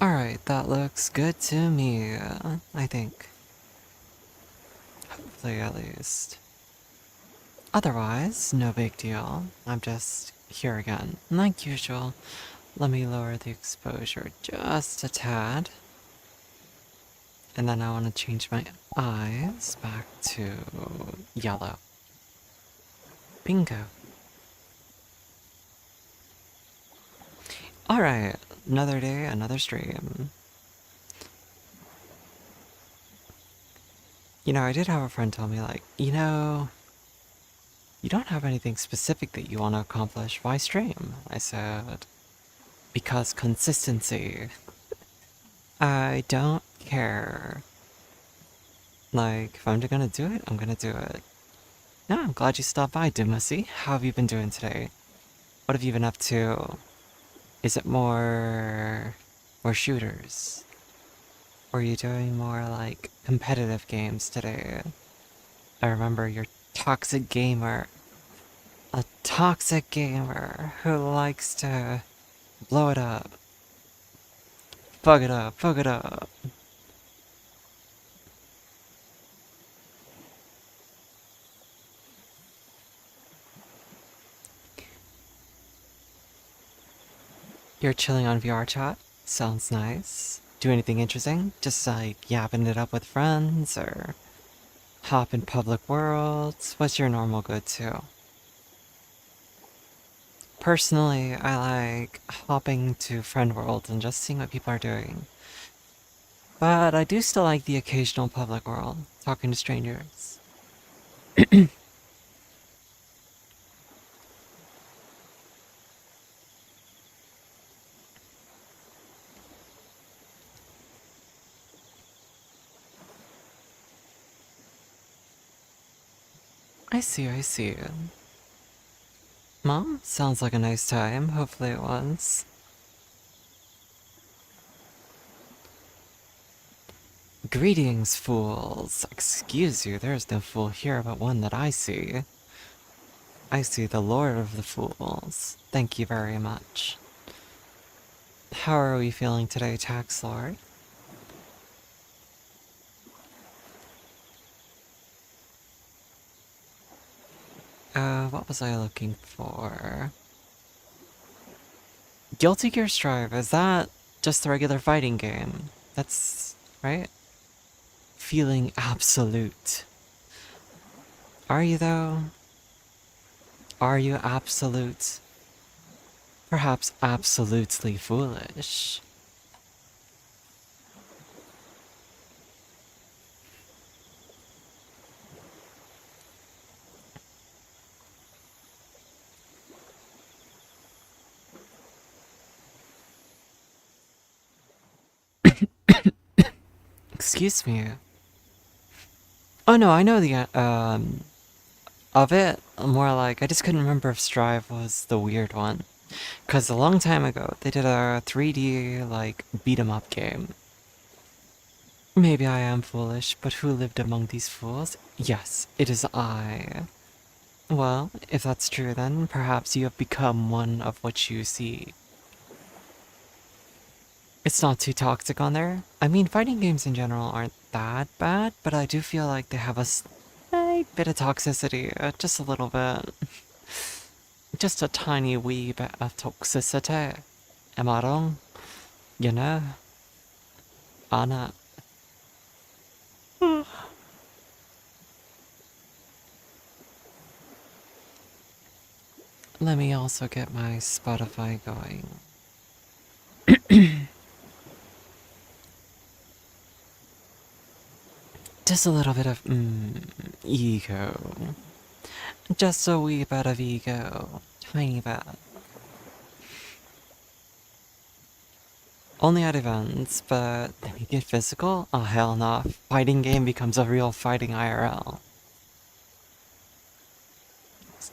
Alright, that looks good to me, I think. Hopefully, at least. Otherwise, no big deal. I'm just here again. Like usual, let me lower the exposure just a tad. And then I want to change my eyes back to yellow. Bingo. Alright, another day, another stream. I did have a friend tell me, like, you don't have anything specific that you want to accomplish. Why stream? I said, because consistency. I don't care. Like, if I'm gonna do it, I'm gonna do it. Yeah, I'm glad you stopped by, Dimasi. How have you been doing today? What have you been up to? Is it more shooters? Or are you doing more, like, competitive games today? I remember you're toxic gamer. A toxic gamer who likes to blow it up. Fuck it up, fuck it up. You're chilling on VR chat? Sounds nice. Do anything interesting? Just like yapping it up with friends or hop in public worlds? What's your normal go-to? Personally, I like hopping to friend worlds and just seeing what people are doing. But I do still like the occasional public world, talking to strangers. I see, I see. Mom, sounds like a nice time. Hopefully it was. Greetings, fools. Excuse you, there is no fool here but one that I see. I see the Lord of the Fools. Thank you very much. How are we feeling today, Tax Lord? What was I looking for? Guilty Gear Strive, is that just the regular fighting game? That's right? Feeling absolute. Are you though? Are you absolute? Perhaps absolutely foolish. Excuse me. Oh no, I know of it. More like, I just couldn't remember if Strive was the weird one. Because a long time ago, they did a 3D, like, beat 'em up game. Maybe I am foolish, but who lived among these fools? Yes, it is I. Well, if that's true then, perhaps you have become one of what you see. It's not too toxic on there. I mean, fighting games in general aren't that bad, but I do feel like they have a slight bit of toxicity. Just a little bit. Just a tiny wee bit of toxicity. Am I wrong? You know? Anna. Let me also get my Spotify going. Just a little bit of, ego. Just a wee bit of ego. Tiny bit. Only at events, but then you get physical? Oh hell no. Fighting game becomes a real fighting IRL.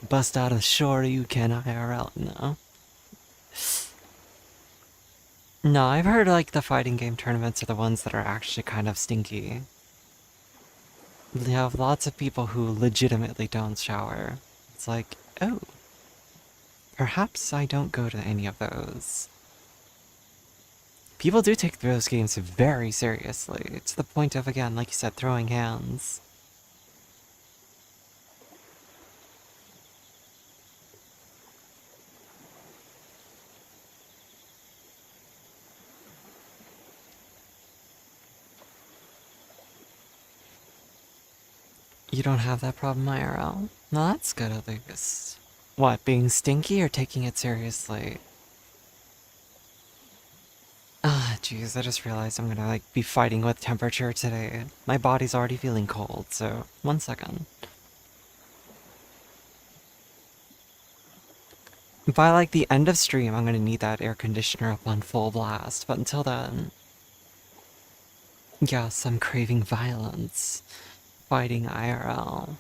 Bust out of shore you can IRL, no? No, I've heard like the fighting game tournaments are the ones that are actually kind of stinky. They have lots of people who legitimately don't shower. It's like, oh, perhaps I don't go to any of those. People do take those games very seriously, to the point of, again, like you said, throwing hands. You don't have that problem, IRL? No, that's good at least. What, being stinky or taking it seriously? Ah, jeez, I just realized I'm gonna, like, be fighting with temperature today. My body's already feeling cold, so 1 second. By, like, the end of stream, I'm gonna need that air conditioner up on full blast, but until then... Yes, I'm craving violence. Fighting IRL.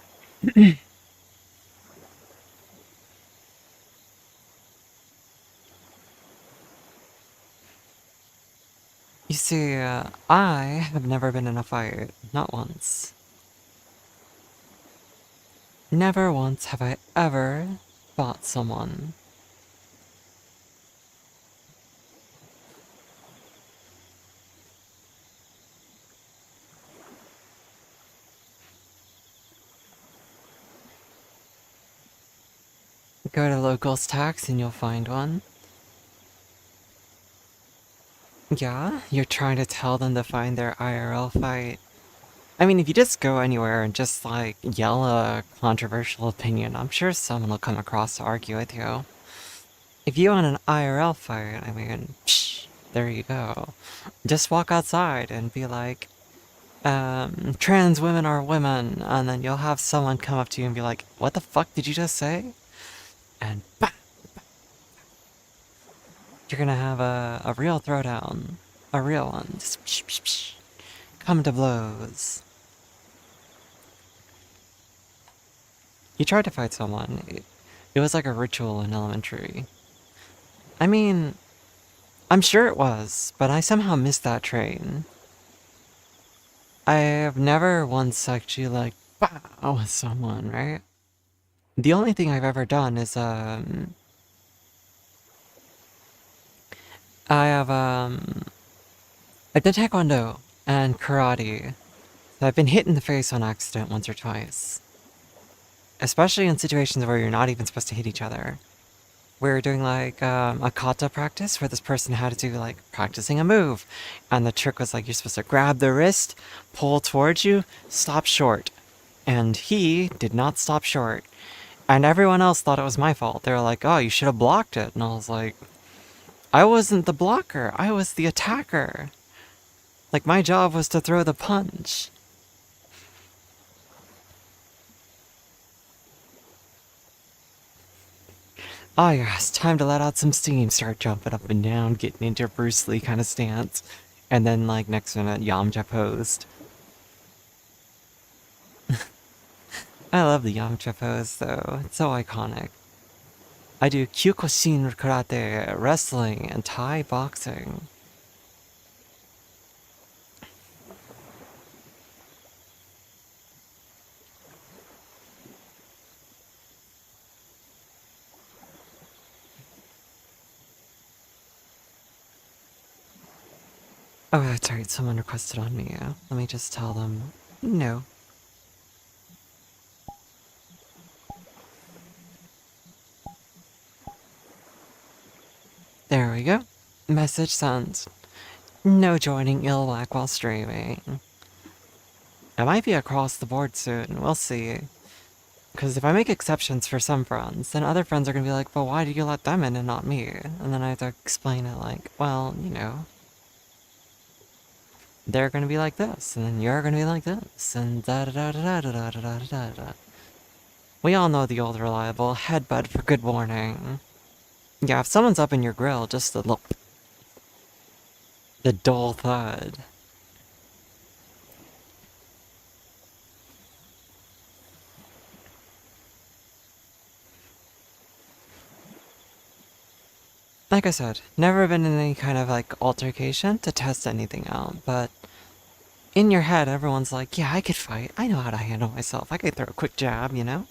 You see, I have never been in a fight. Not once. Never once have I ever fought someone. Go to Locals Tax and you'll find one. Yeah? You're trying to tell them to find their IRL fight. I mean, if you just go anywhere and just, like, yell a controversial opinion, I'm sure someone will come across to argue with you. If you want an IRL fight, I mean, psh, there you go. Just walk outside and be like, trans women are women, and then you'll have someone come up to you and be like, what the fuck did you just say? And bah! You're gonna have a real throwdown. A real one. Just psh, psh, psh. Come to blows. You tried to fight someone. It was like a ritual in elementary. I mean, I'm sure it was, but I somehow missed that train. I have never once actually, like, bow with someone, right? The only thing I've ever done is, I have, I've done taekwondo and karate. So I've been hit in the face on accident once or twice. Especially in situations where you're not even supposed to hit each other. We were doing, like, a kata practice where this person had to do, like, practicing a move. And the trick was, like, you're supposed to grab the wrist, pull towards you, stop short. And he did not stop short. And everyone else thought it was my fault. They were like, oh, you should have blocked it. And I was like, I wasn't the blocker. I was the attacker. Like, my job was to throw the punch. Oh yes, time to let out some steam. Start jumping up and down, getting into Bruce Lee kind of stance. And then, like, next minute, Yamcha posed. I love the Yamcha pose, though. It's so iconic. I do Kyokushin karate, wrestling, and Thai boxing. Oh, that's right, someone requested on me. Let me just tell them no. There we go. Message sent. No joining Ilwak while streaming. I might be across the board soon, we'll see. Because if I make exceptions for some friends, then other friends are gonna be like, but why did you let them in and not me? And then I have to explain it like, well, you know, they're gonna be like this, and then you're gonna be like this, and da da da da da da da da da da. We all know the old reliable headbutt for good morning. Yeah, if someone's up in your grill, just the look. The dull thud. Like I said, never been in any kind of, like, altercation to test anything out, but in your head, everyone's like, yeah, I could fight. I know how to handle myself. I could throw a quick jab, you know?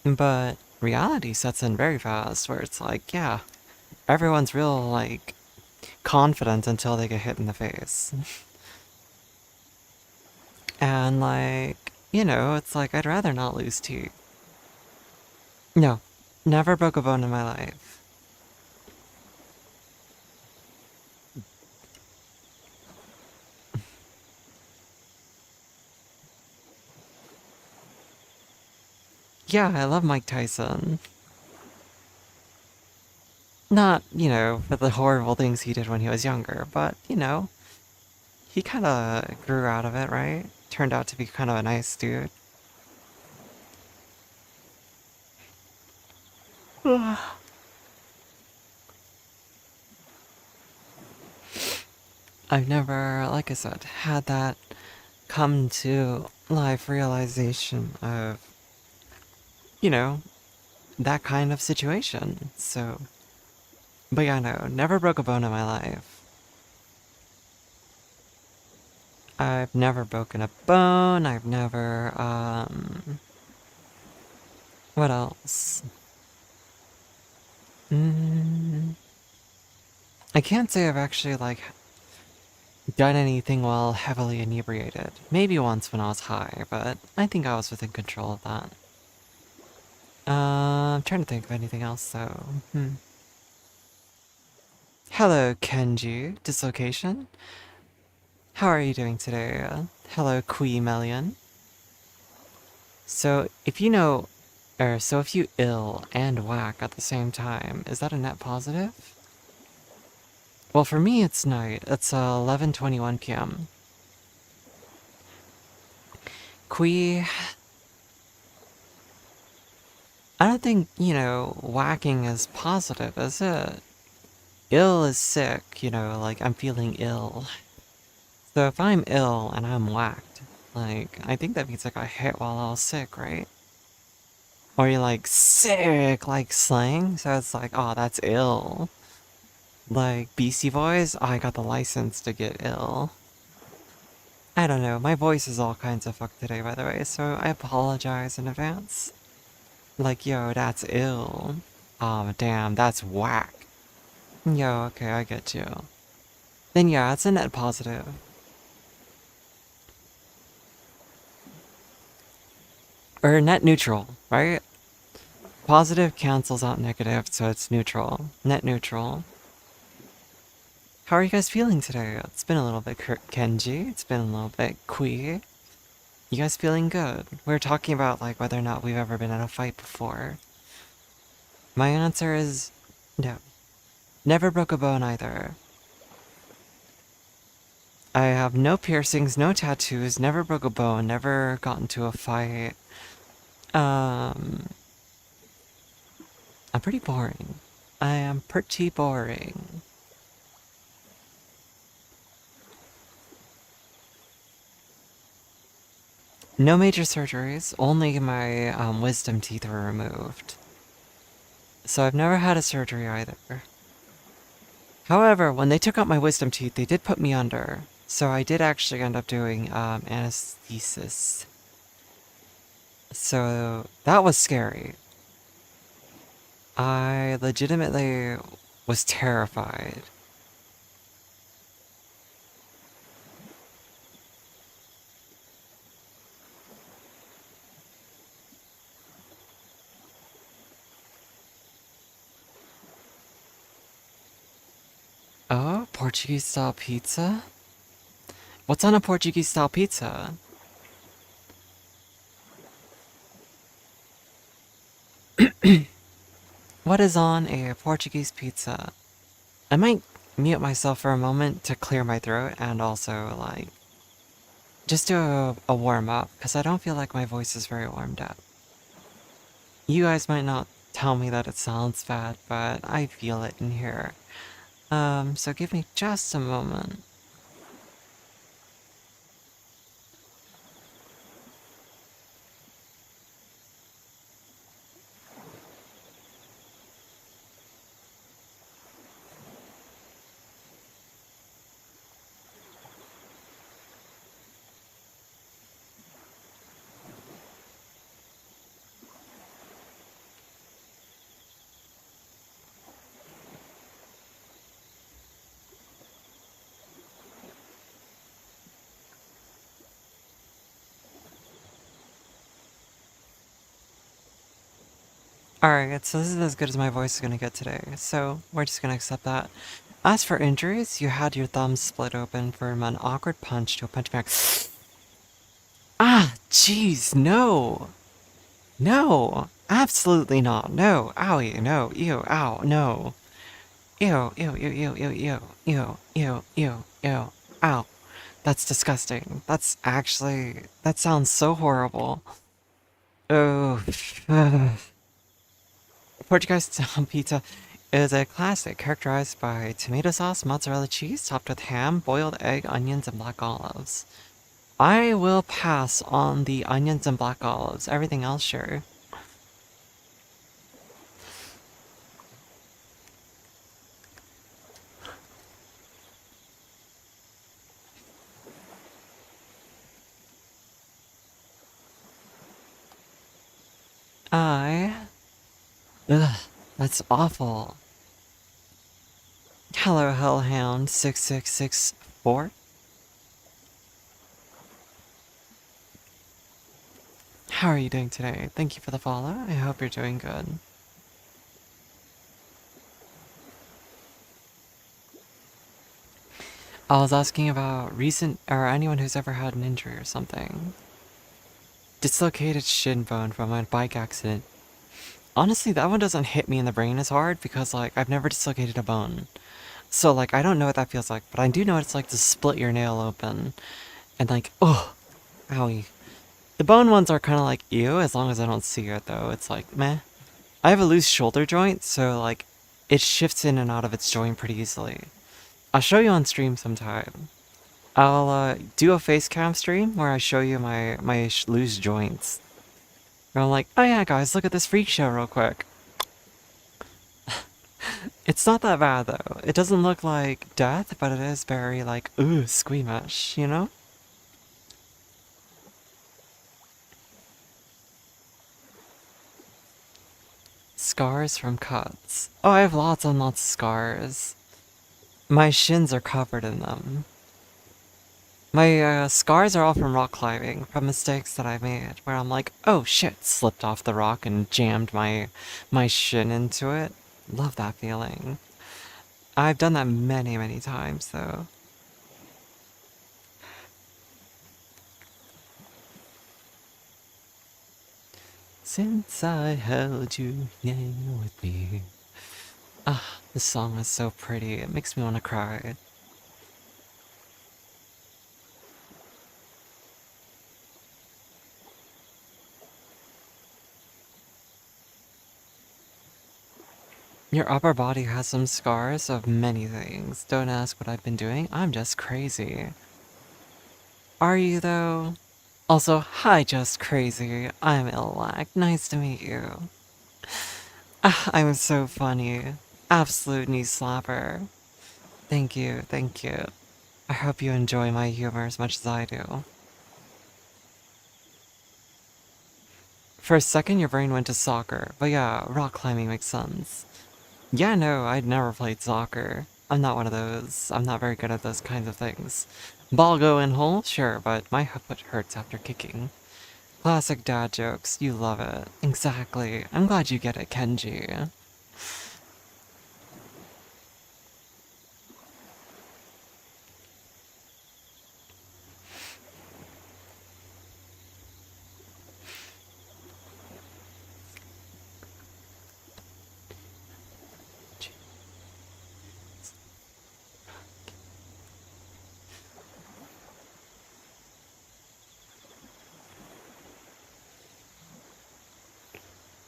But reality sets in very fast, where it's like, yeah, everyone's real, like, confident until they get hit in the face. And like, it's like I'd rather not lose teeth. No, never broke a bone in my life. Yeah, I love Mike Tyson. Not, for the horrible things he did when he was younger, but, he kind of grew out of it, right? Turned out to be kind of a nice dude. I've never, like I said, had that come to life realization of, you know, that kind of situation. So, but yeah, no, never broke a bone in my life. I've never broken a bone. I've never, what else? Mm, I can't say I've actually, like, done anything while heavily inebriated. Maybe once when I was high, but I think I was within control of that. I'm trying to think of anything else, though. Hello, Kenji. Dislocation? How are you doing today? Hello, Kui Melian. So, if you ill and whack at the same time, is that a net positive? Well, for me, it's night. It's 11:21 p.m. Kui, I don't think, whacking is positive, is it? Ill is sick, like I'm feeling ill. So if I'm ill and I'm whacked, like, I think that means I got hit while I was sick, right? Or you're like, sick, like slang, so it's like, oh, that's ill. Like, Beastie Boys, oh, I got the license to get ill. I don't know, my voice is all kinds of fucked today, by the way, so I apologize in advance. Like, yo, that's ill. Oh, damn, that's whack. Yo, okay, I get you. Then yeah, it's a net positive. Or net neutral, right? Positive cancels out negative, so it's neutral. Net neutral. How are you guys feeling today? It's been a little bit Kenji. It's been a little bit Kui. You guys feeling good? We were talking about like whether or not we've ever been in a fight before. My answer is no. Never broke a bone either. I have no piercings, no tattoos, never broke a bone, never got into a fight. Um, I'm pretty boring. I am pretty boring. No major surgeries, only my wisdom teeth were removed. So I've never had a surgery either. However, when they took out my wisdom teeth, they did put me under. So I did actually end up doing anesthesis. So that was scary. I legitimately was terrified. Oh, Portuguese style pizza? What's on a Portuguese style pizza? What is on a Portuguese pizza? I might mute myself for a moment to clear my throat and also, like, just do a warm up, because I don't feel like my voice is very warmed up. You guys might not tell me that it sounds bad, but I feel it in here. So give me just a moment. Alright, so this is as good as my voice is gonna get today, so we're just gonna accept that. As for injuries, you had your thumb split open from an awkward punch to a punch back. Ah, jeez, no! No! Absolutely not. No! Owie, no, ew, ow, no. Ew, ew, ew, ew, ew, ew, ew, ew, ew, ew, ow. That's disgusting. That sounds so horrible. Oh, Portuguese town pizza is a classic characterized by tomato sauce, mozzarella cheese, topped with ham, boiled egg, onions, and black olives. I will pass on the onions and black olives. Everything else, sure. I. Ugh, that's awful. Hello, Hellhound 6664. How are you doing today? Thank you for the follow. I hope you're doing good. I was asking about recent or anyone who's ever had an injury or something. Dislocated shin bone from a bike accident. Honestly, that one doesn't hit me in the brain as hard because, like, I've never dislocated a bone. So, like, I don't know what that feels like, but I do know what it's like to split your nail open. And, like, oh, owie. The bone ones are kind of like, ew, as long as I don't see it, though. It's like, meh. I have a loose shoulder joint, so, like, it shifts in and out of its joint pretty easily. I'll show you on stream sometime. I'll do a face cam stream where I show you my loose joints. And I'm like, oh yeah, guys, look at this freak show real quick. It's not that bad though. It doesn't look like death, but it is very like, ooh, squeamish, you know? Scars from cuts. Oh, I have lots and lots of scars. My shins are covered in them. My scars are all from rock climbing, from mistakes that I made, where I'm like, oh shit, slipped off the rock and jammed my shin into it. Love that feeling. I've done that many, many times though. Since I held you near with me. Ah, this song is so pretty. It makes me want to cry. Your upper body has some scars of many things. Don't ask what I've been doing. I'm just crazy. Are you though? Also, hi, just crazy. I'm Ilwak. Nice to meet you. Ah, I'm so funny. Absolute knee slapper. Thank you, thank you. I hope you enjoy my humor as much as I do. For a second, your brain went to soccer, but yeah, rock climbing makes sense. Yeah, no, I'd never played soccer. I'm not one of those. I'm not very good at those kinds of things. Ball go in hole? Sure, but my foot hurts after kicking. Classic dad jokes. You love it. Exactly. I'm glad you get it, Kenji.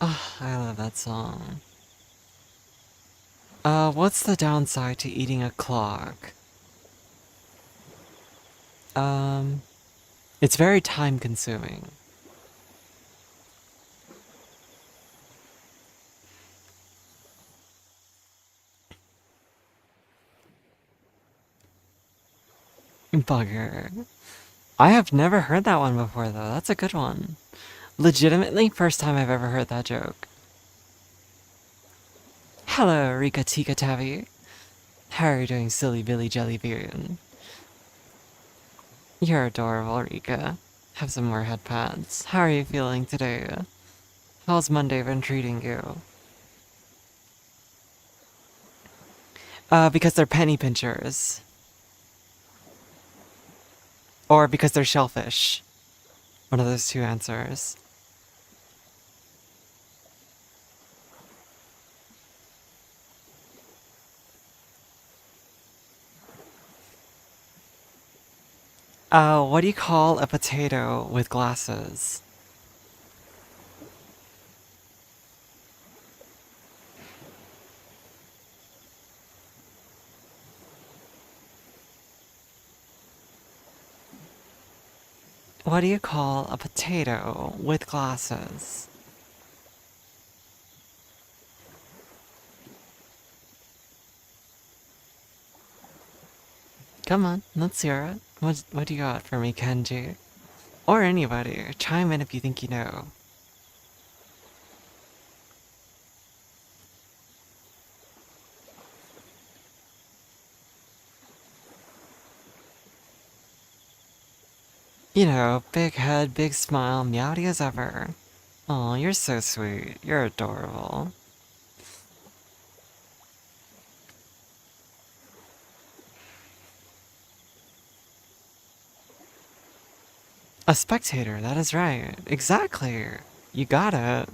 Ah, I love that song. What's the downside to eating a clock? Um, it's very time consuming. Bugger. I have never heard that one before, though. That's a good one. Legitimately, first time I've ever heard that joke. Hello, Rika Tika Tavi. How are you doing, silly Billy Jellybean? You're adorable, Rika. Have some more head pads. How are you feeling today? How's Monday been treating you? Because they're penny pinchers. Or because they're shellfish. One of those two answers. What do you call a potato with glasses? What do you call a potato with glasses? Come on, let's hear it. What do you got for me, Kenji? Or anybody. Chime in if you think you know. You know, big head, big smile, meowdy as ever. Oh, you're so sweet. You're adorable. A spectator, that is right. Exactly. You got it.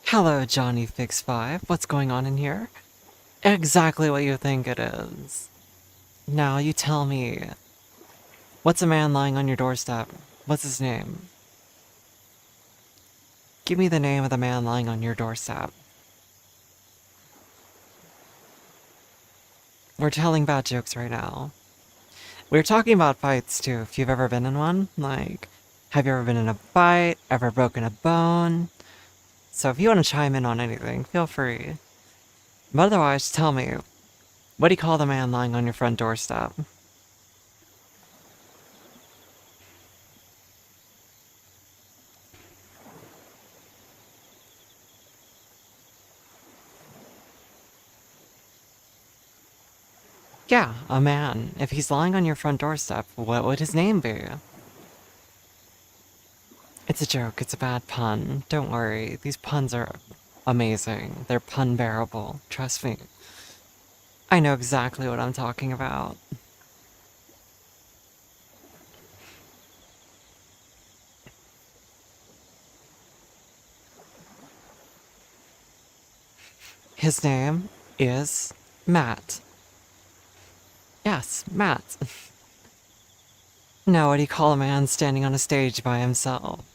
Hello, Johnny Fix 5. What's going on in here? Exactly what you think it is. Now, you tell me. What's a man lying on your doorstep? What's his name? Give me the name of the man lying on your doorstep. We're telling bad jokes right now. We're talking about fights too, if you've ever been in one. Like, have you ever been in a fight? Ever broken a bone? So if you want to chime in on anything, feel free. But otherwise, tell me, what do you call the man lying on your front doorstep? Yeah, a man. If he's lying on your front doorstep, what would his name be? It's a joke, it's a bad pun. Don't worry, these puns are amazing. They're pun bearable, trust me. I know exactly what I'm talking about. His name is Matt. Yes, Matt. Now, what do you call a man standing on a stage by himself?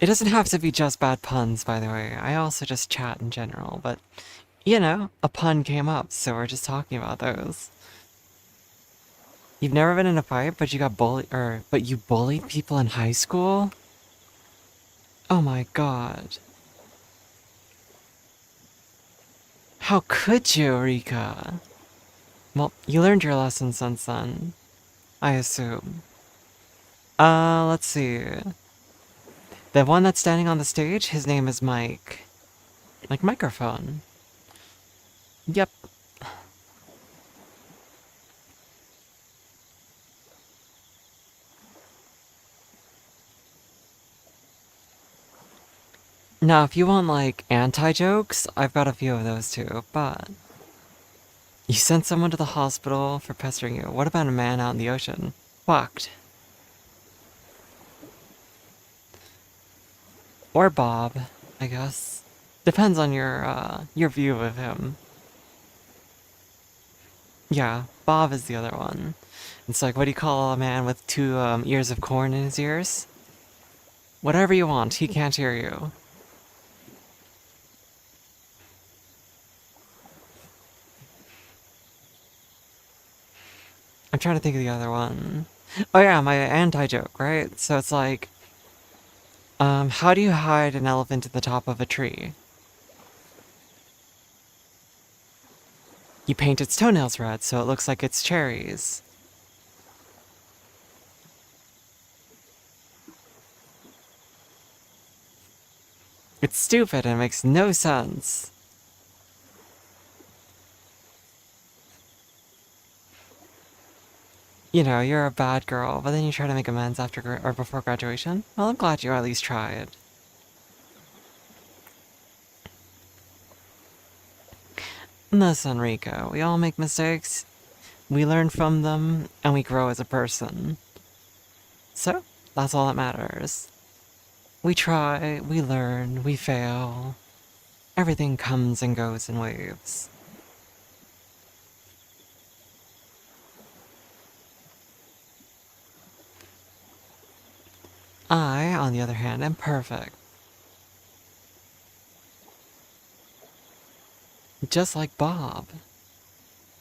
It doesn't have to be just bad puns, by the way. I also just chat in general, but you know, a pun came up, so we're just talking about those. You've never been in a fight, but you got bullied, but you bullied people in high school? Oh my god. How could you, Rika? Well, you learned your lesson since then, I assume. Let's see. The one that's standing on the stage, his name is Mike. Like microphone. Yep. Now, if you want, like, anti-jokes, I've got a few of those too, but... You sent someone to the hospital for pestering you. What about a man out in the ocean? Fucked. Or Bob, I guess. Depends on your view of him. Yeah, Bob is the other one. It's like, what do you call a man with two ears of corn in his ears? Whatever you want, he can't hear you. I'm trying to think of the other one. Oh yeah, my anti-joke, right? So it's like, how do you hide an elephant at the top of a tree? You paint its toenails red so it looks like it's cherries. It's stupid and it makes no sense. You know, you're a bad girl, but then you try to make amends after or before graduation? Well, I'm glad you at least tried. Listen, Rico, we all make mistakes. We learn from them, and we grow as a person. So, that's all that matters. We try, we learn, we fail. Everything comes and goes in waves. I, on the other hand, am perfect. Just like Bob.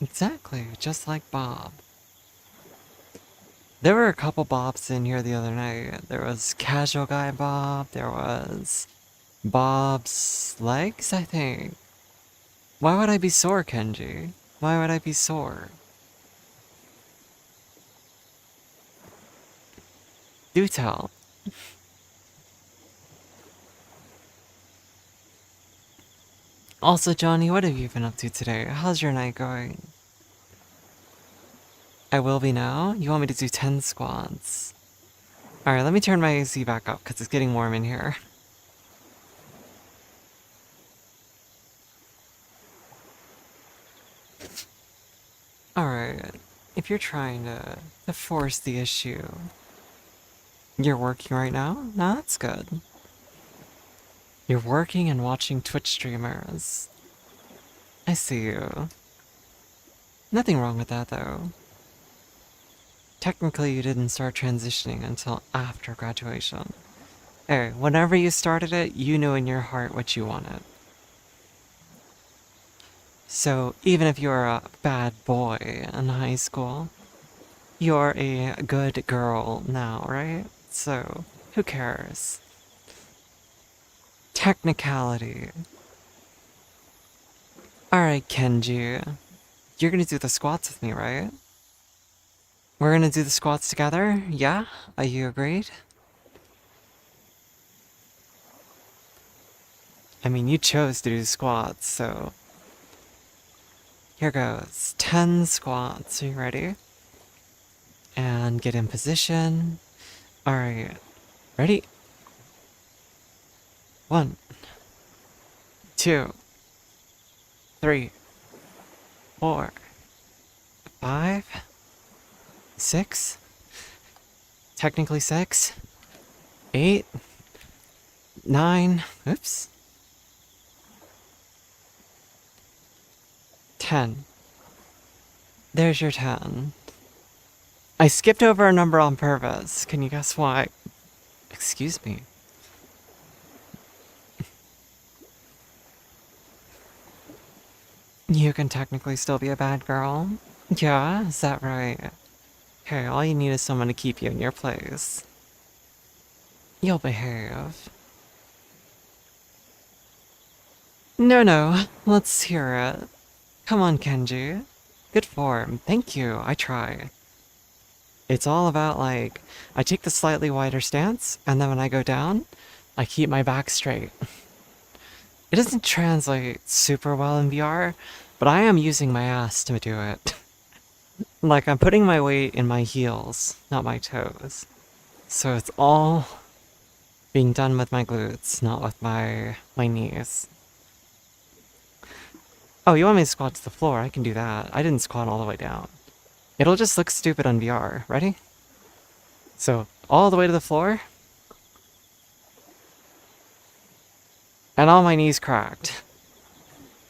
Exactly, just like Bob. There were a couple Bobs in here the other night. There was Casual Guy Bob, there was Bob's Legs, I think. Why would I be sore, Kenji? Why would I be sore? Do tell. Also, Johnny, what have you been up to today? How's your night going? I will be now? You want me to do 10 squats? Alright, let me turn my AC back up, because it's getting warm in here. Alright, if you're trying to force the issue, you're working right now? No, that's good. You're working and watching Twitch streamers. I see you. Nothing wrong with that, though. Technically, you didn't start transitioning until after graduation. Hey, whenever you started it, you knew in your heart what you wanted. So, even if you're a bad boy in high school, you're a good girl now, right? So, who cares? Technicality. Alright, Kenji. You're gonna do the squats with me, right? We're gonna do the squats together? Yeah? Are you agreed? I mean, you chose to do squats, so... Here goes. 10 squats. Are you ready? And get in position. Alright. Ready? 1, 2, 3, 4, 5, 6, technically 6, 8, 9, oops, 10. There's your 10. I skipped over a number on purpose. Can you guess why? Excuse me. You can technically still be a bad girl. Yeah, is that right? Okay, all you need is someone to keep you in your place. You'll behave. No, let's hear it. Come on, Kenji. Good form. Thank you, I try. It's all about, like, I take the slightly wider stance, and then when I go down, I keep my back straight. It doesn't translate super well in VR, but I am using my ass to do it. Like, I'm putting my weight in my heels, not my toes. So it's all being done with my glutes, not with my knees. Oh, you want me to squat to the floor? I can do that. I didn't squat all the way down. It'll just look stupid on VR. Ready? So, all the way to the floor. And all my knees cracked.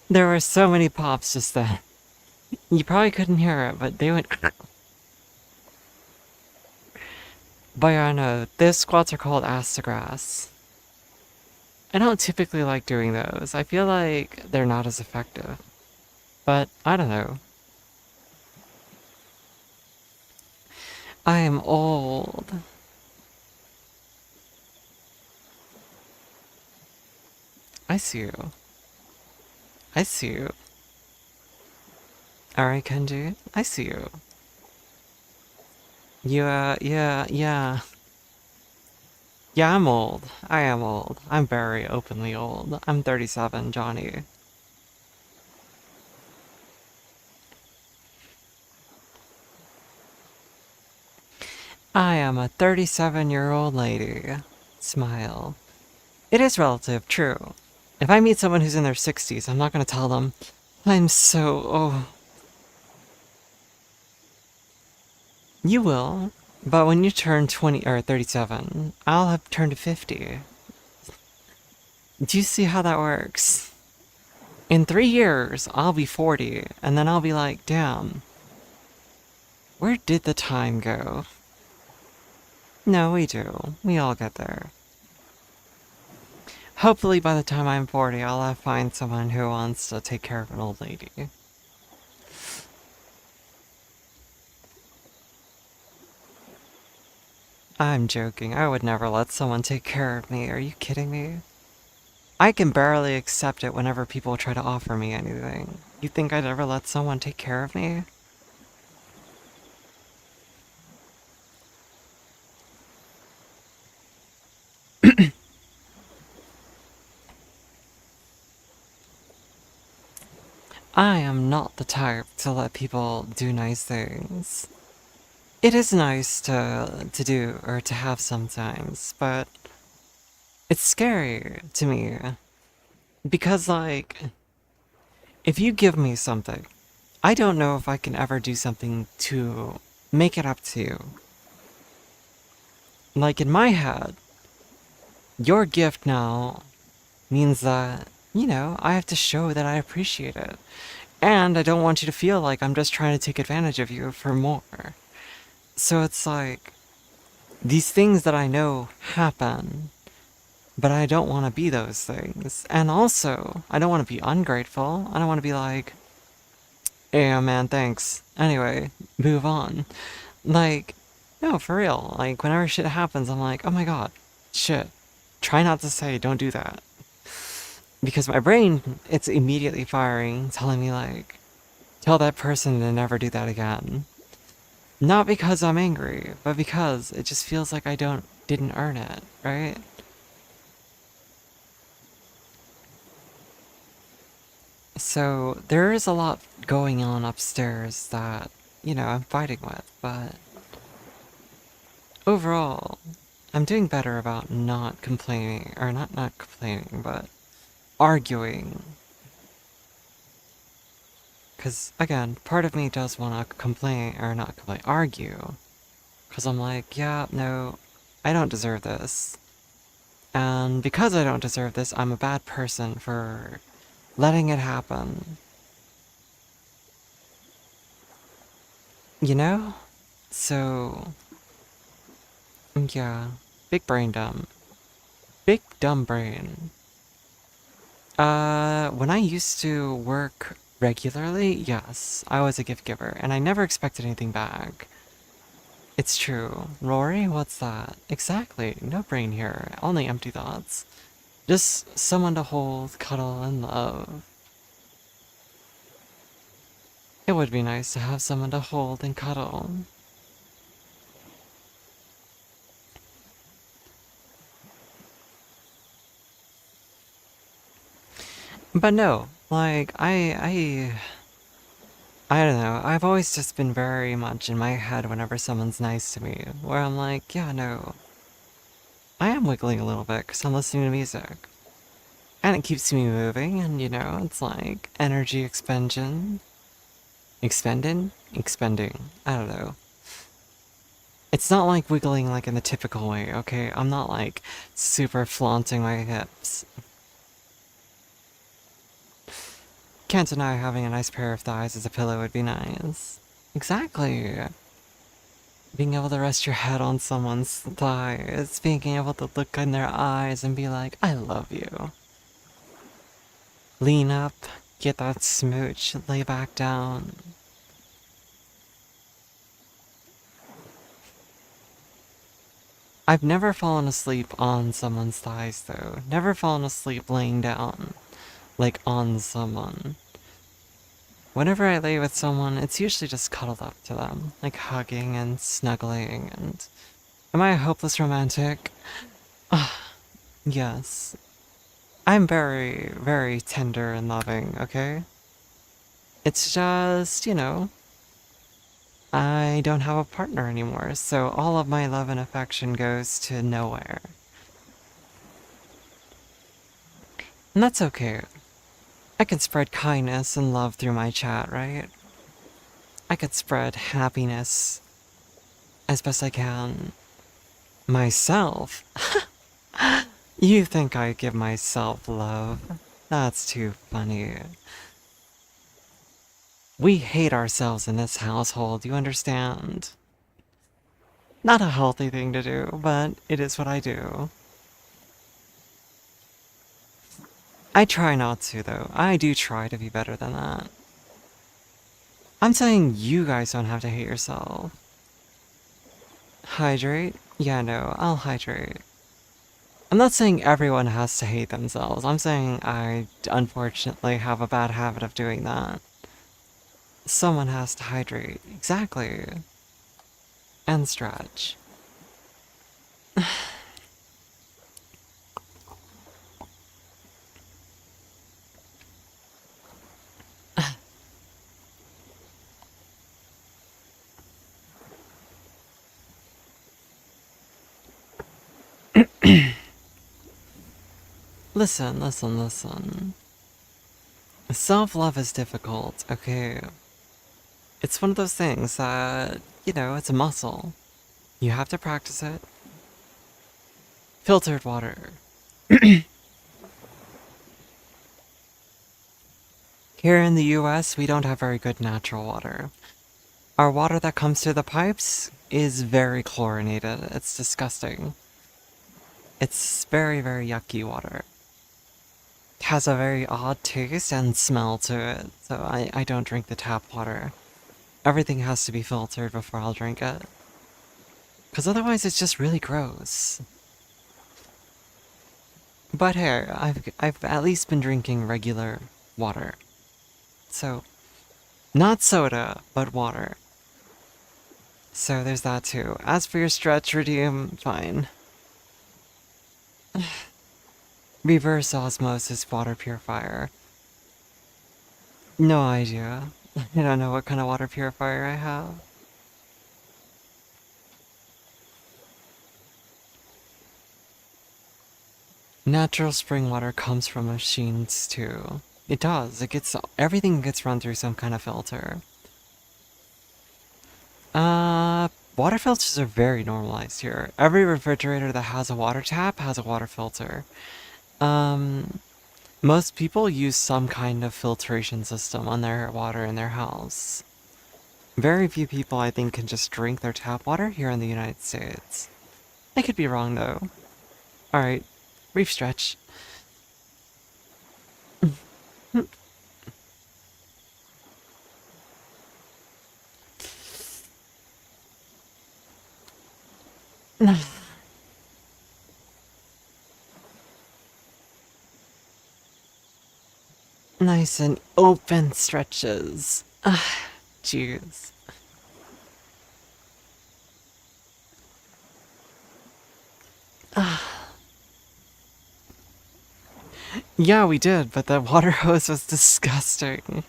There were so many pops just then. You probably couldn't hear it, but they went... But yeah, no, these squats are called ass to grass. I don't typically like doing those. I feel like they're not as effective. But, I don't know. I am old. I see you. I see you. Alright, Kenji, I see you. Yeah. Yeah, I'm old. I am old. I'm very openly old. I'm 37, Johnny. I am a 37-year-old lady. Smile. It is relative, true. If I meet someone who's in their 60s, I'm not gonna tell them, I'm so... oh. You will. But when you turn 20 or 37, I'll have turned 50. Do you see how that works? In 3 years, I'll be 40, and then I'll be like, damn, where did the time go? No, we do. We all get there. Hopefully by the time I'm 40, I'll find someone who wants to take care of an old lady. I'm joking. I would never let someone take care of me. Are you kidding me? I can barely accept it whenever people try to offer me anything. You think I'd ever let someone take care of me? I am not the type to let people do nice things. It is nice to do or to have sometimes, but it's scary to me because like if you give me something, I don't know if I can ever do something to make it up to you. Like in my head, your gift now means that, you know, I have to show that I appreciate it. And I don't want you to feel like I'm just trying to take advantage of you for more. So it's like, these things that I know happen, but I don't want to be those things. And also, I don't want to be ungrateful. I don't want to be like, yeah, man, thanks. Anyway, move on. Like, no, for real. Like, whenever shit happens, I'm like, oh my god, shit. Try not to say, don't do that. Because my brain, it's immediately firing, telling me, like, tell that person to never do that again. Not because I'm angry, but because it just feels like I didn't earn it, right? So there is a lot going on upstairs that, you know, I'm fighting with, but overall, I'm doing better about not complaining, or not complaining, but arguing. Because, again, part of me does want to complain, or not complain, argue. Because I'm like, yeah, no, I don't deserve this. And because I don't deserve this, I'm a bad person for letting it happen. You know? So, yeah, big brain dumb. Big dumb brain. When I used to work regularly, yes, I was a gift giver, and I never expected anything back. It's true. Rory, what's that? Exactly, no brain here, only empty thoughts. Just someone to hold, cuddle, and love. It would be nice to have someone to hold and cuddle. But no, like, I don't know, I've always just been very much in my head whenever someone's nice to me, where I'm like, yeah, no, I am wiggling a little bit because I'm listening to music. And it keeps me moving, and you know, it's like energy expansion. Expending? Expending. I don't know. It's not like wiggling like in the typical way, okay? I'm not like super flaunting my hips. Can't deny having a nice pair of thighs as a pillow would be nice. Exactly. Being able to rest your head on someone's thighs, being able to look in their eyes and be like, I love you. Lean up, get that smooch, lay back down. I've never fallen asleep on someone's thighs, though. Never fallen asleep laying down, like on someone. Whenever I lay with someone, it's usually just cuddled up to them, like hugging and snuggling and... Am I a hopeless romantic? Yes. I'm very, very tender and loving, okay? It's just, I don't have a partner anymore, so all of my love and affection goes to nowhere. And that's okay. I can spread kindness and love through my chat, right? I could spread happiness as best I can. Myself? You think I give myself love? That's too funny. We hate ourselves in this household, you understand? Not a healthy thing to do, but it is what I do. I try not to, though. I do try to be better than that. I'm saying you guys don't have to hate yourself. Hydrate? Yeah, no, I'll hydrate. I'm not saying everyone has to hate themselves. I'm saying I unfortunately have a bad habit of doing that. Someone has to hydrate. Exactly. And stretch. Listen, listen, listen. Self-love is difficult, okay? It's one of those things that, it's a muscle. You have to practice it. Filtered water. Here in the US, we don't have very good natural water. Our water that comes through the pipes is very chlorinated. It's disgusting. It's very, very yucky water. It has a very odd taste and smell to it, so I don't drink the tap water. Everything has to be filtered before I'll drink it. Because otherwise it's just really gross. But hey, I've at least been drinking regular water. So, not soda, but water. So there's that too. As for your stretch redeem, fine. Reverse osmosis water purifier. No idea. I don't know what kind of water purifier I have. Natural spring water comes from machines too. It does. Everything gets run through some kind of filter. Water filters are very normalized here. Every refrigerator that has a water tap has a water filter. Most people use some kind of filtration system on their water in their house. Very few people, I think, can just drink their tap water here in the United States. I could be wrong, though. Alright, brief stretch. Nice and open stretches. Jeez. Yeah, we did, but the water hose was disgusting.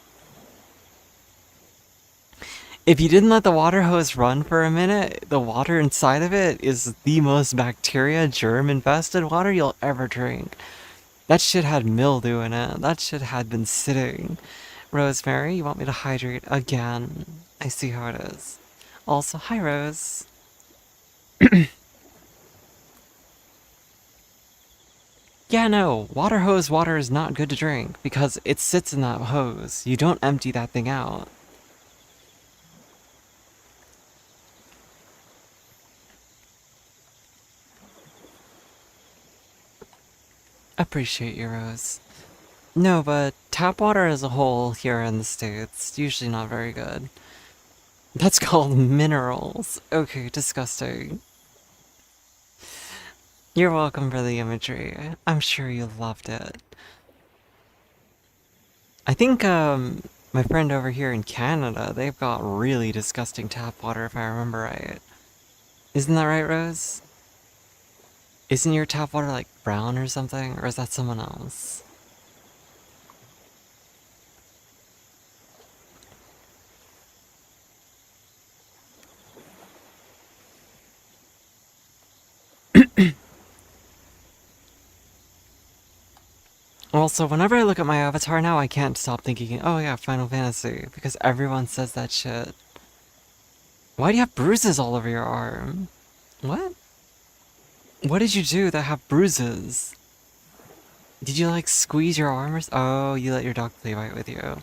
If you didn't let the water hose run for a minute, the water inside of it is the most bacteria, germ-infested water you'll ever drink. That shit had mildew in it. That shit had been sitting. Rosemary, you want me to hydrate again? I see how it is. Also, hi, Rose. Yeah, no, water hose water is not good to drink because it sits in that hose. You don't empty that thing out. Appreciate you, Rose. No, but tap water as a whole here in the States, usually not very good. That's called minerals. Okay, disgusting. You're welcome for the imagery. I'm sure you loved it. I think, my friend over here in Canada, they've got really disgusting tap water, if I remember right. Isn't that right, Rose? Isn't your tap water, like, brown or something? Or is that someone else? Also, whenever I look at my avatar now, I can't stop thinking, oh yeah, Final Fantasy, because everyone says that shit. Why do you have bruises all over your arm? What? What did you do that have bruises? Did you like squeeze your arm or oh, you let your dog play fight with you.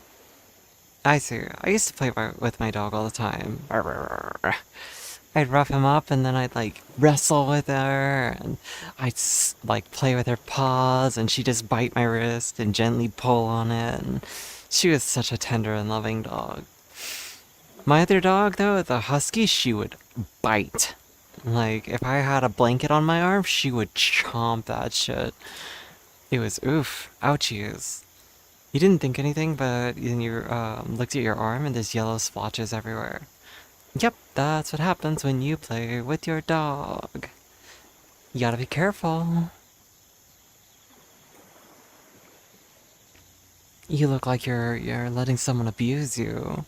I see. I used to play with my dog all the time. I'd rough him up and then I'd like wrestle with her and I'd like play with her paws and she'd just bite my wrist and gently pull on it and she was such a tender and loving dog. My other dog though, the husky, she would bite. Like if I had a blanket on my arm, she would chomp that shit. It was oof, ouchies. You didn't think anything, but then you looked at your arm and there's yellow splotches everywhere. Yep, that's what happens when you play with your dog. You gotta be careful. You look like you're letting someone abuse you.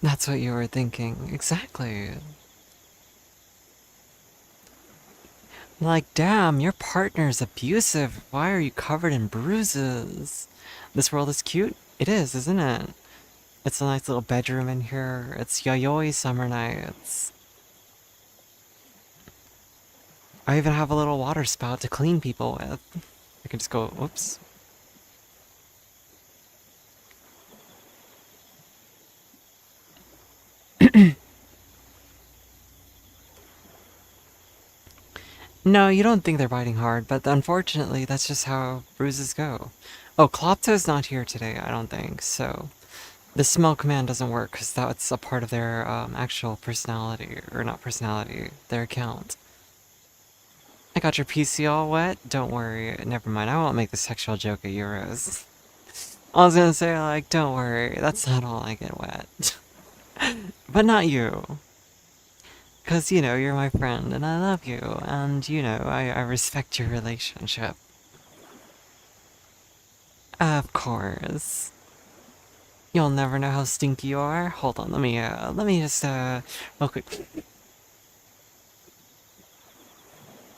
That's what you were thinking. Exactly. Like, damn, your partner's abusive. Why are you covered in bruises? This world is cute? It is, isn't it? It's a nice little bedroom in here. It's yayoi summer nights. I even have a little water spout to clean people with. I can just go, whoops. No, you don't think they're biting hard, but unfortunately, that's just how bruises go. Oh, Klopto's not here today, I don't think, so the smell command doesn't work because that's a part of their actual personality, or not personality, their account. I got your PC all wet? Don't worry, never mind, I won't make the sexual joke at Euros. I was gonna say, like, don't worry, that's not all I get wet. But not you. Because, you know, you're my friend and I love you, and, you know, I respect your relationship. Of course. You'll never know how stinky you are. Hold on, let me just, real quick.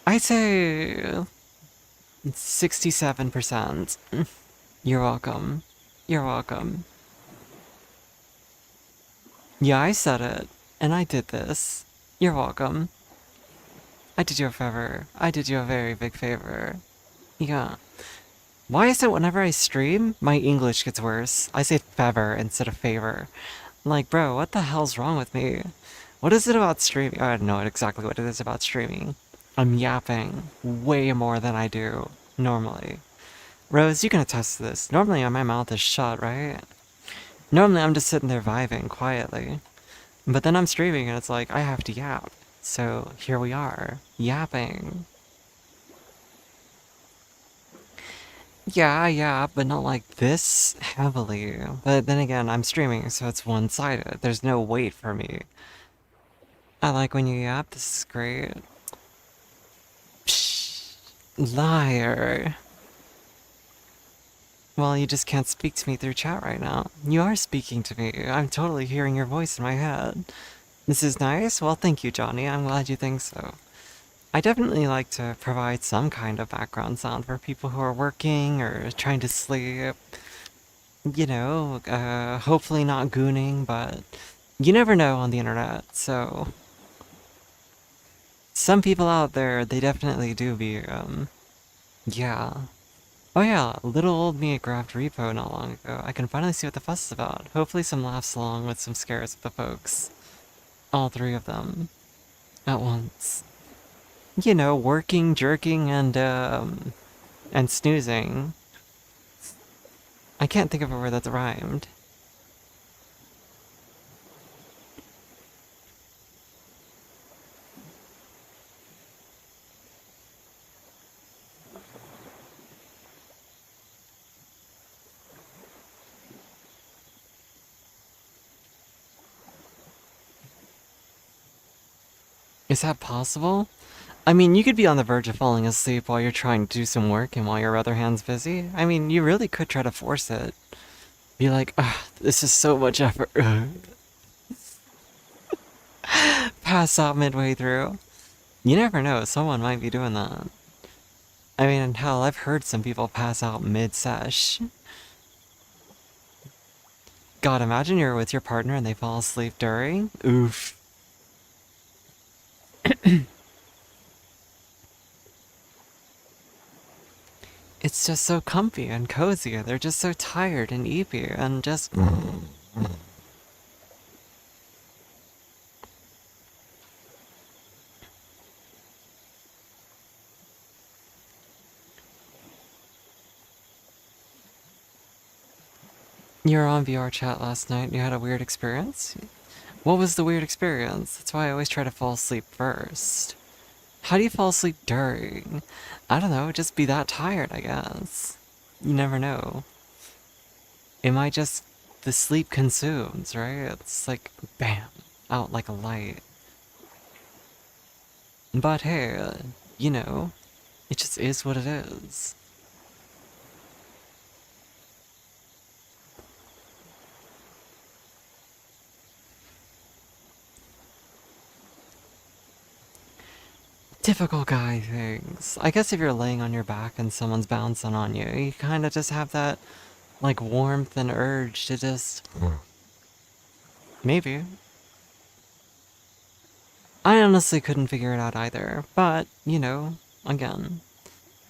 I'd say 67%. You're welcome. You're welcome. Yeah, I said it, and I did this. You're welcome. I did you a favor. I did you a very big favor. Yeah. Why is it whenever I stream, my English gets worse? I say favor instead of favor. Like, bro, what the hell's wrong with me? What is it about streaming? I don't know exactly what it is about streaming. I'm yapping way more than I do normally. Rose, you can attest to this. Normally my mouth is shut, right? Normally I'm just sitting there vibing quietly. But then I'm streaming and it's like, I have to yap. So here we are, yapping. Yeah, but not like this heavily. But then again, I'm streaming, so it's one-sided. There's no wait for me. I like when you yap, this is great. Psh, liar. Well, you just can't speak to me through chat right now. You are speaking to me. I'm totally hearing your voice in my head. This is nice? Well, thank you, Johnny. I'm glad you think so. I definitely like to provide some kind of background sound for people who are working or trying to sleep. You know, hopefully not gooning, but you never know on the internet, so... Some people out there, they definitely do be, yeah. Oh yeah, little old me grabbed repo not long ago. I can finally see what the fuss is about. Hopefully some laughs along with some scares with the folks. All three of them. At once. You know, working, jerking, and snoozing. I can't think of a word that's rhymed. Is that possible? I mean, you could be on the verge of falling asleep while you're trying to do some work and while your other hand's busy. I mean, you really could try to force it. Be like, ugh, this is so much effort. Pass out midway through. You never know, someone might be doing that. I mean, hell, I've heard some people pass out mid-sesh. God, imagine you're with your partner and they fall asleep during. Oof. It's just so comfy and cozy. They're just so tired and eepy and just. You were on VR chat last night and you had a weird experience? What was the weird experience? That's why I always try to fall asleep first. How do you fall asleep during? I don't know, just be that tired, I guess. You never know. It might just. The sleep consumes, right? It's like, bam, out like a light. But hey, you know, it just is what it is. Typical guy things. I guess if you're laying on your back and someone's bouncing on you, you kind of just have that, like, warmth and urge to just. Maybe. I honestly couldn't figure it out either, but, you know, again,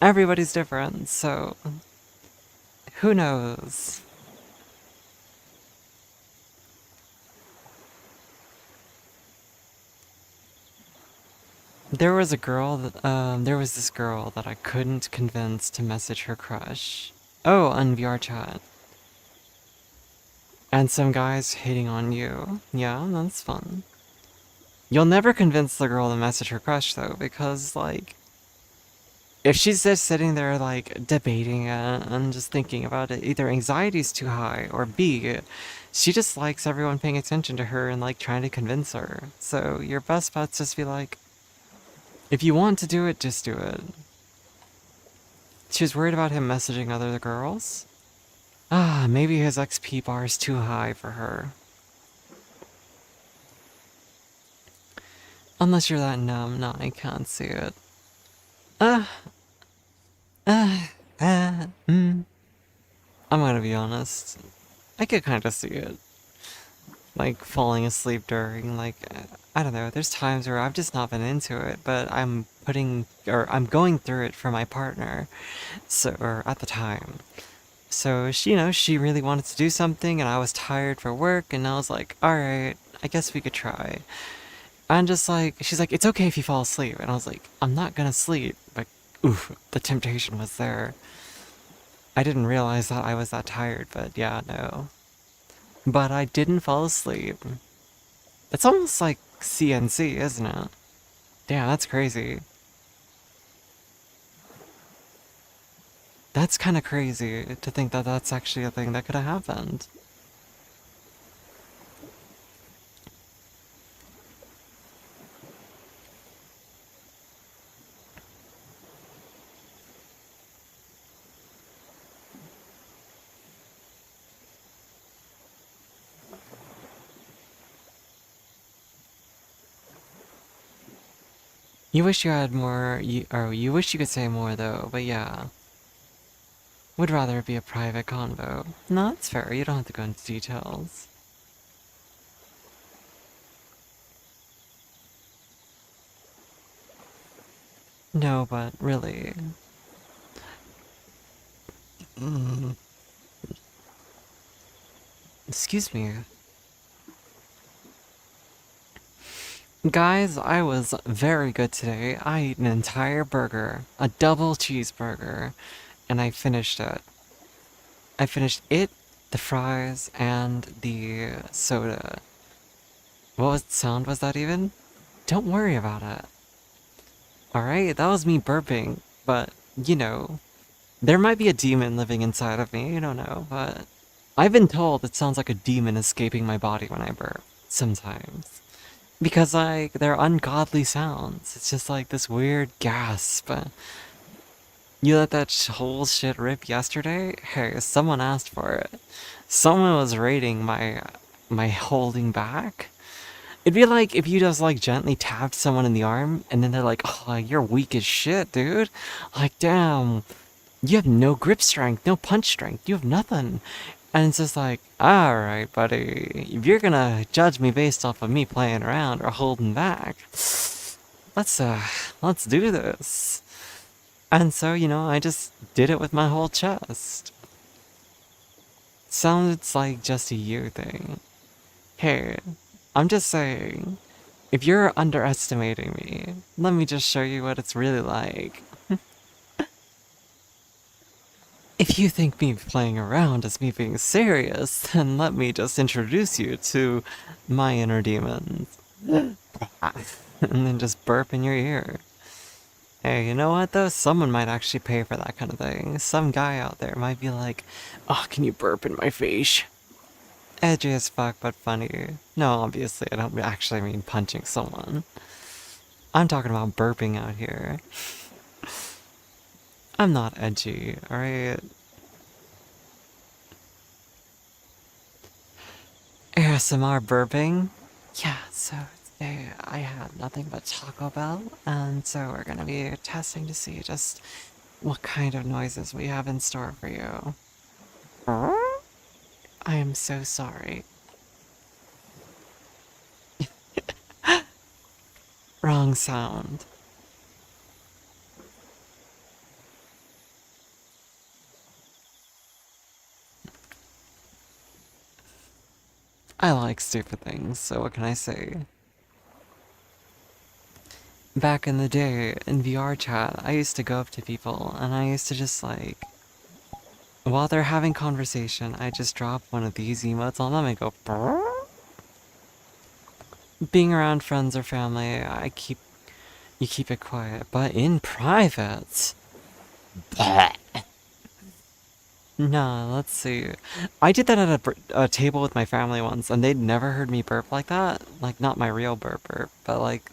everybody's different, so. Who knows? There was this girl that I couldn't convince to message her crush. Oh, on VR chat. And some guys hating on you. Yeah, that's fun. You'll never convince the girl to message her crush, though, because, like, if she's just sitting there, like, debating it and just thinking about it, either anxiety's too high, or B, she just likes everyone paying attention to her and, like, trying to convince her. So your best bet's just be like, if you want to do it, just do it. She was worried about him messaging other girls. Ah, maybe his XP bar is too high for her. Unless you're that numb, no, I can't see it. Uh, I'm gonna be honest. I could kind of see it. Like, falling asleep during, like, I don't know, there's times where I've just not been into it, but I'm going through it for my partner. So, or at the time. So, she, you know, she really wanted to do something, and I was tired for work, and I was like, alright, I guess we could try. And just like, she's like, it's okay if you fall asleep. And I was like, I'm not gonna sleep. But, oof, the temptation was there. I didn't realize that I was that tired, but yeah, no. But I didn't fall asleep. It's almost like CNC, isn't it? Damn, that's crazy. That's kind of crazy to think that that's actually a thing that could have happened. You wish you had more, you wish you could say more though, but yeah. Would rather it be a private convo. No, that's fair, you don't have to go into details. No, but really. Mm, excuse me. Guys, I was very good today. I ate an entire burger, a double cheeseburger, and I finished it. I finished it, the fries, and the soda. Sound was that even? Don't worry about it. Alright, that was me burping, but, you know, there might be a demon living inside of me, you don't know, but I've been told it sounds like a demon escaping my body when I burp, sometimes. Because, like, they're ungodly sounds. It's just like this weird gasp. You let that whole shit rip yesterday? Hey, someone asked for it. Someone was rating my holding back. It'd be like if you just like gently tapped someone in the arm and then they're like, "Oh, you're weak as shit, dude." Like, damn, you have no grip strength, no punch strength. You have nothing. And it's just like, all right, buddy, if you're gonna judge me based off of me playing around or holding back, let's do this. And so, I just did it with my whole chest. Sounds like just a you thing. Hey, I'm just saying, if you're underestimating me, let me just show you what it's really like. If you think me playing around is me being serious, then let me just introduce you to my inner demons. And then just burp in your ear. Hey, you know what though? Someone might actually pay for that kind of thing. Some guy out there might be like, "Oh, can you burp in my face?" Edgy as fuck, but funny. No, obviously, I don't actually mean punching someone. I'm talking about burping out here. I'm not edgy, alright? ASMR burping? Yeah, so today I had nothing but Taco Bell, and so we're gonna be testing to see just what kind of noises we have in store for you. I am so sorry. Wrong sound. I like stupid things, so what can I say? Back in the day, in VR chat, I used to go up to people and I used to just like, while they're having conversation, I just drop one of these emotes on them and go, "Brrr." Being around friends or family, you keep it quiet, but in private, no, let's see. I did that at a table with my family once, and they'd never heard me burp like that. Like, not my real burp, but like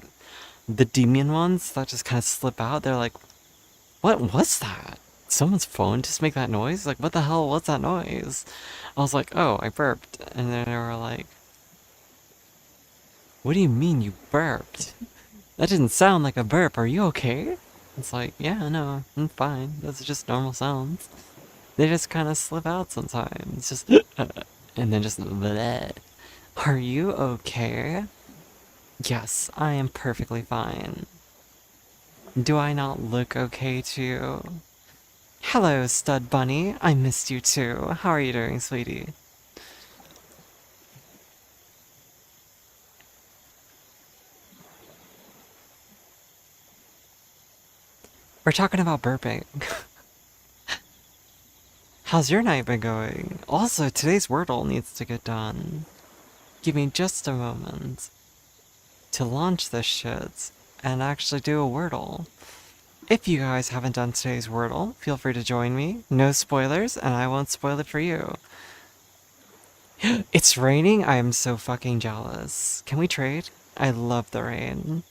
the demon ones that just kind of slip out. They're like, "What was that? Someone's phone just make that noise? Like, what the hell was that noise?" I was like, "Oh, I burped." And then they were like, "What do you mean you burped? That didn't sound like a burp. Are you okay?" It's like, "Yeah, no, I'm fine. Those are just normal sounds. They just kind of slip out sometimes. Just, and then just, bleh. Are you okay?" Yes, I am perfectly fine. Do I not look okay to you? Hello, stud bunny. I missed you too. How are you doing, sweetie? We're talking about burping. How's your night been going? Also, today's Wordle needs to get done. Give me just a moment to launch this shit and actually do a Wordle. If you guys haven't done today's Wordle, feel free to join me. No spoilers, and I won't spoil it for you. It's raining? I am so fucking jealous. Can we trade? I love the rain.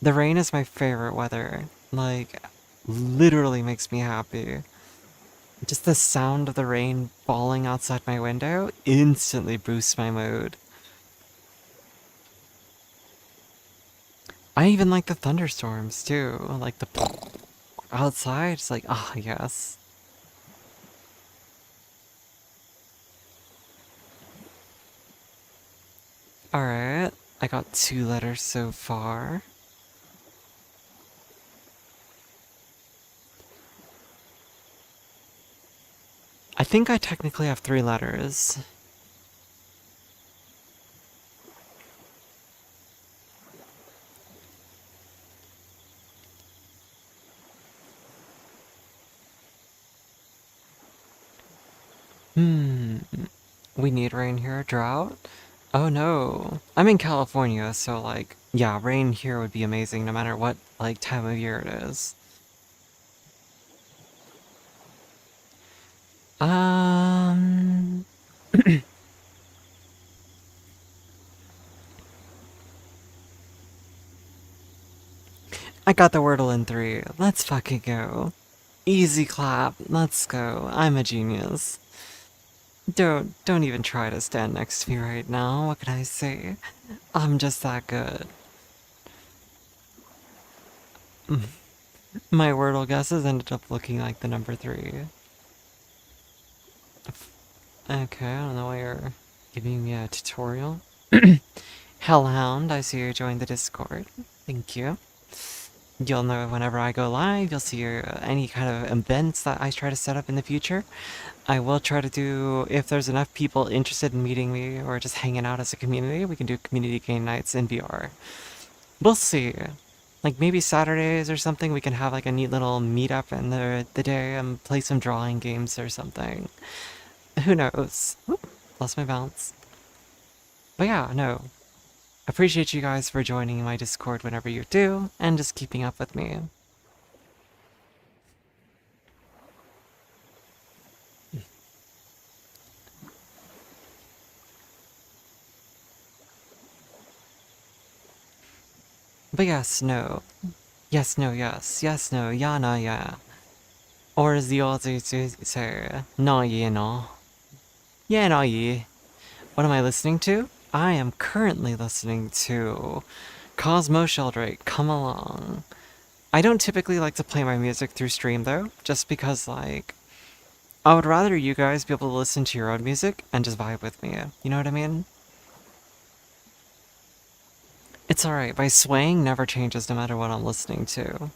The rain is my favorite weather. Like, literally makes me happy. Just the sound of the rain falling outside my window instantly boosts my mood. I even like the thunderstorms too. Like the outside. It's like, ah, yes. Alright. I got 2 letters so far. I think I technically have 3 letters. Hmm. We need rain here. Drought? Oh no. I'm in California, so like, yeah, rain here would be amazing no matter what like time of year it is. Um, I got the Wordle in 3. Let's fucking go. Easy clap. Let's go. I'm a genius. Don't even try to stand next to me right now. What can I say? I'm just that good. My Wordle guesses ended up looking like the number 3. Okay, I don't know why you're giving me a tutorial. Hellhound, I see you joined the Discord. Thank you. You'll know whenever I go live, you'll see any kind of events that I try to set up in the future. I will try to do, if there's enough people interested in meeting me or just hanging out as a community, we can do community game nights in VR. We'll see. Like maybe Saturdays or something, we can have like a neat little meetup in the day and play some drawing games or something. Who knows? Oop, lost my balance. But yeah, no. Appreciate you guys for joining my Discord whenever you do, and just keeping up with me. But yes, no. Yes, no, yes. Yes, no, yeah, no, yeah. Or as the Aussies say, no, yeah, no. Yeah, no, yeah. What am I listening to? I am currently listening to Cosmo Sheldrake, Come Along. I don't typically like to play my music through stream though, just because like, I would rather you guys be able to listen to your own music and just vibe with me, you know what I mean? It's alright, my swaying never changes no matter what I'm listening to.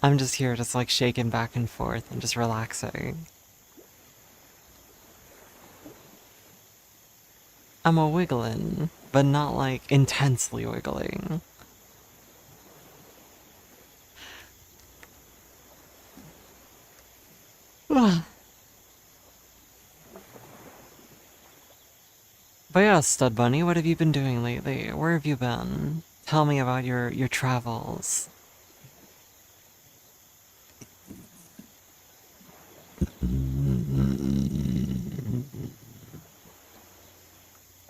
I'm just here just like shaking back and forth and just relaxing. I'm a wiggling, but not like intensely wiggling. But yeah, Stud Bunny, what have you been doing lately? Where have you been? Tell me about your travels.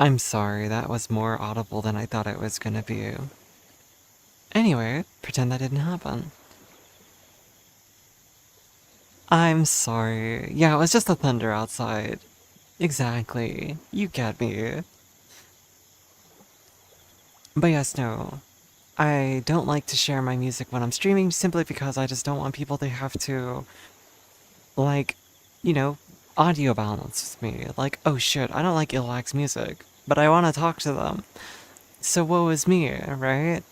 I'm sorry, that was more audible than I thought it was gonna be. Anyway, pretend that didn't happen. I'm sorry. Yeah, it was just the thunder outside. Exactly. You get me. But yes, no. I don't like to share my music when I'm streaming simply because I just don't want people to have to, like, you know, audio balance with me. Like, oh shit, I don't like Illag's music, but I want to talk to them. So woe is me, right?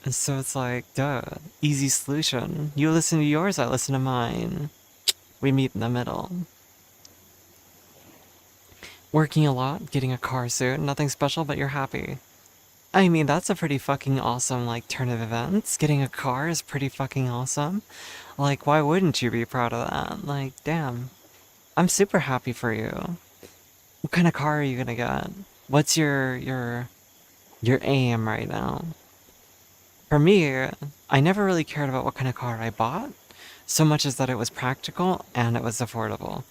And so it's like, duh, easy solution. You listen to yours, I listen to mine. We meet in the middle. Working a lot, getting a car soon, nothing special, but you're happy. I mean, that's a pretty fucking awesome, like, turn of events. Getting a car is pretty fucking awesome. Like, why wouldn't you be proud of that? Like, damn. I'm super happy for you. What kind of car are you gonna get? What's your aim right now? For me, I never really cared about what kind of car I bought, so much as that it was practical and it was affordable.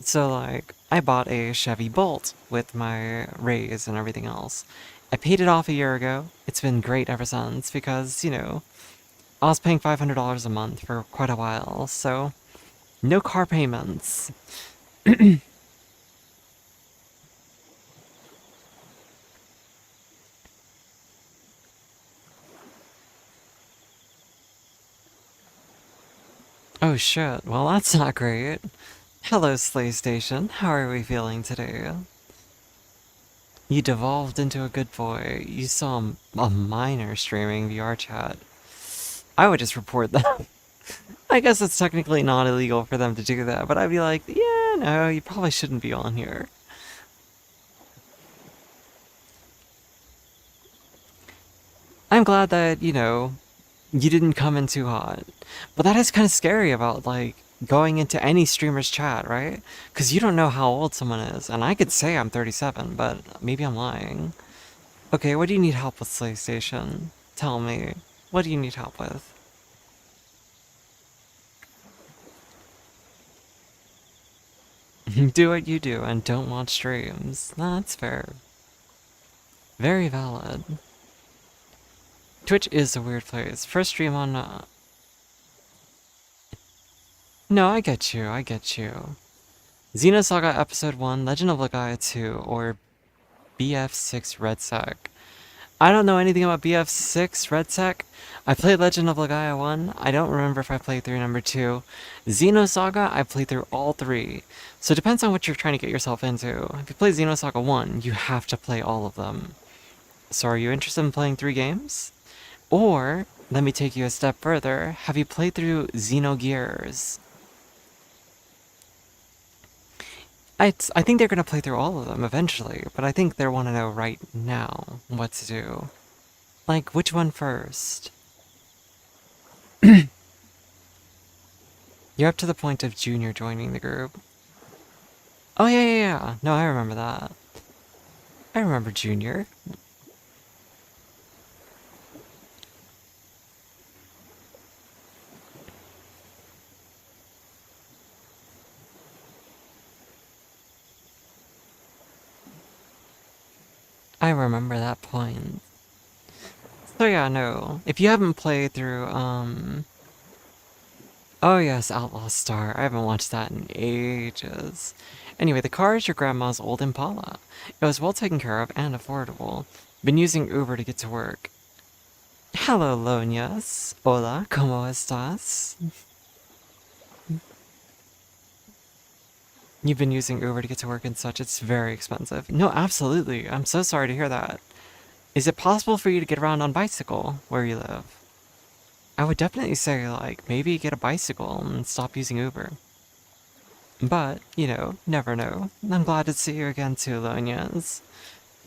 So like, I bought a Chevy Bolt with my raise and everything else. I paid it off a year ago. It's been great ever since because, you know, I was paying $500 a month for quite a while, so no car payments. Oh shit, well that's not great. Hello, Slay Station. How are we feeling today? You devolved into a good boy. You saw a minor streaming VR chat. I would just report that. I guess it's technically not illegal for them to do that, but I'd be like, yeah, no, you probably shouldn't be on here. I'm glad that, you know, you didn't come in too hot. But that is kind of scary about, like, going into any streamer's chat, right? Because you don't know how old someone is, and I could say I'm 37, but maybe I'm lying. Okay, what do you need help with, PlayStation? Tell me, what do you need help with? Do what you do and don't watch streams. No, that's fair. Very valid. Twitch is a weird place. First stream on... No, I get you, I get you. Xenosaga Episode 1, Legend of Legaia 2, or BF6 RedSec. I don't know anything about BF6 RedSec. I played Legend of Legaia 1. I don't remember if I played through number 2. Xenosaga, I played through all 3. So it depends on what you're trying to get yourself into. If you play Xenosaga 1, you have to play all of them. So are you interested in playing 3 games? Or, let me take you a step further, have you played through Xenogears? I think they're going to play through all of them eventually, but I think they want to know right now what to do. Like, which one first? You're up to the point of Junior joining the group. Oh, yeah. No, I remember that. I remember Junior. I remember that point. So yeah, no. If you haven't played through, oh yes, Outlaw Star. I haven't watched that in ages. Anyway, the car is your grandma's old Impala. It was well taken care of and affordable. Been using Uber to get to work. Hello, Lonias. Hola, ¿cómo estás? You've been using Uber to get to work and such. It's very expensive. No, absolutely. I'm so sorry to hear that. Is it possible for you to get around on bicycle where you live? I would definitely say, like, maybe get a bicycle and stop using Uber. But, you know, never know. I'm glad to see you again too, Lonias.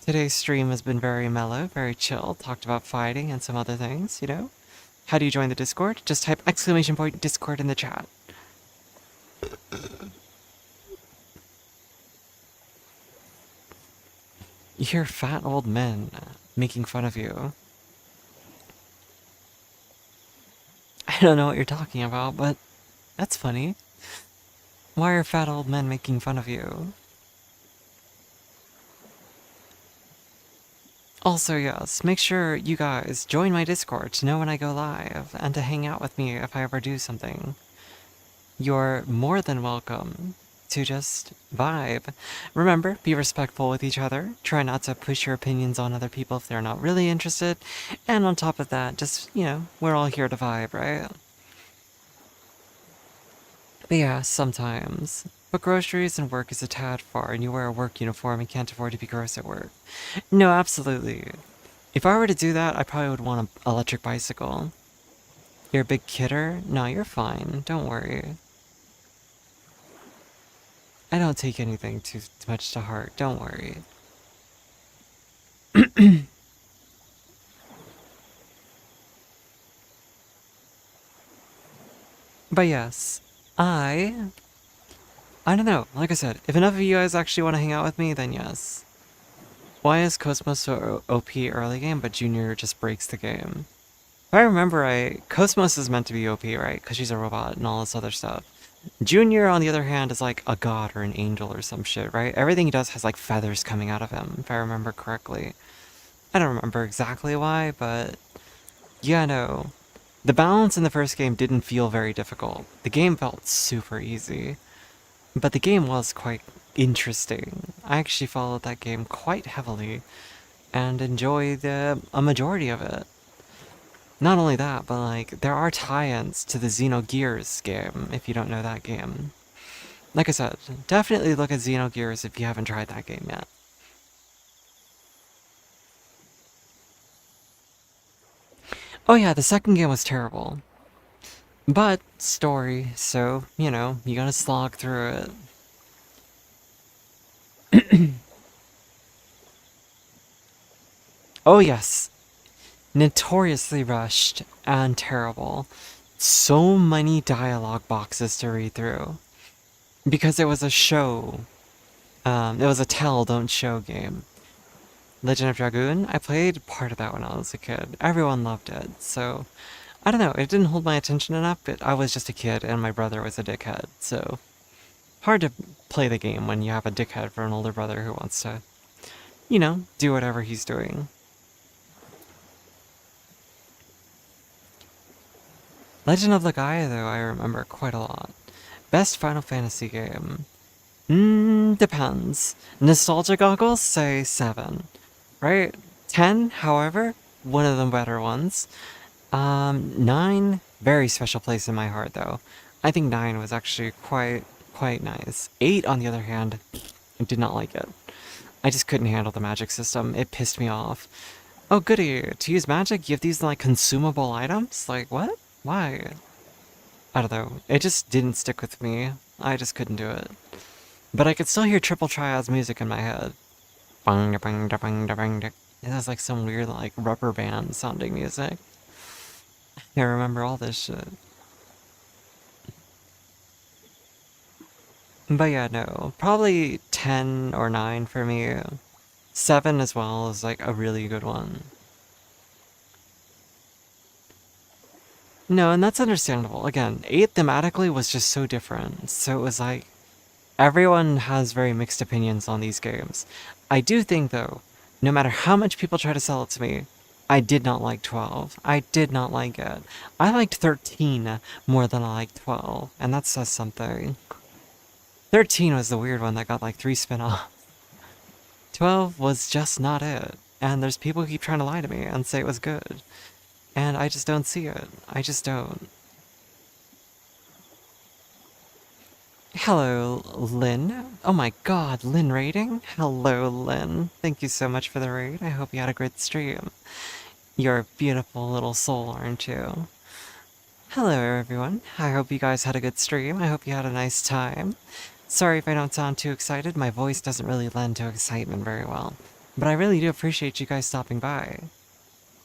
Today's stream has been very mellow, very chill, talked about fighting and some other things, you know? How do you join the Discord? Just type exclamation point Discord in the chat. You hear fat old men making fun of you. I don't know what you're talking about, but that's funny. Why are fat old men making fun of you? Also, yes, make sure you guys join my Discord to know when I go live and to hang out with me if I ever do something. You're more than welcome to just vibe. Remember, be respectful with each other. Try not to push your opinions on other people if they're not really interested. And on top of that, just, you know, we're all here to vibe, right? But yeah, sometimes. But groceries and work is a tad far, and you wear a work uniform and can't afford to be gross at work. No, absolutely. If I were to do that, I probably would want an electric bicycle. You're a big kidder? No, you're fine. Don't worry. I don't take anything too much to heart. Don't worry. But yes, I don't know. Like I said, if enough of you guys actually want to hang out with me, then yes. Why is Cosmos so OP early game, but Junior just breaks the game? If I remember right, Cosmos is meant to be OP, right? Because she's a robot and all this other stuff. Junior, on the other hand, is like a god or an angel or some shit, right? Everything he does has like feathers coming out of him, if I remember correctly. I don't remember exactly why, but yeah, no. The balance in the first game didn't feel very difficult. The game felt super easy. But the game was quite interesting. I actually followed that game quite heavily and enjoyed a majority of it. Not only that, but like, there are tie-ins to the Xenogears game, if you don't know that game. Like I said, definitely look at Xenogears if you haven't tried that game yet. Oh yeah, the second game was terrible. But, story, so, you know, you gotta slog through it. Oh yes, notoriously rushed and terrible. so many dialogue boxes to read through because it was a show. It was a tell, don't show game. Legend of Dragoon, I played part of that when I was a kid. Everyone loved it, so I don't know, it didn't hold my attention enough, but I was just a kid and my brother was a dickhead, so hard to play the game when you have a dickhead for an older brother who wants to, do whatever he's doing. Legend of Legaia, though, I remember quite a lot. Best Final Fantasy game. Depends. Nostalgia goggles say 7, right? 10, however, one of the better ones. 9, very special place in my heart, though. I think 9 was actually quite nice. 8, on the other hand, I did not like it. I just couldn't handle the magic system. It pissed me off. Oh, goody. To use magic, you have these, like, consumable items? Like, what? Why? I don't know. It just didn't stick with me. I just couldn't do it. But I could still hear Triple Triad's music in my head. Bang, bang, bang, bang. It has, like, some weird, like, rubber band sounding music. I remember all this shit. But yeah, no. Probably 10 or 9 for me. 7 as well is, like, a really good one. No, and that's understandable. Again, 8 thematically was just so different. So it was like, everyone has very mixed opinions on these games. I do think, though, no matter how much people try to sell it to me, I did not like 12. I did not like it. I liked 13 more than I liked 12, and that says something. 13 was the weird one that got like 3 spin-offs. 12 was just not it, and there's people who keep trying to lie to me and say it was good. And I just don't see it. I just don't. Hello, Lynn. Oh my god, Lynn raiding? Hello, Lynn. Thank you so much for the raid. I hope you had a great stream. You're a beautiful little soul, aren't you? Hello, everyone. I hope you guys had a good stream. I hope you had a nice time. Sorry if I don't sound too excited. My voice doesn't really lend to excitement very well. But I really do appreciate you guys stopping by.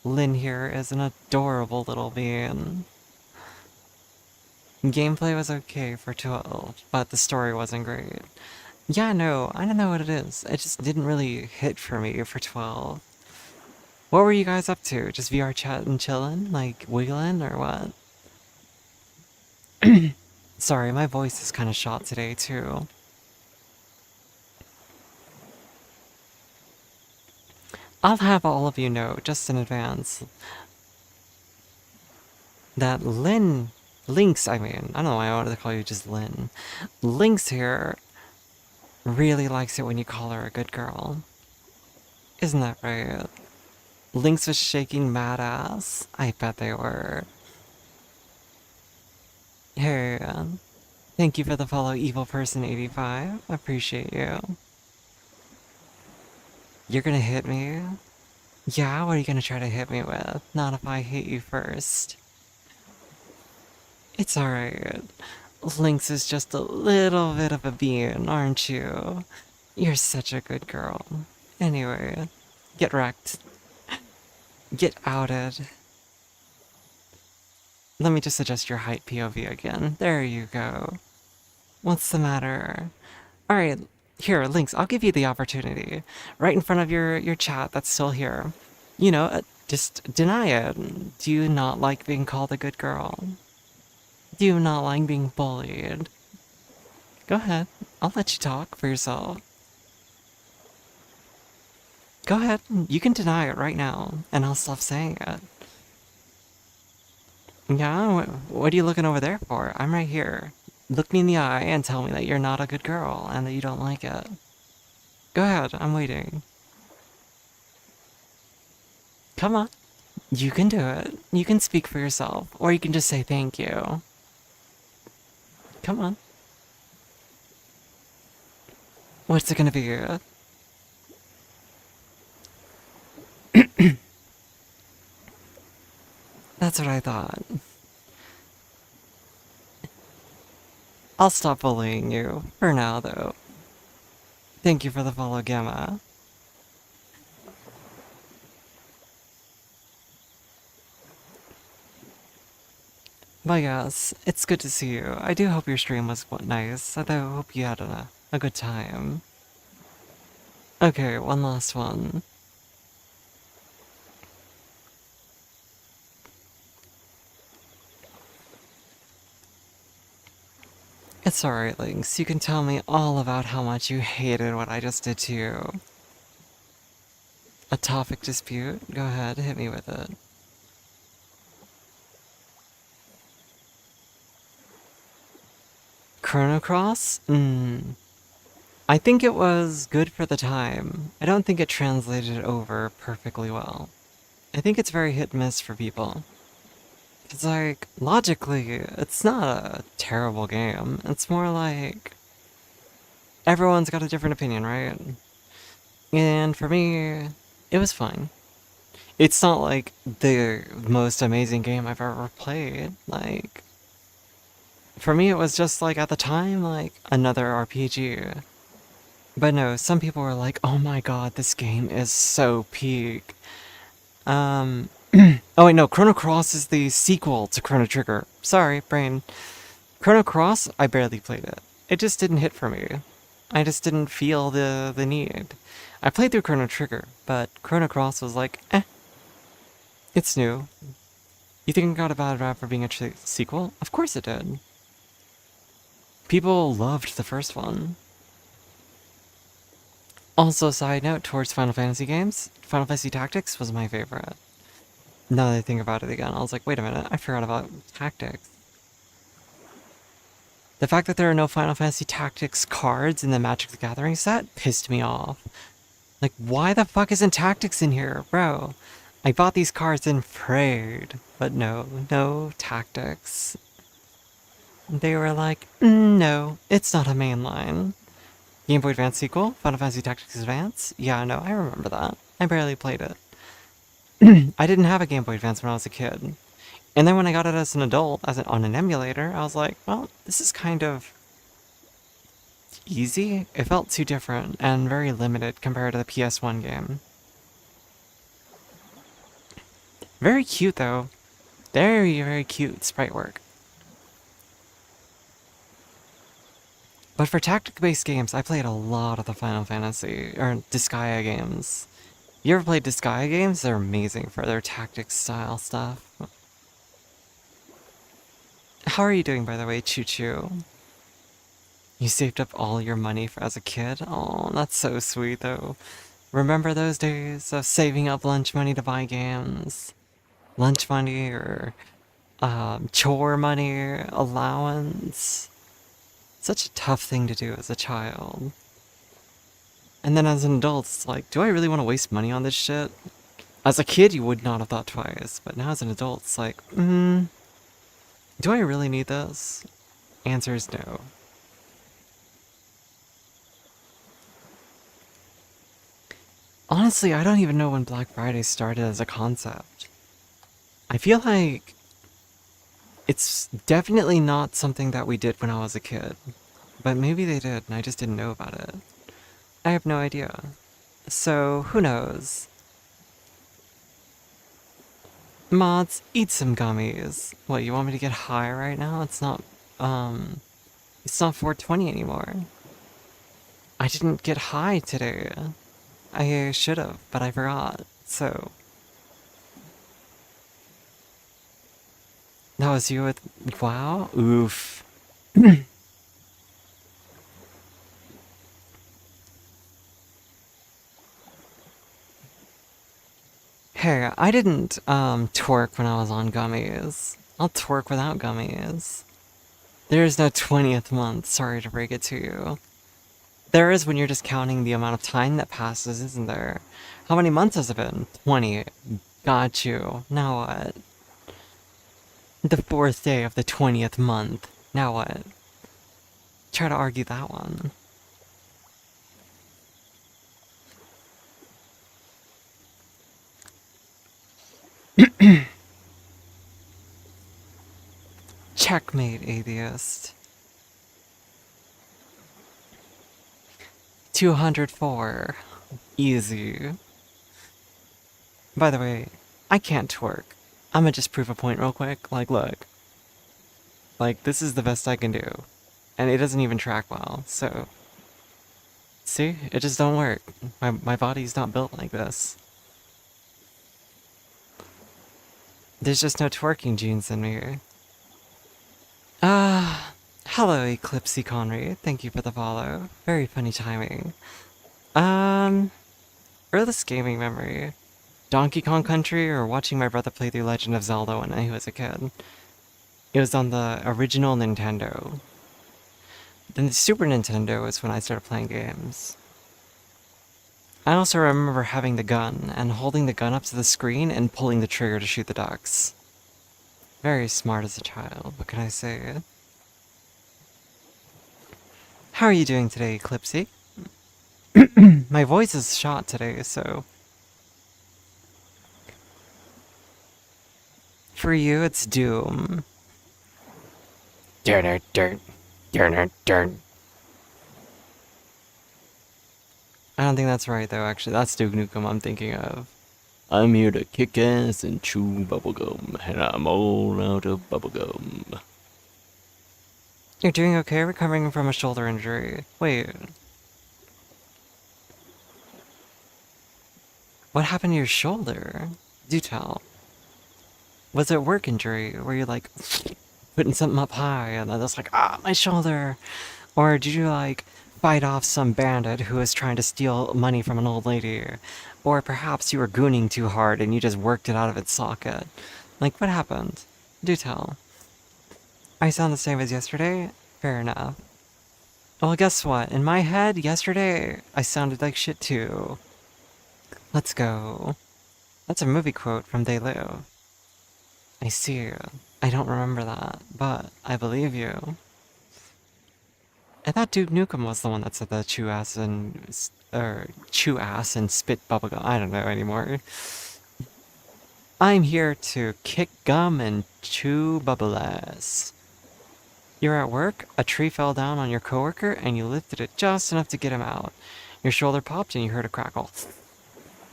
Lynn here is an adorable little being. Gameplay was okay for 12, but the story wasn't great. Yeah, no, I don't know what it is. It just didn't really hit for me for 12. What were you guys up to? Just VR chat and chillin'? Like, wiggling or what? Sorry, my voice is kind of shot today, too. I'll have all of you know, just in advance, that Lynx, I don't know why I wanted to call you just Lynn. Lynx here really likes it when you call her a good girl. Isn't that right? Lynx was shaking mad ass. I bet they were. Hey, thank you for the follow, Evil Person 85. Appreciate you. You're gonna hit me? Yeah, what are you gonna try to hit me with? Not if I hit you first. It's alright. Lynx is just a little bit of a bean, aren't you? You're such a good girl. Anyway, get wrecked. Get outed. Let me just adjust your height POV again. There you go. What's the matter? Alright, here, Lynx, I'll give you the opportunity. Right in front of your chat that's still here. Just deny it. Do you not like being called a good girl? Do you not like being bullied? Go ahead. I'll let you talk for yourself. Go ahead. You can deny it right now, and I'll stop saying it. Yeah? What are you looking over there for? I'm right here. Look me in the eye and tell me that you're not a good girl and that you don't like it. Go ahead. I'm waiting. Come on. You can do it. You can speak for yourself, or you can just say thank you. Come on. What's it gonna be? That's what I thought. I'll stop bullying you, for now though. Thank you for the follow, Gamma. But yes, it's good to see you. I do hope your stream was nice. I do hope you had a good time. Okay, one last one. It's alright, Lynx. You can tell me all about how much you hated what I just did to you. A topic dispute? Go ahead, hit me with it. Chrono Cross? I think it was good for the time. I don't think it translated over perfectly well. I think it's very hit and miss for people. It's like, logically, it's not a terrible game. It's more like everyone's got a different opinion, right? And for me, it was fine. It's not like the most amazing game I've ever played. Like, for me, it was just like at the time, like another RPG. But no, some people were like, oh my god, this game is so peak. Oh wait, no, Chrono Cross is the sequel to Chrono Trigger. Sorry, brain. Chrono Cross, I barely played it. It just didn't hit for me. I just didn't feel the need. I played through Chrono Trigger, but Chrono Cross was like, eh. It's new. You think it got a bad rap for being a sequel? Of course it did. People loved the first one. Also, side note towards Final Fantasy games, Final Fantasy Tactics was my favorite. Now that I think about it again, I was like, wait a minute, I forgot about Tactics. The fact that there are no Final Fantasy Tactics cards in the Magic the Gathering set pissed me off. Like, why the fuck isn't Tactics in here, bro? I bought these cards and prayed, but no Tactics. They were like, no, it's not a mainline. Game Boy Advance sequel, Final Fantasy Tactics Advance? Yeah, no, I remember that. I barely played it. I didn't have a Game Boy Advance when I was a kid. And then when I got it as an adult, on an emulator, I was like, well, this is kind of easy. It felt too different and very limited compared to the PS1 game. Very cute, though. Very, very cute sprite work. But for tactic-based games, I played a lot of the Final Fantasy, or Disgaea games. You ever played Disgaea games? They're amazing for their tactics-style stuff. How are you doing, by the way, Choo Choo? You saved up all your money as a kid? Oh, that's so sweet, though. Remember those days of saving up lunch money to buy games? Lunch money, or chore money, allowance? Such a tough thing to do as a child. And then as an adult, it's like, do I really want to waste money on this shit? As a kid, you would not have thought twice, but now as an adult, it's like, do I really need this? Answer is no. Honestly, I don't even know when Black Friday started as a concept. I feel like it's definitely not something that we did when I was a kid. But maybe they did, and I just didn't know about it. I have no idea. So, who knows? Mods, eat some gummies. What, you want me to get high right now? It's not 420 anymore. I didn't get high today. I should've, but I forgot, so... That was you with WoW? Oof. Hey, I didn't, twerk when I was on gummies. I'll twerk without gummies. There is no 20th month, sorry to break it to you. There is when you're just counting the amount of time that passes, isn't there? How many months has it been? 20. Got you. Now what? The 4th day of the 20th month. Now what? Try to argue that one. Checkmate, atheist. 204. Easy. By the way, I can't twerk. I'ma just prove a point real quick. Like, look. Like, this is the best I can do. And it doesn't even track well, so... See? It just don't work. My body's not built like this. There's just no twerking genes in me. Hello, Eclipsey Conry. Thank you for the follow. Very funny timing. Earliest gaming memory. Donkey Kong Country or watching my brother play through Legend of Zelda when he was a kid. It was on the original Nintendo. Then the Super Nintendo was when I started playing games. I also remember having the gun and holding the gun up to the screen and pulling the trigger to shoot the ducks. Very smart as a child, what can I say? How are you doing today, Eclipsey? My voice is shot today, so... For you, it's Doom. Dirt, dirt, dirt, dirt. I don't think that's right, though, actually. That's Duke Nukem I'm thinking of. I'm here to kick ass and chew bubblegum, and I'm all out of bubblegum. You're doing okay recovering from a shoulder injury. Wait. What happened to your shoulder? Do tell. Was it work injury? Were you like putting something up high and then it's like, ah, my shoulder? Or did you like fight off some bandit who was trying to steal money from an old lady? Or perhaps you were gooning too hard and you just worked it out of its socket? Like, what happened? Do tell. I sound the same as yesterday? Fair enough. Well, guess what? In my head, yesterday, I sounded like shit too. Let's go. That's a movie quote from They Live. I see. I don't remember that, but I believe you. I thought Duke Nukem was the one that said the chew ass and spit bubblegum. I don't know anymore. I'm here to kick gum and chew bubble ass. You're at work, a tree fell down on your coworker, and you lifted it just enough to get him out. Your shoulder popped and you heard a crackle.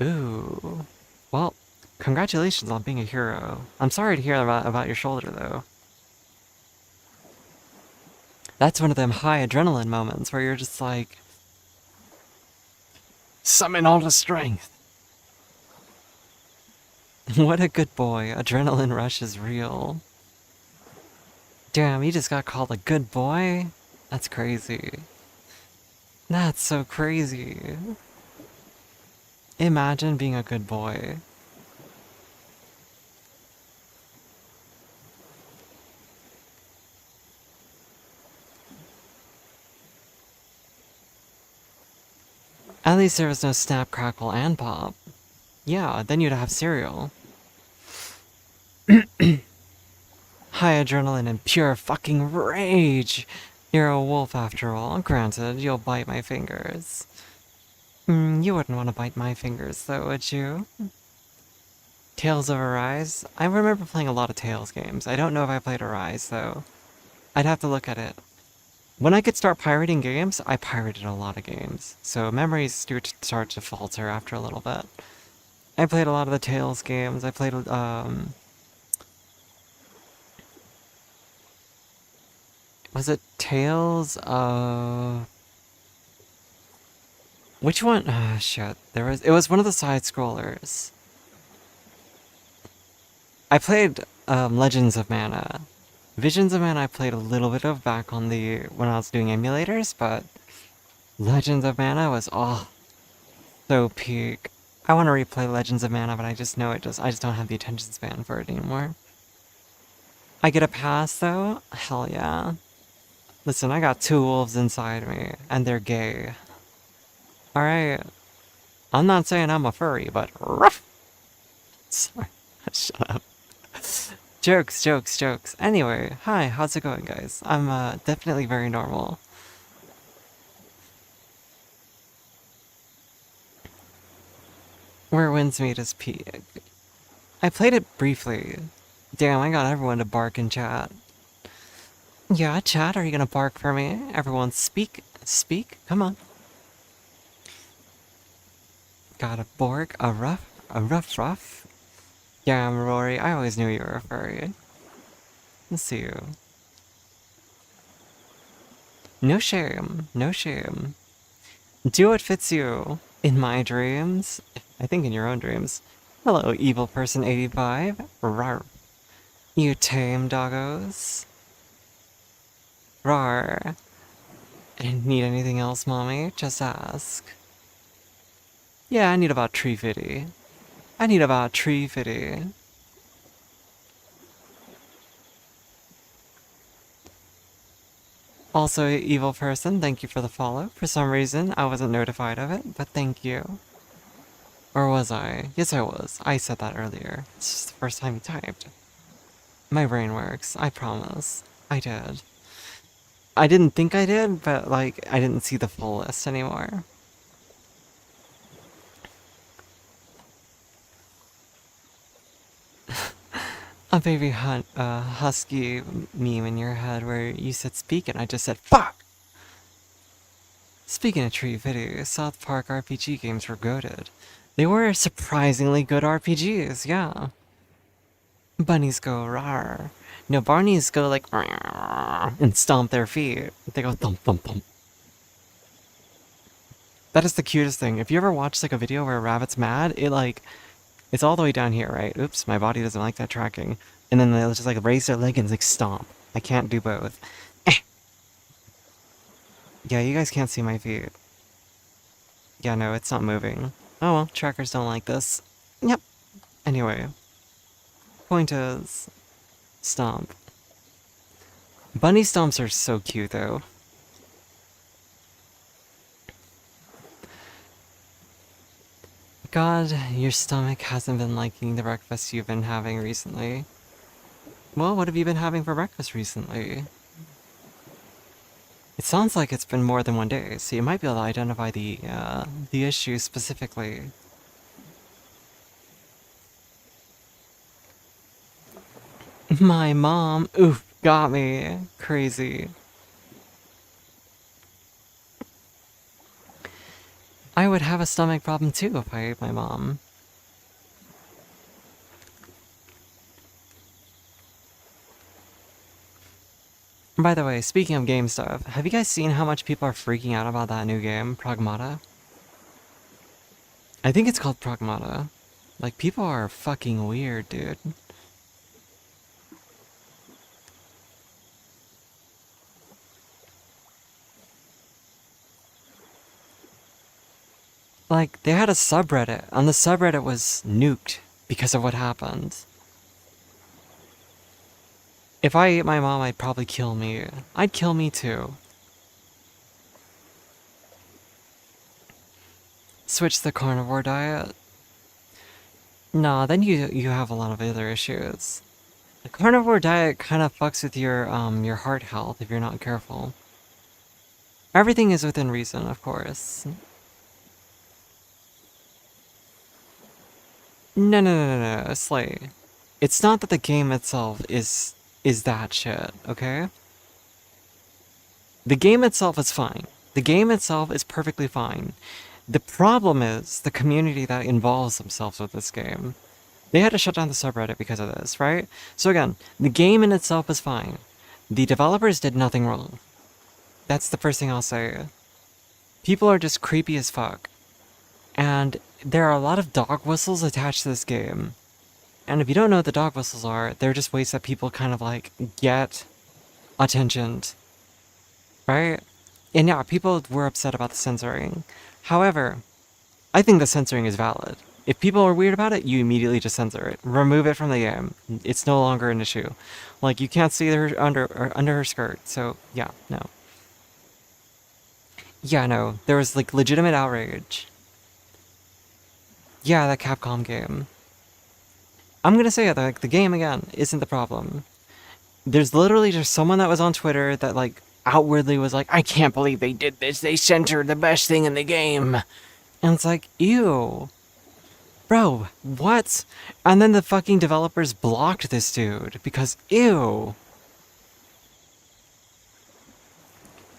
Ooh. Well, congratulations on being a hero. I'm sorry to hear about your shoulder, though. That's one of them high adrenaline moments where you're just like... Summon all the strength! What a good boy. Adrenaline rush is real. Damn, you just got called a good boy? That's crazy. That's so crazy. Imagine being a good boy. At least there was no snap, crackle, and pop. Yeah, then you'd have cereal. High adrenaline and pure fucking rage! You're a wolf after all. Granted, you'll bite my fingers. You wouldn't want to bite my fingers, though, would you? Tales of Arise? I remember playing a lot of Tales games. I don't know if I played Arise, though. I'd have to look at it. When I could start pirating games, I pirated a lot of games. So memories do start to falter after a little bit. I played a lot of the Tales games. I played, was it Tales of... Which one? Ah, shit. It was one of the side-scrollers. I played, Legends of Mana. Visions of Mana I played a little bit of back on when I was doing emulators, but... Legends of Mana was, so peak. I want to replay Legends of Mana, but I just know I just don't have the attention span for it anymore. I get a pass, though? Hell yeah. Listen, I got two wolves inside me, and they're gay. Alright. I'm not saying I'm a furry, but ruff! Sorry. Shut up. Jokes, jokes, jokes. Anyway, hi, how's it going, guys? I'm, definitely very normal. Where winds meet is peak. I played it briefly. Damn, I got everyone to bark in chat. Yeah, chat, are you gonna bark for me? Everyone speak. Speak? Come on. Got a bork, a rough. Damn, Rory, I always knew you were a furry. Let's see you. No shame, no shame. Do what fits you. In my dreams, I think in your own dreams. Hello, evil person 85. Rar. You tame doggos. Rar. Need anything else, mommy? Just ask. Yeah, I need about tree fitty. I need about tree fitty. Also, evil person, thank you for the follow. For some reason, I wasn't notified of it, but thank you. Or was I? Yes, I was. I said that earlier. It's just the first time you typed. My brain works, I promise. I did. I didn't think I did, but, like, I didn't see the full list anymore. A baby husky meme in your head where you said speak and I just said fuck! Speaking of tree videos, South Park RPG games were goated. They were surprisingly good RPGs, yeah. Bunnies go rawr. No, Barneys go like and stomp their feet. They go thump thump thump. That is the cutest thing. If you ever watch like a video where a rabbit's mad, it's all the way down here, right? Oops, my body doesn't like that tracking. And then they'll just like raise their leg and like stomp. I can't do both. Yeah, you guys can't see my feet. Yeah, no, it's not moving. Oh well, trackers don't like this. Yep. Anyway. Point is... stomp. Bunny stomps are so cute, though. God, your stomach hasn't been liking the breakfast you've been having recently. Well, what have you been having for breakfast recently? It sounds like it's been more than one day, so you might be able to identify the issue specifically. My mom, oof, got me. Crazy. I would have a stomach problem too if I ate my mom. By the way, speaking of game stuff, have you guys seen how much people are freaking out about that new game, Pragmata? I think it's called Pragmata. Like, people are fucking weird, dude. Like, they had a subreddit, and the subreddit was nuked because of what happened. If I ate my mom, I'd probably kill me. I'd kill me too. Switch the carnivore diet? Nah, then you have a lot of other issues. The carnivore diet kind of fucks with your heart health if you're not careful. Everything is within reason, of course. No, Slay. It's not that the game itself is that shit, okay? The game itself is fine. The game itself is perfectly fine. The problem is the community that involves themselves with this game. They had to shut down the subreddit because of this, right? So again, the game in itself is fine. The developers did nothing wrong. That's the first thing I'll say. People are just creepy as fuck. And there are a lot of dog whistles attached to this game. And if you don't know what the dog whistles are, they're just ways that people kind of like get attentioned. Right? And yeah, people were upset about the censoring. However, I think the censoring is valid. If people are weird about it, you immediately just censor it. Remove it from the game. It's no longer an issue. Like, you can't see her under her skirt, so yeah, no. Yeah, no, there was like legitimate outrage. Yeah, that Capcom game. I'm gonna say it, like, the game, again, isn't the problem. There's literally just someone that was on Twitter that, like, outwardly was like, I can't believe they did this, they censored the best thing in the game. And it's like, ew. Bro, what? And then the fucking developers blocked this dude, because ew.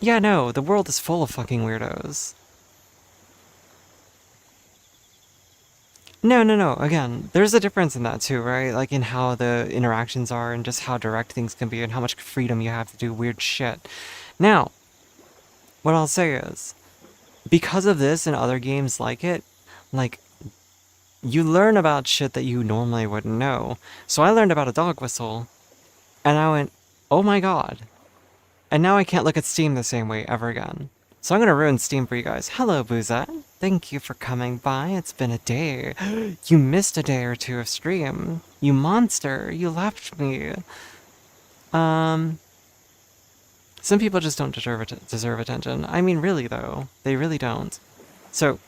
Yeah, no, the world is full of fucking weirdos. No. Again, there's a difference in that too, right? Like in how the interactions are and just how direct things can be and how much freedom you have to do weird shit. Now, what I'll say is, because of this and other games like it, like, you learn about shit that you normally wouldn't know. So I learned about a dog whistle, and I went, oh my god. And now I can't look at Steam the same way ever again. So I'm gonna ruin Steam for you guys. Hello, Boozette. Thank you for coming by. It's been a day. You missed a day or two of stream. You monster. You left me. Some people just don't deserve attention. I mean, really, though. They really don't. So,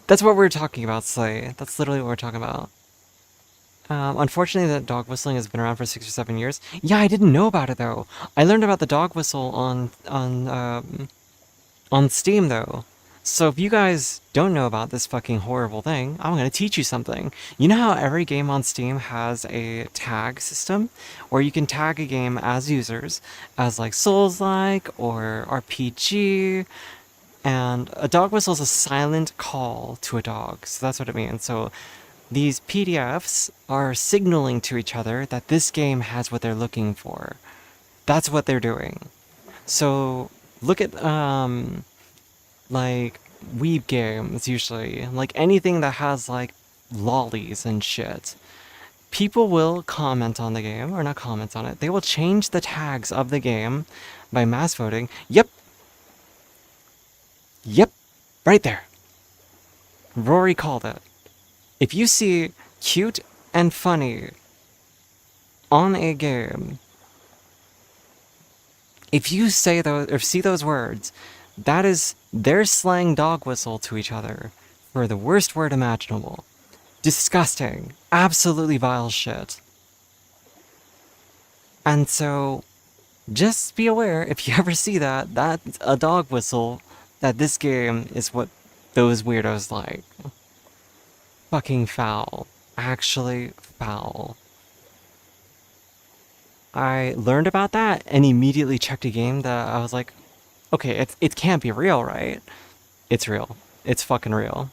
that's what we're talking about, Slay. That's literally what we're talking about. Unfortunately, that dog whistling has been around for 6 or 7 years. Yeah, I didn't know about it, though. I learned about the dog whistle on Steam, though. So if you guys don't know about this fucking horrible thing, I'm gonna teach you something. You know how every game on Steam has a tag system? Where you can tag a game as users, as like Souls-like or RPG, and a dog whistle is a silent call to a dog, so that's what it means. So these PDFs are signaling to each other that this game has what they're looking for. That's what they're doing. So look at like weeb games usually, like anything that has like lollies and shit. People will comment on the game, or not comment on it. They will change the tags of the game by mass voting. Yep. Yep. Right there. Rory called it. If you see cute and funny on a game, if you say those or see those words, that is their slang dog whistle to each other for the worst word imaginable. Disgusting. Absolutely vile shit. And so, just be aware, if you ever see that, that's a dog whistle, that this game is what those weirdos like. Fucking foul. Actually foul. I learned about that and immediately checked a game that I was like, okay, it can't be real, right? It's real. It's fucking real.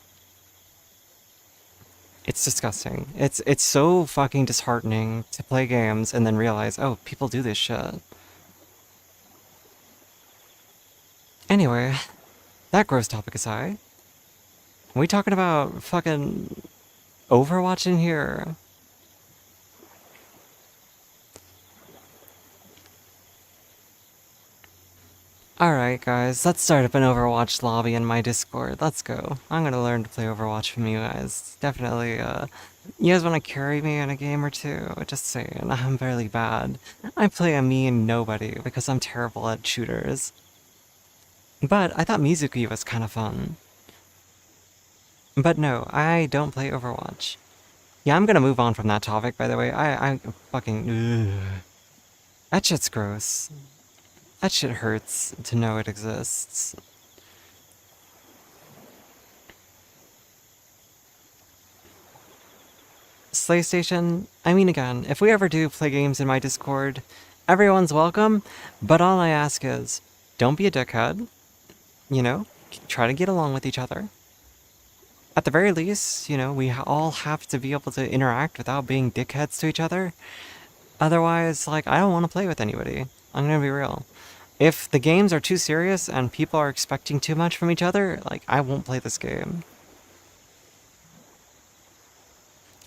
It's disgusting. It's so fucking disheartening to play games and then realize, oh, people do this shit. Anyway, that gross topic aside, are we talking about fucking Overwatch in here? Alright guys, let's start up an Overwatch lobby in my Discord. Let's go. I'm gonna learn to play Overwatch from you guys. Definitely, you guys wanna carry me in a game or two? Just saying, I'm fairly bad. I play a mean nobody because I'm terrible at shooters. But I thought Mizuki was kinda fun. But no, I don't play Overwatch. Yeah, I'm gonna move on from that topic, by the way. I fucking... Ugh. That shit's gross. That shit hurts to know it exists. PlayStation, I mean again, if we ever do play games in my Discord, everyone's welcome, but all I ask is, don't be a dickhead. You know, try to get along with each other. At the very least, you know, we all have to be able to interact without being dickheads to each other. Otherwise, like, I don't want to play with anybody. I'm gonna be real. If the games are too serious and people are expecting too much from each other, like, I won't play this game.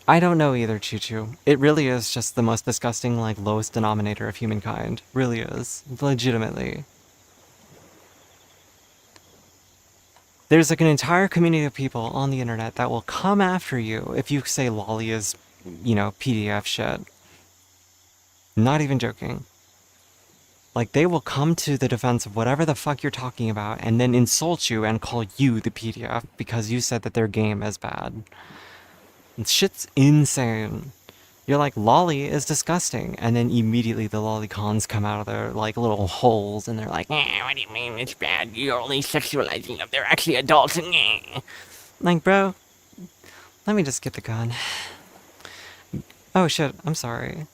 I don't know either, Choo-Choo. It really is just the most disgusting, like, lowest denominator of humankind. Really is. Legitimately. There's like an entire community of people on the internet that will come after you if you say lolly is, you know, PDF shit. Not even joking. Like, they will come to the defense of whatever the fuck you're talking about and then insult you and call you the PDF because you said that their game is bad. And shit's insane. You're like, lolly is disgusting. And then immediately the lolicons come out of their, like, little holes and they're like, what do you mean it's bad? You're only sexualizing them. They're actually adults. Like, bro, let me just get the gun. Oh shit, I'm sorry.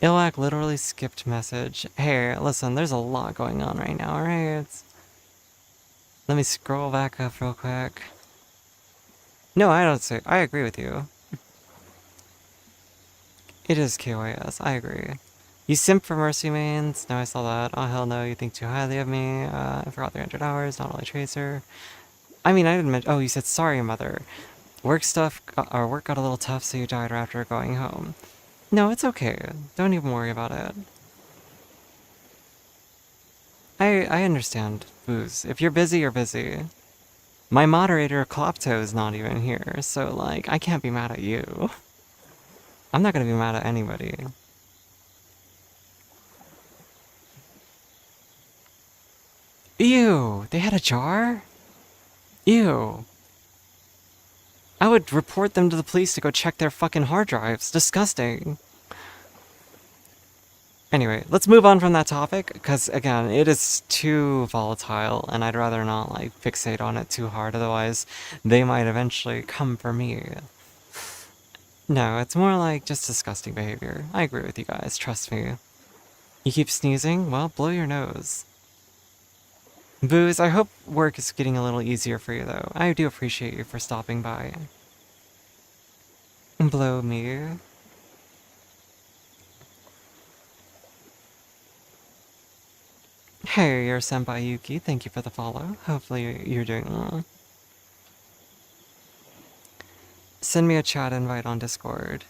Ilak literally skipped message. Hey, listen, there's a lot going on right now, right? Let me scroll back up real quick. No, I don't say. I agree with you. It is KYS, I agree. You simp for mercy mains? No, I saw that. Oh, hell no, you think too highly of me. I forgot 300 hours, not only Tracer. I mean, I didn't mention. Oh, you said sorry, mother. Work got a little tough, so you died after going home. No, it's okay. Don't even worry about it. I understand, Booze. If you're busy, you're busy. My moderator, Klopto, is not even here, so, like, I can't be mad at you. I'm not gonna be mad at anybody. Ew! They had a jar? Ew. I would report them to the police to go check their fucking hard drives. Disgusting. Anyway, let's move on from that topic, because, again, it is too volatile, and I'd rather not, like, fixate on it too hard, otherwise they might eventually come for me. No, it's more like just disgusting behavior. I agree with you guys, trust me. You keep sneezing? Well, blow your nose. Booze, I hope work is getting a little easier for you, though. I do appreciate you for stopping by. Blow me. Hey, you're Senpai Yuki. Thank you for the follow. Hopefully you're doing well. Send me a chat invite on Discord.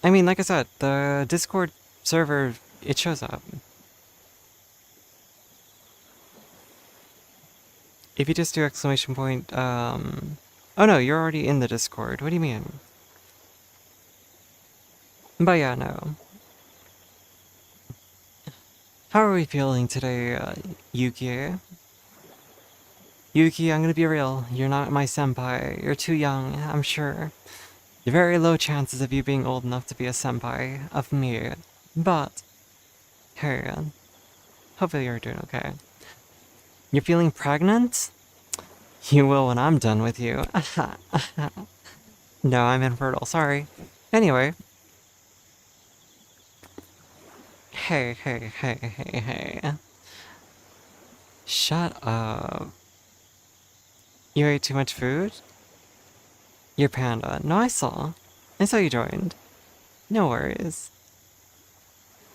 I mean, like I said, the Discord server, it shows up. If you just do exclamation point, oh no, you're already in the Discord. What do you mean? But yeah, no. How are we feeling today, Yuki? Yuki, I'm gonna be real. You're not my senpai. You're too young, I'm sure. You're very low chances of you being old enough to be a senpai of me. But, hey, hopefully you're doing okay. You're feeling pregnant? You will when I'm done with you. No, I'm infertile, sorry. Anyway. Hey, hey, hey, hey, hey. Shut up. You ate too much food? You're Panda. No, I saw. I saw you joined. No worries.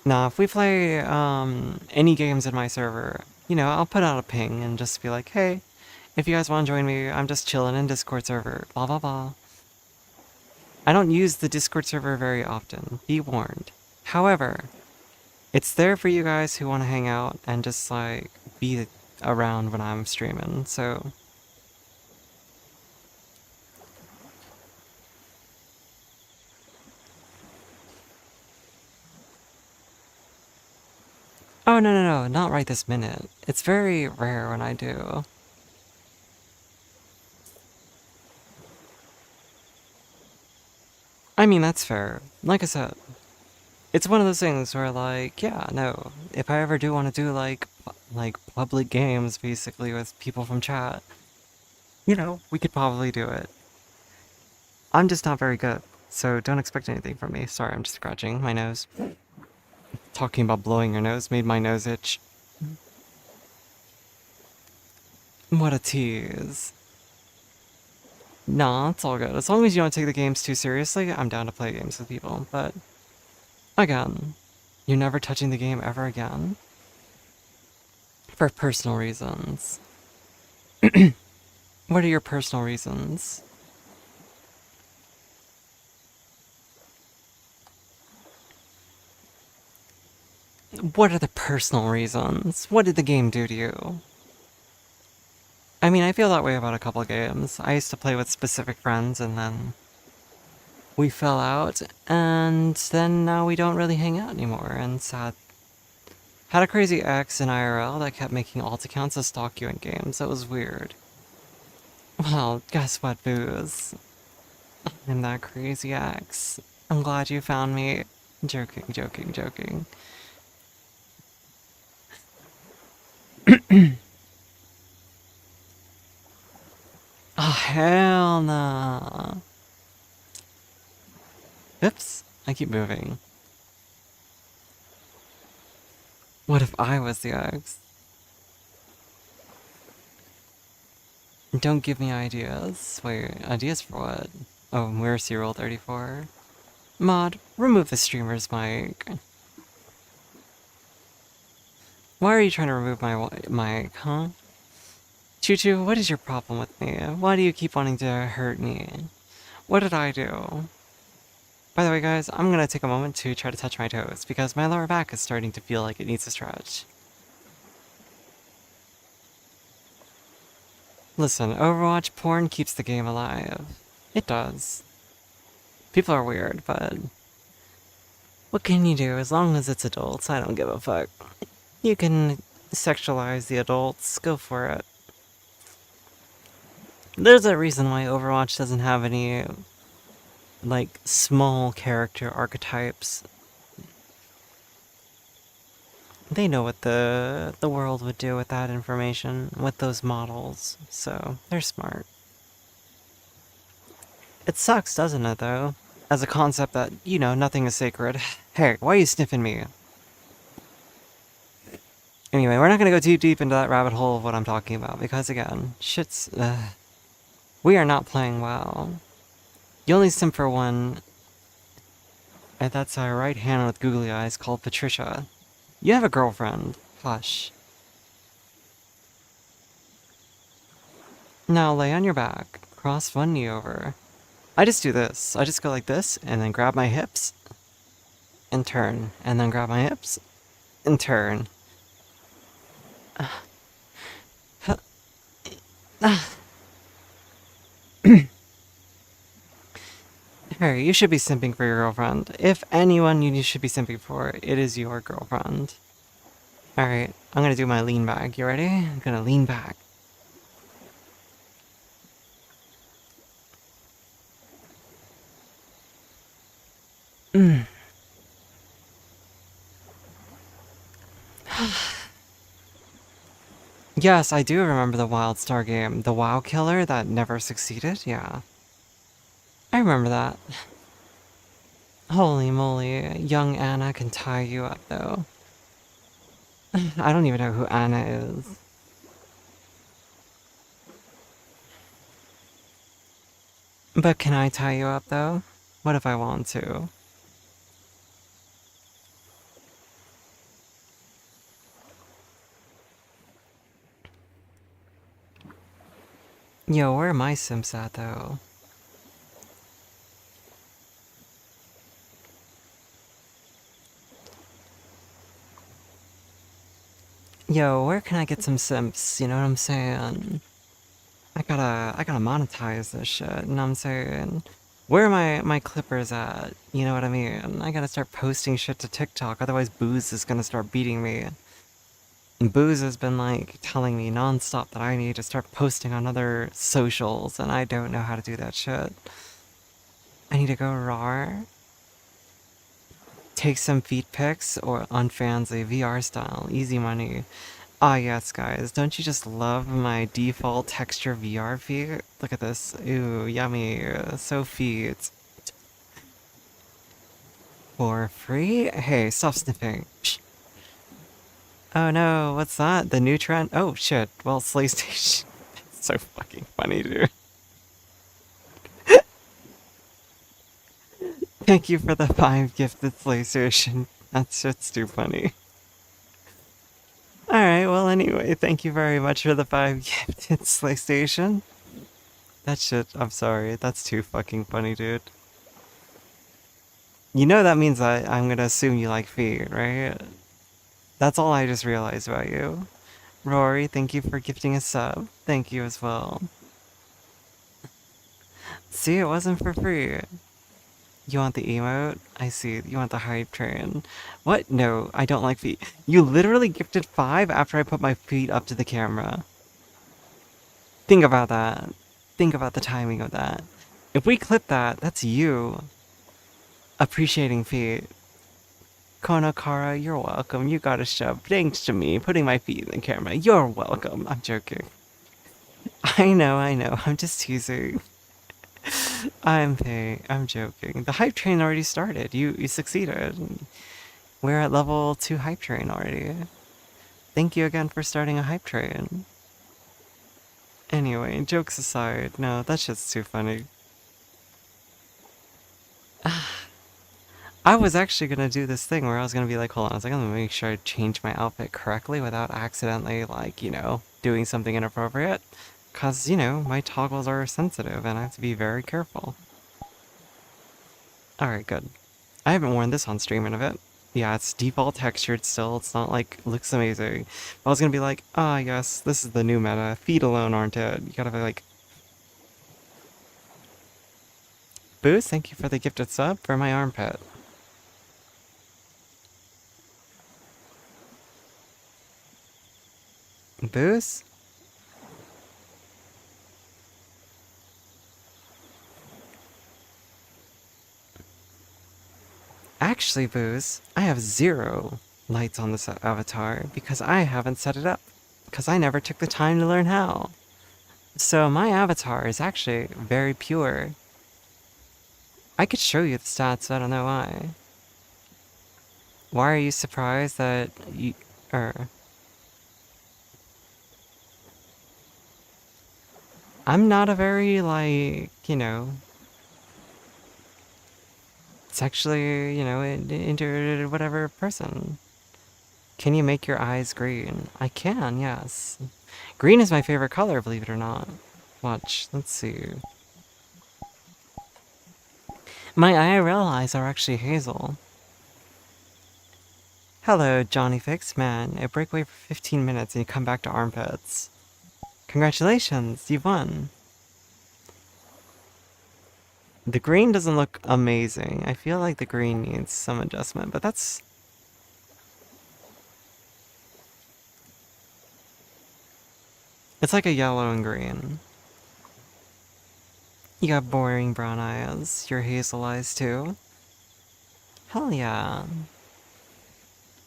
Nah, if we play, any games in my server, you know, I'll put out a ping and just be like, hey, if you guys want to join me, I'm just chilling in Discord server, blah blah blah. I don't use the Discord server very often, be warned. However, it's there for you guys who want to hang out and just, like, be around when I'm streaming, so... Oh, no, no, no, not right this minute. It's very rare when I do. I mean, that's fair. Like I said, it's one of those things where, like, yeah, no, if I ever do want to do, like public games, basically, with people from chat, you know, we could probably do it. I'm just not very good, so don't expect anything from me. Sorry, I'm just scratching my nose. Talking about blowing your nose made my nose itch. What a tease. Nah, it's all good. As long as you don't take the games too seriously, I'm down to play games with people, but... Again, you're never touching the game ever again. For personal reasons. What are your personal reasons? What are the personal reasons? What did the game do to you? I mean, I feel that way about a couple games. I used to play with specific friends and then we fell out, and then now we don't really hang out anymore, and sad. Had a crazy ex in IRL that kept making alt accounts to stalk you in games. That was weird. Well, guess what, Booze? I'm that crazy ex. I'm glad you found me. Joking, joking, joking. Oh, hell nah. Oops, I keep moving. What if I was the ex? Don't give me ideas. Wait, ideas for what? Oh, where's Roll 34? Mod, remove the streamer's mic. Why are you trying to remove my mic, huh? Choo Choo, what is your problem with me? Why do you keep wanting to hurt me? What did I do? By the way, guys, I'm gonna take a moment to try to touch my toes because my lower back is starting to feel like it needs a stretch. Listen, Overwatch porn keeps the game alive. It does. People are weird, but what can you do? As long as it's adults, I don't give a fuck. You can sexualize the adults, go for it. There's a reason why Overwatch doesn't have any, like, small character archetypes. They know what the world would do with that information, with those models, so they're smart. It sucks, doesn't it, though? As a concept that, you know, nothing is sacred. Hey, why are you sniffing me? Anyway, we're not gonna go too deep into that rabbit hole of what I'm talking about, because again, shit's, we are not playing well. You only simp for one, and that's our right hand with googly eyes called Patricia. You have a girlfriend. Hush. Now lay on your back, cross one knee over. I just do this. I just go like this, and then grab my hips, and turn, and then grab my hips, and turn. Harry, you should be simping for your girlfriend. If anyone you should be simping for, it is your girlfriend. Alright, I'm gonna do my lean back. You ready? I'm gonna lean back. Yes, I do remember the WildStar game. The WoW killer that never succeeded? Yeah. I remember that. Holy moly, young Anna can tie you up, though. I don't even know who Anna is. But can I tie you up, though? What if I want to? Yo, where are my simps at, though? Yo, where can I get some simps? You know what I'm saying? I gotta monetize this shit, you know what I'm saying? Where are my clippers at? You know what I mean? I gotta start posting shit to TikTok, otherwise Booze is gonna start beating me. And Booze has been like telling me nonstop that I need to start posting on other socials, and I don't know how to do that shit. I need to go raw, take some feet pics, or on Fansly, VR style, easy money. Ah yes, guys, don't you just love my default texture VR feet? Look at this. Ooh, yummy. So feet. For free? Hey, stop sniffing. Psh. Oh no, what's that? The new trend? Oh shit, well, Slay Station. It's so fucking funny, dude. Thank you for the 5 gifted Slay Station. That shit's too funny. Alright, well anyway, thank you very much for the 5 gifted Slay Station. That shit, I'm sorry, that's too fucking funny, dude. You know that means I'm gonna assume you like feet, right? That's all I just realized about you. Rory, thank you for gifting a sub. Thank you as well. See, it wasn't for free. You want the emote? I see. You want the hype train. What? No, I don't like feet. You literally gifted 5 after I put my feet up to the camera. Think about that. Think about the timing of that. If we clip that, that's you appreciating feet. Konokara, you're welcome. You got a shove. Thanks to me putting my feet in the camera. You're welcome. I'm joking. I know. I'm just teasing. I'm joking. The hype train already started. You succeeded. We're at level 2 hype train already. Thank you again for starting a hype train. Anyway, jokes aside, no, that's just too funny. I was actually gonna do this thing where I was gonna be like, hold on, I was like, I'm gonna make sure I change my outfit correctly without accidentally, like, doing something inappropriate. Cause, my toggles are sensitive and I have to be very careful. Alright, good. I haven't worn this on stream in a bit. Yeah, it's default textured still. It's not like looks amazing. But I was gonna be like, ah, yes, this is the new meta. Feet alone aren't it? You gotta be like, Booze, thank you for the gifted sub for my armpit. Booze? Actually, Booze, I have 0 lights on this avatar because I haven't set it up. Because I never took the time to learn how. So my avatar is actually very pure. I could show you the stats, I don't know why. Why are you surprised that you... I'm not a very, like, sexually, into whatever person. Can you make your eyes green? I can, yes. Green is my favorite color, believe it or not. Watch, let's see. My IRL eyes are actually hazel. Hello, Johnny Fix. Man, I break away for 15 minutes and you come back to armpits. Congratulations, you won. The green doesn't look amazing. I feel like the green needs some adjustment, but that's... It's like a yellow and green. You got boring brown eyes. Your hazel eyes too. Hell yeah.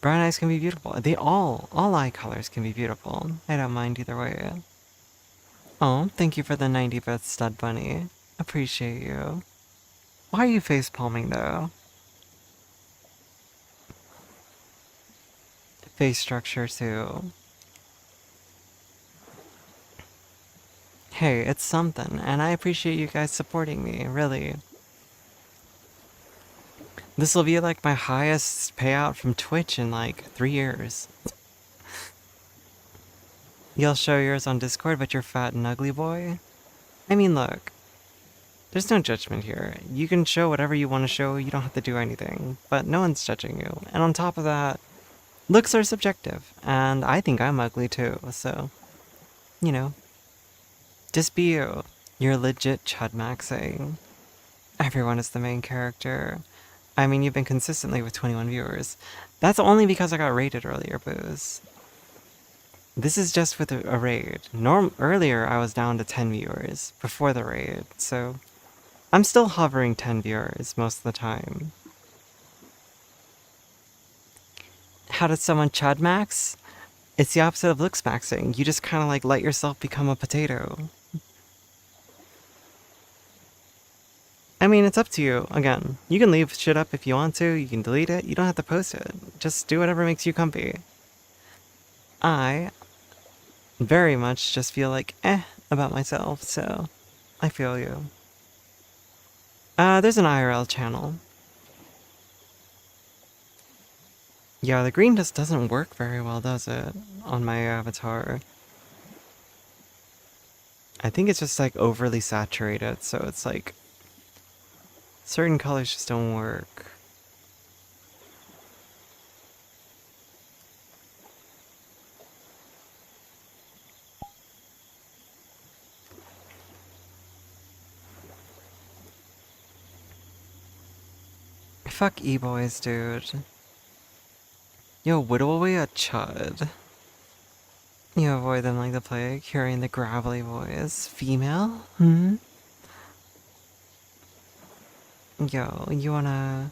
Brown eyes can be beautiful. All eye colors can be beautiful. I don't mind either way. Oh, thank you for the 90th stud bunny. Appreciate you. Why are you face palming though? Face structure too. Hey, it's something, and I appreciate you guys supporting me, really. This will be like my highest payout from Twitch in like 3 years. You'll show yours on Discord, but you're fat and ugly boy? I mean, look. There's no judgment here. You can show whatever you want to show, you don't have to do anything. But no one's judging you. And on top of that, looks are subjective. And I think I'm ugly too, so... Just be you. You're legit chud maxing. Everyone is the main character. I mean, you've been consistently with 21 viewers. That's only because I got raided earlier, Booze. This is just with a raid. Earlier, I was down to 10 viewers before the raid, so... I'm still hovering 10 viewers most of the time. How did someone chud max? It's the opposite of looks maxing. You just kind of like let yourself become a potato. I mean, it's up to you. Again, you can leave shit up if you want to. You can delete it. You don't have to post it. Just do whatever makes you comfy. I very much just feel like about myself, so I feel you. There's an IRL channel. Yeah, the green just doesn't work very well, does it? On my avatar. I think it's just like overly saturated, so it's like certain colors just don't work. Fuck e-boys, dude. Yo, whittle away a chud. You avoid them like the plague, hearing the gravelly voice. Female? Hmm? Yo, you wanna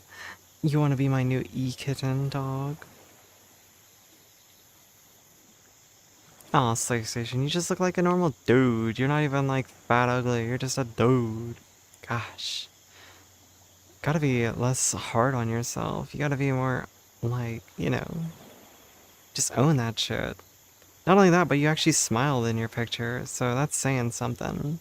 be my new e-kitten dog? Aw, SlayStation, you just look like a normal dude. You're not even like fat ugly, you're just a dude. Gosh. Gotta be less hard on yourself. You gotta be more, like, just own that shit. Not only that, but you actually smiled in your picture, so that's saying something.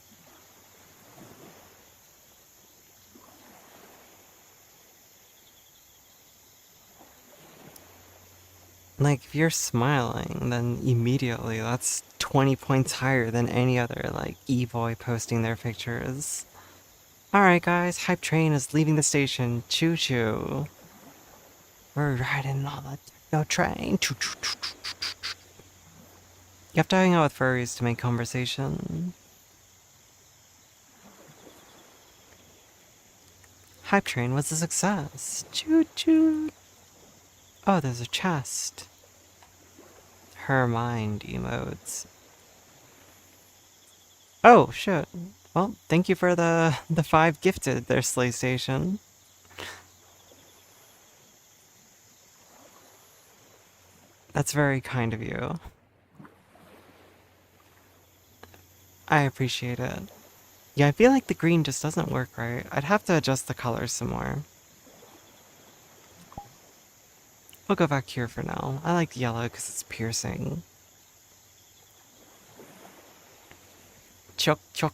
Like, if you're smiling, then immediately that's 20 points higher than any other, like, e-boy posting their pictures. Alright, guys, Hype Train is leaving the station. Choo choo. We're riding on the techno train. Choo choo choo choo choo choo. You have to hang out with furries to make conversation. Hype Train was a success. Choo choo. Oh, there's a chest. Her mind emotes. Oh, shit. Well, thank you for the 5 gifted there, Slay Station. That's very kind of you. I appreciate it. Yeah, I feel like the green just doesn't work right. I'd have to adjust the colors some more. We'll go back here for now. I like the yellow because it's piercing. Chok chok.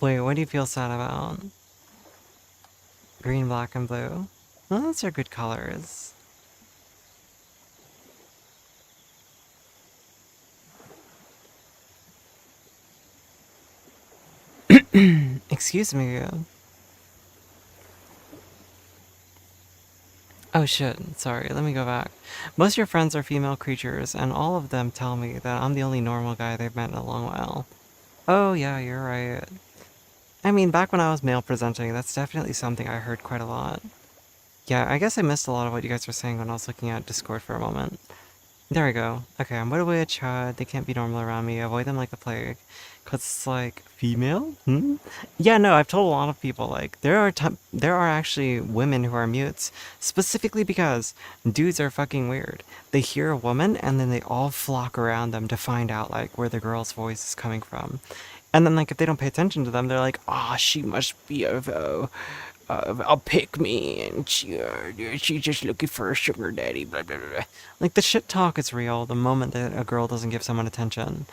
Wait, what do you feel sad about? Green, black, and blue? Well, those are good colors. Excuse me. Oh shit, sorry, let me go back. Most of your friends are female creatures, and all of them tell me that I'm the only normal guy they've met in a long while. Oh yeah, you're right. I mean, back when I was male presenting, that's definitely something I heard quite a lot. Yeah, I guess I missed a lot of what you guys were saying when I was looking at Discord for a moment. There we go. Okay, I'm way away a Chad. They can't be normal around me. Avoid them like the plague. Cause it's like, female? Hmm? Yeah, no, I've told a lot of people, like, there are actually women who are mutes. Specifically because dudes are fucking weird. They hear a woman and then they all flock around them to find out, like, where the girl's voice is coming from. And then, like, if they don't pay attention to them, they're like, ah, oh, she must be a pick me, and she's just looking for a sugar daddy, blah, blah, blah. Like, the shit talk is real the moment that a girl doesn't give someone attention.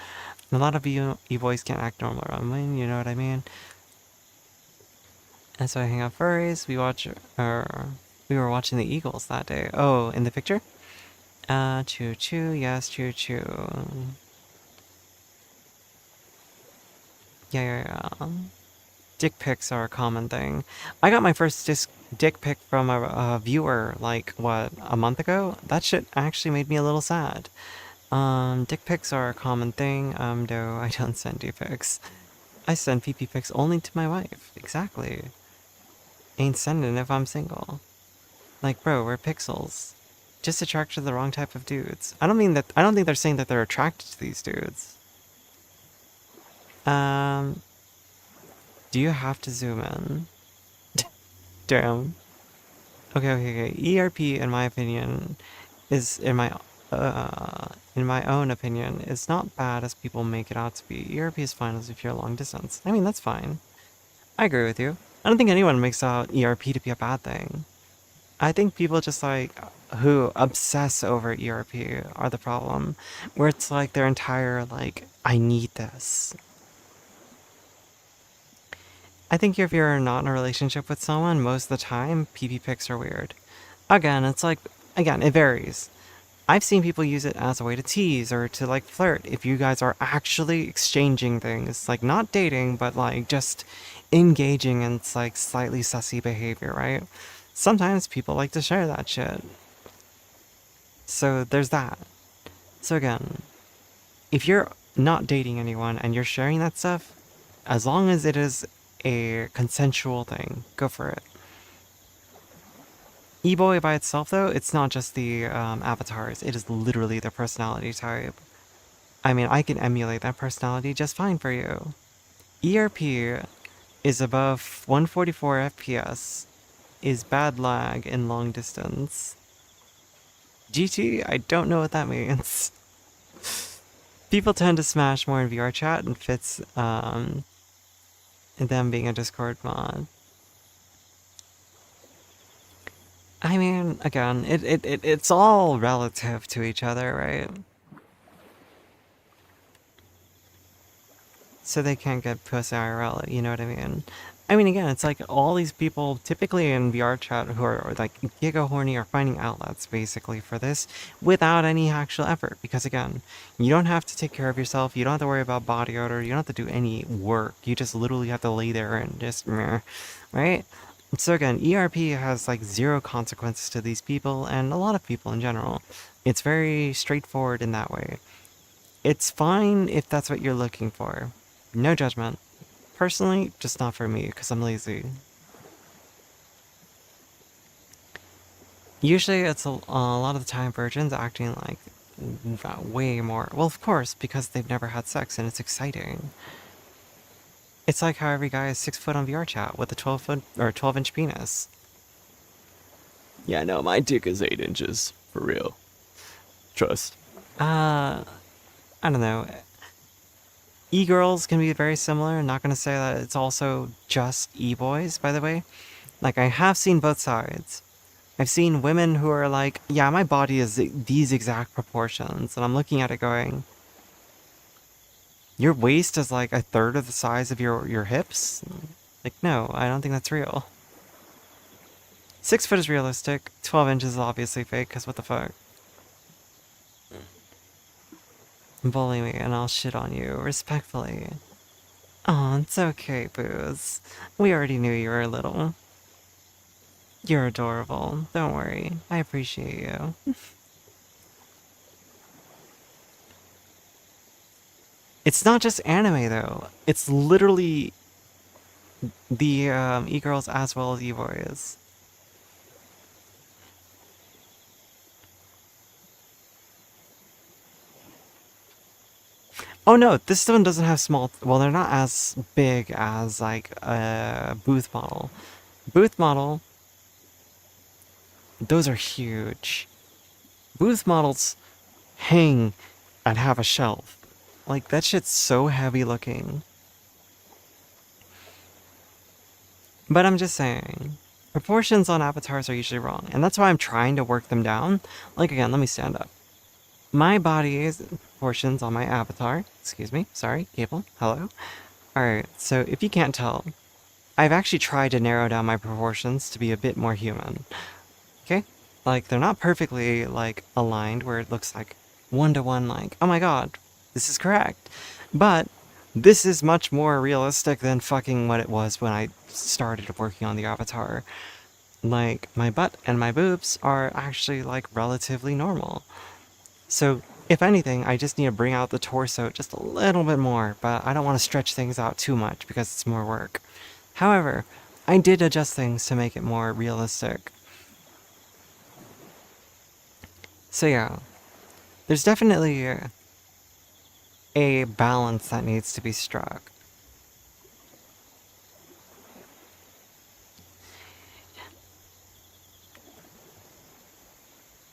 And a lot of you boys can't act normal around me, you know what I mean? And so I hang out furries, we were watching the Eagles that day. Oh, in the picture? Choo choo, yes, choo choo. Yeah. Dick pics are a common thing. I got my first dick pic from a viewer, like, what, a month ago? That shit actually made me a little sad. Dick pics are a common thing, though I don't send dick pics. I send PP pics only to my wife. Exactly. Ain't sending if I'm single. Like, bro, we're pixels. Just attracted to the wrong type of dudes. I don't think they're saying that they're attracted to these dudes. Do you have to zoom in? Damn. Okay. ERP, in my opinion, is in my own opinion, is not bad as people make it out to be. ERP is fine as if you're long distance. I mean, that's fine. I agree with you. I don't think anyone makes out ERP to be a bad thing. I think people just like who obsess over ERP are the problem, where it's like their entire like, I need this. I think if you're not in a relationship with someone, most of the time, PP pics are weird. Again, it varies. I've seen people use it as a way to tease or to like flirt if you guys are actually exchanging things, like not dating, but like just engaging in like slightly sussy behavior, right? Sometimes people like to share that shit. So there's that. So again, if you're not dating anyone and you're sharing that stuff, as long as it is a consensual thing, go for it. E-boy by itself, though, it's not just the avatars. It is literally their personality type. I mean, I can emulate that personality just fine for you. ERP is above 144 FPS, is bad lag in long distance. GT, I don't know what that means. People tend to smash more in VR chat and fits them being a Discord mod. I mean, again, it's all relative to each other, right? So they can't get pussy IRL, you know what I mean? I mean, again, it's like all these people, typically in VR chat, who are like giga horny, are finding outlets basically for this without any actual effort. Because again, you don't have to take care of yourself. You don't have to worry about body odor. You don't have to do any work. You just literally have to lay there and just meh, right? So again, ERP has like zero consequences to these people and a lot of people in general. It's very straightforward in that way. It's fine if that's what you're looking for. No judgment. Personally, just not for me, because I'm lazy. Usually, it's a lot of the time virgins acting like way more. Well, of course, because they've never had sex and it's exciting. It's like how every guy is 6 foot on VR chat with a 12 foot or 12-inch penis. Yeah, no, my dick is 8 inches. For real. Trust. I don't know. E-girls can be very similar. I'm not gonna say that it's also just e-boys, by the way. Like, I have seen both sides. I've seen women who are like, yeah, my body is these exact proportions. And I'm looking at it going, your waist is like a third of the size of your hips? Like, no, I don't think that's real. 6 foot is realistic. 12 inches is obviously fake, because what the fuck? Bully me and I'll shit on you, respectfully. Oh, it's okay, Booze. We already knew you were little. You're adorable. Don't worry. I appreciate you. It's not just anime, though. It's literally the e-girls as well as e-boys. Oh no, this one doesn't have small. Well, they're not as big as like a booth model. Booth model, those are huge. Booth models hang and have a shelf. Like, that shit's so heavy looking. But I'm just saying, proportions on avatars are usually wrong, and that's why I'm trying to work them down. Like, again, let me stand up. My body's proportions on my avatar, excuse me, sorry, cable, hello. Alright, so if you can't tell, I've actually tried to narrow down my proportions to be a bit more human. Okay? Like, they're not perfectly, like, aligned where it looks like one-to-one, like, oh my god, this is correct. But this is much more realistic than fucking what it was when I started working on the avatar. Like, my butt and my boobs are actually, like, relatively normal. So, if anything, I just need to bring out the torso just a little bit more, but I don't want to stretch things out too much because it's more work. However, I did adjust things to make it more realistic. So yeah, there's definitely a balance that needs to be struck.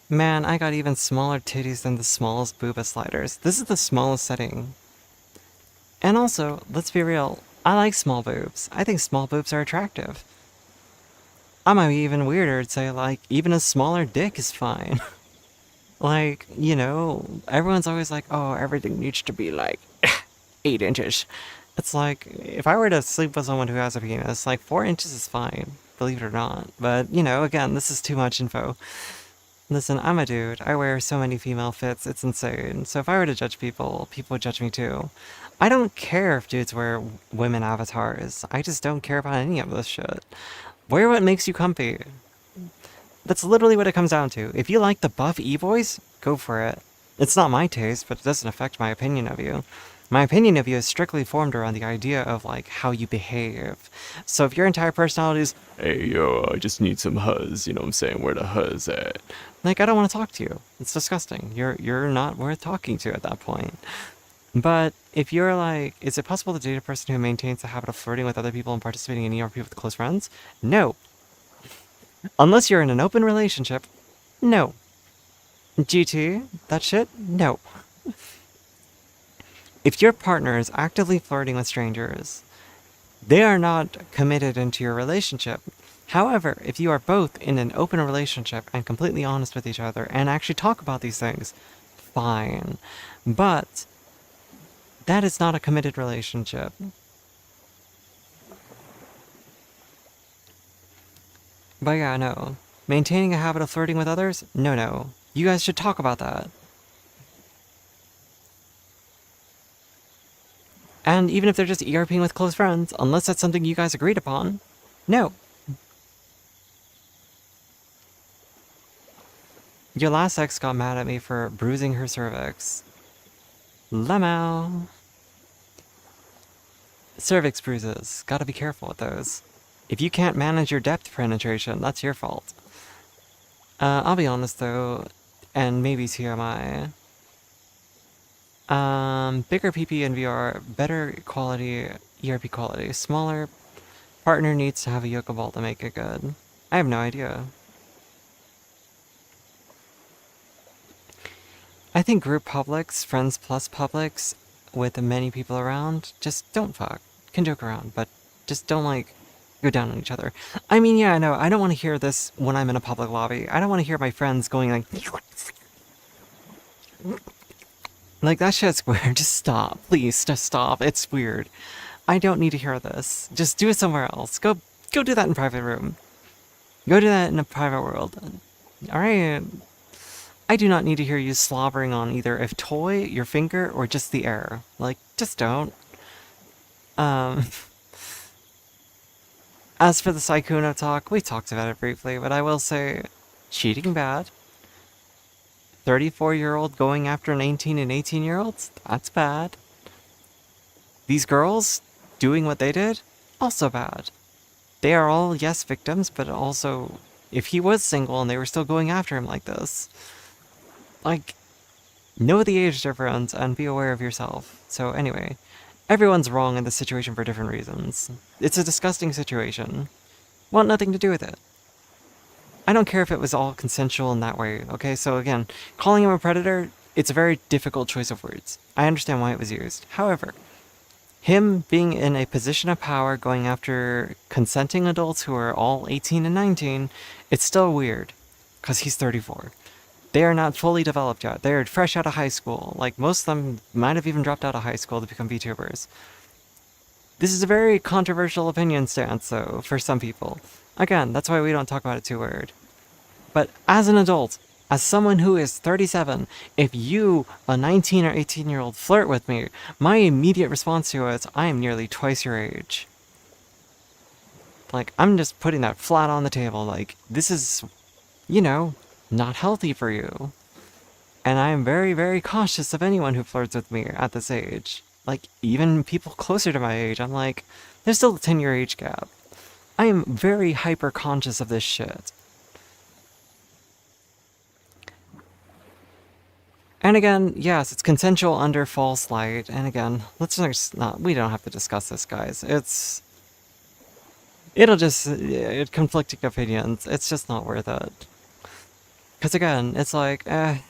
Man, I got even smaller titties than the smallest booba sliders. This is the smallest setting. And also, let's be real, I like small boobs. I think small boobs are attractive. I might be even weirder to say, like, even a smaller dick is fine. Like, you know, everyone's always like, oh, everything needs to be like 8 inches. It's like, if I were to sleep with someone who has a penis, like 4 inches is fine, believe it or not. But, you know, again, this is too much info. Listen, I'm a dude. I wear so many female fits, it's insane. So if I were to judge people, people would judge me too. I don't care if dudes wear women avatars. I just don't care about any of this shit. Wear what makes you comfy. That's literally what it comes down to. If you like the buff e-boys, go for it. It's not my taste, but it doesn't affect my opinion of you. My opinion of you is strictly formed around the idea of, like, how you behave. So if your entire personality is, Hey, yo, I just need some huzz. You know what I'm saying? Where the huzz at? like, I don't want to talk to you. It's disgusting. You're not worth talking to at that point. But if you're like, is it possible to date a person who maintains the habit of flirting with other people and participating in ERP with close friends? No. Unless you're in an open relationship, no. GT, that shit, no. If your partner is actively flirting with strangers, they are not committed into your relationship. However, if you are both in an open relationship and completely honest with each other and actually talk about these things, fine. But that is not a committed relationship. But yeah, no. Maintaining a habit of flirting with others? No, no. You guys should talk about that. And even if they're just ERPing with close friends, unless that's something you guys agreed upon, no. Your last ex got mad at me for bruising her cervix. Lemao. Cervix bruises. Gotta be careful with those. If you can't manage your depth penetration, that's your fault. I'll be honest though, and maybe TMI. Bigger PP in VR, better quality, ERP quality. Smaller partner needs to have a yoga ball to make it good. I have no idea. I think group publics, friends plus publics, with many people around, just don't fuck. Can joke around, but just don't, like, go down on each other. I mean, yeah, no, I don't want to hear this when I'm in a public lobby. I don't want to hear my friends going like... Like, that shit's weird. Just stop. Please, just stop. It's weird. I don't need to hear this. Just do it somewhere else. Go do that in private room. Go do that in a private world. Alright. I do not need to hear you slobbering on either a toy, your finger, or just the air. Like, just don't. As for the Sykkuno talk, we talked about it briefly, but I will say, cheating bad. 34-year-old going after an 18 and 18-year-olds? That's bad. These girls doing what they did? Also bad. They are all, yes, victims, but also, if he was single and they were still going after him like this, like, know the age difference and be aware of yourself. So anyway, everyone's wrong in this situation for different reasons. It's a disgusting situation. Want nothing to do with it. I don't care if it was all consensual in that way, okay? So again, calling him a predator, it's a very difficult choice of words. I understand why it was used. However, him being in a position of power going after consenting adults who are all 18 and 19, it's still weird, because he's 34. They are not fully developed yet. They're fresh out of high school. Like, most of them might have even dropped out of high school to become VTubers. This is a very controversial opinion stance, though, for some people. Again, that's why we don't talk about it too weird. But as an adult, as someone who is 37, if you, a 19 or 18-year-old, flirt with me, my immediate response to it is, I am nearly twice your age. Like, I'm just putting that flat on the table. Like, this is, you know, not healthy for you. And I am very, very cautious of anyone who flirts with me at this age. Like, even people closer to my age, I'm like, there's still a 10-year age gap. I am very hyper-conscious of this shit. And again, yes, it's consensual under false light. And again, let's just not, we don't have to discuss this, guys. It'll just, conflicting opinions. It's just not worth it. Because again, it's like, I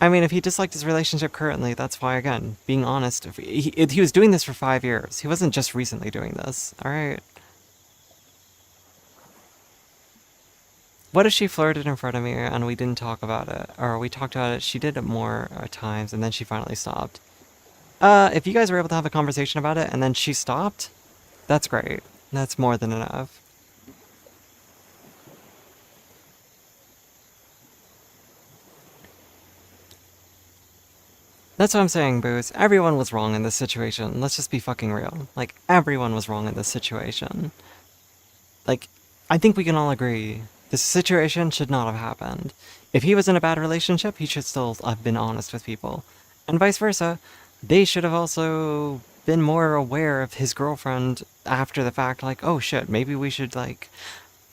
mean, if he disliked his relationship currently, that's why, again, being honest, if he was doing this for 5 years. He wasn't just recently doing this, alright? What if she flirted in front of me and we didn't talk about it? Or we talked about it, she did it more times, and then she finally stopped. If you guys were able to have a conversation about it and then she stopped, that's great. That's more than enough. That's what I'm saying, Booze. Everyone was wrong in this situation. Let's just be fucking real. Like, everyone was wrong in this situation. Like, I think we can all agree. This situation should not have happened. If he was in a bad relationship, he should still have been honest with people. And vice versa. They should have also been more aware of his girlfriend after the fact, like, oh shit, maybe we should, like,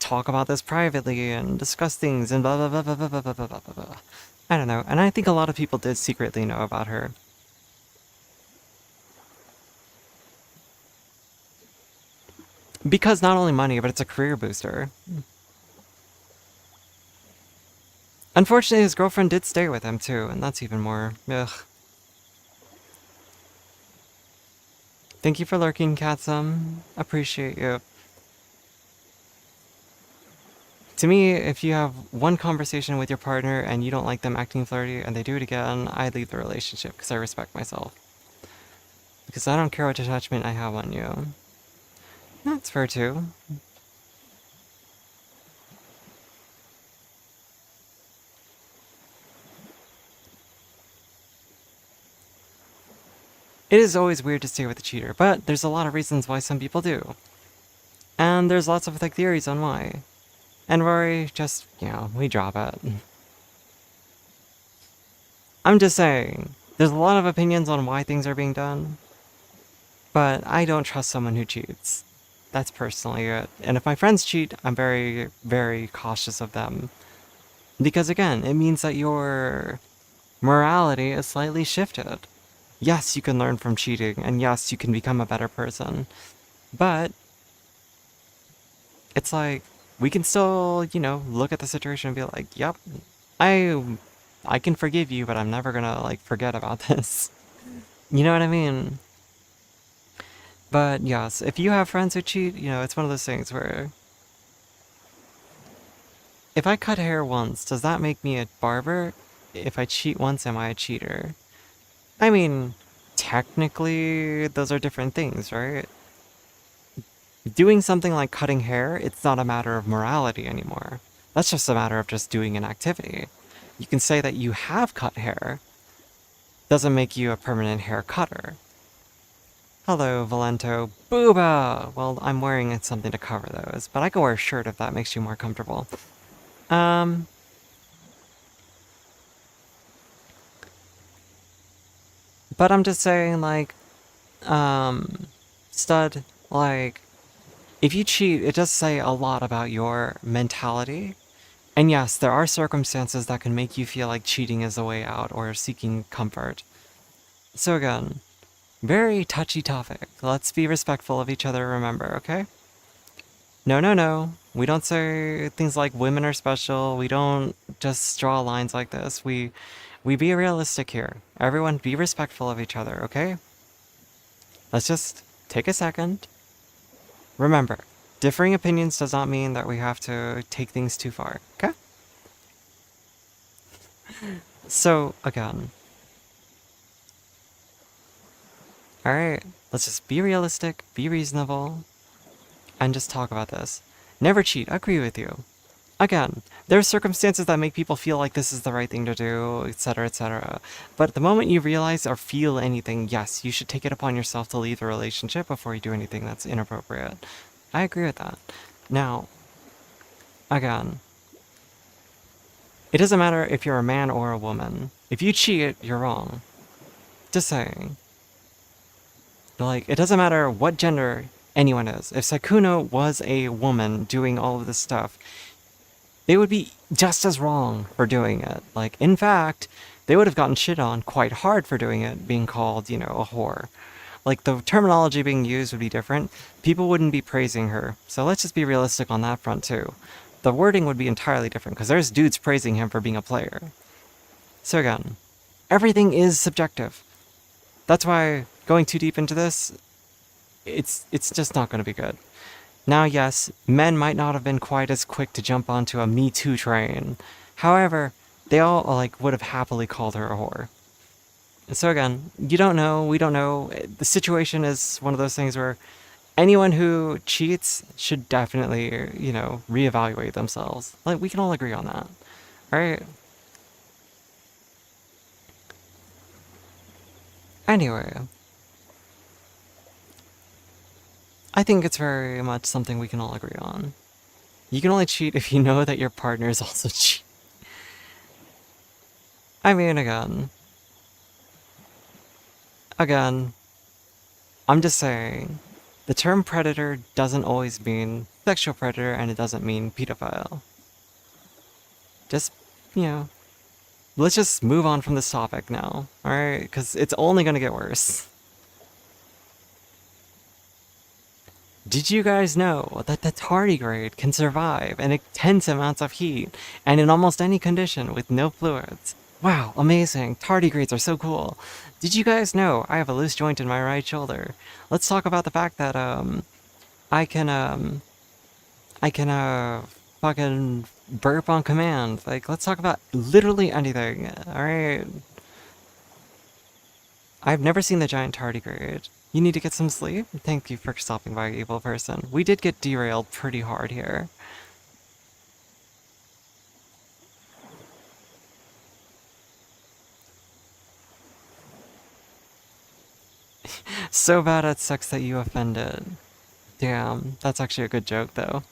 talk about this privately and discuss things and blah blah blah blah blah blah blah blah blah blah. I don't know, and I think a lot of people did secretly know about her. Because not only money, but it's a career booster. Unfortunately, his girlfriend did stay with him too, and that's even more, ugh. Thank you for lurking, Katsum. Appreciate you. To me, if you have one conversation with your partner and you don't like them acting flirty and they do it again, I'd leave the relationship because I respect myself. Because I don't care what attachment I have on you. That's fair too. It is always weird to stay with a cheater, but there's a lot of reasons why some people do. And there's lots of theories on why. And Rory, just, we drop it. I'm just saying, there's a lot of opinions on why things are being done, but I don't trust someone who cheats. That's personally it. And if my friends cheat, I'm very, very cautious of them. Because again, it means that your morality is slightly shifted. Yes, you can learn from cheating, and yes, you can become a better person. But it's like, we can still, look at the situation and be like, yep, I can forgive you, but I'm never gonna, forget about this. You know what I mean? But yes, if you have friends who cheat, it's one of those things where if I cut hair once, does that make me a barber? If I cheat once, am I a cheater? I mean, technically, those are different things, right? Doing something like cutting hair, it's not a matter of morality anymore. That's just a matter of just doing an activity. You can say that you have cut hair. Doesn't make you a permanent hair cutter. Hello, Valento. Booba! Well, I'm wearing something to cover those, but I can wear a shirt if that makes you more comfortable. But I'm just saying, Stud, if you cheat, it does say a lot about your mentality. And yes, there are circumstances that can make you feel like cheating is a way out or seeking comfort. So again, very touchy topic. Let's be respectful of each other, remember, okay? No. We don't say things like women are special. We don't just draw lines like this. We be realistic here. Everyone be respectful of each other, okay? Let's just take a second. Remember, differing opinions does not mean that we have to take things too far, okay? So, again. Alright, let's just be realistic, be reasonable, and just talk about this. Never cheat, agree with you. Again, there are circumstances that make people feel like this is the right thing to do, etc., etc. But the moment you realize or feel anything, yes, you should take it upon yourself to leave the relationship before you do anything that's inappropriate. I agree with that. Now, again, it doesn't matter if you're a man or a woman. If you cheat, you're wrong. Just saying. It doesn't matter what gender anyone is. If Sykkuno was a woman doing all of this stuff, they would be just as wrong for doing it. In fact, they would have gotten shit on quite hard for doing it, being called, a whore. The terminology being used would be different. People wouldn't be praising her. So let's just be realistic on that front, too. The wording would be entirely different, because there's dudes praising him for being a player. So again, everything is subjective. That's why going too deep into this, it's just not going to be good. Now, yes, men might not have been quite as quick to jump onto a Me Too train. However, they all, would have happily called her a whore. So again, you don't know, we don't know. The situation is one of those things where anyone who cheats should definitely, reevaluate themselves. We can all agree on that. Alright? Anyway. I think it's very much something we can all agree on. You can only cheat if you know that your partner is also cheating. I mean, again, I'm just saying, the term predator doesn't always mean sexual predator, and it doesn't mean pedophile. Just, let's just move on from this topic now, alright? Because it's only gonna get worse. Did you guys know that the tardigrade can survive in intense amounts of heat and in almost any condition with no fluids? Wow, amazing. Tardigrades are so cool. Did you guys know I have a loose joint in my right shoulder? Let's talk about the fact that, I can fucking burp on command. Let's talk about literally anything, alright? I've never seen the giant tardigrade. You need to get some sleep? Thank you for stopping by, evil person. We did get derailed pretty hard here. So bad at sex that you offended. Damn, that's actually a good joke, though.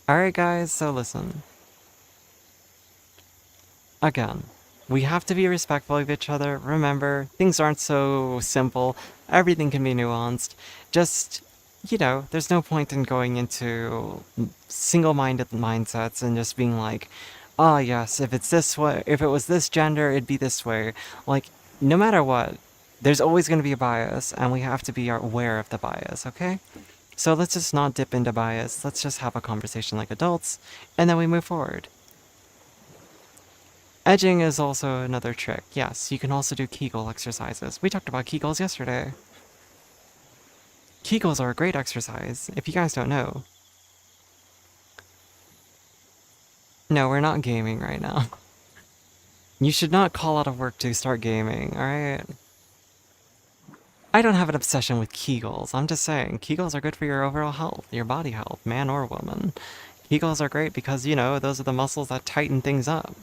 Alright, guys, so listen. Again, we have to be respectful of each other. Remember, things aren't so simple. Everything can be nuanced. Just, you know, there's no point in going into single-minded mindsets and just being like, ah, yes, if it's this way, if it was this gender, it'd be this way. Like, no matter what, there's always going to be a bias, and we have to be aware of the bias, okay? So let's just not dip into bias. Let's just have a conversation like adults, and then we move forward. Edging is also another trick. Yes, you can also do Kegel exercises. We talked about Kegels yesterday. Kegels are a great exercise, if you guys don't know. No, we're not gaming right now. You should not call out of work to start gaming, alright? I don't have an obsession with Kegels. I'm just saying, Kegels are good for your overall health, your body health, man or woman. Kegels are great because, you know, those are the muscles that tighten things up.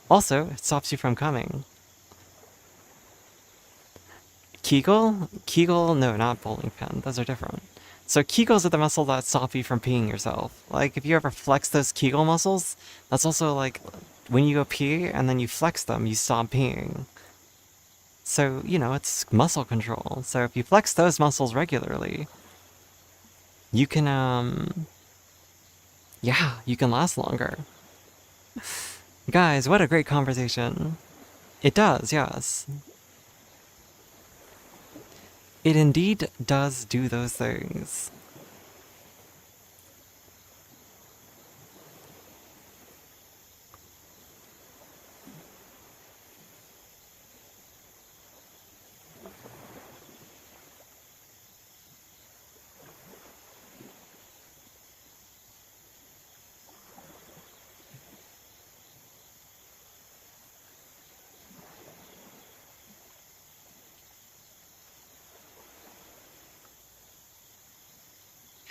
Also, it stops you from coming. Kegel? Kegel? No, not bowling pin. Those are different. So Kegels are the muscles that stop you from peeing yourself. Like, if you ever flex those Kegel muscles, that's also like, when you go pee and then you flex them, you stop peeing. So, you know, it's muscle control. So if you flex those muscles regularly, you can, yeah, you can last longer. Guys, what a great conversation. It does, yes. It indeed does do those things.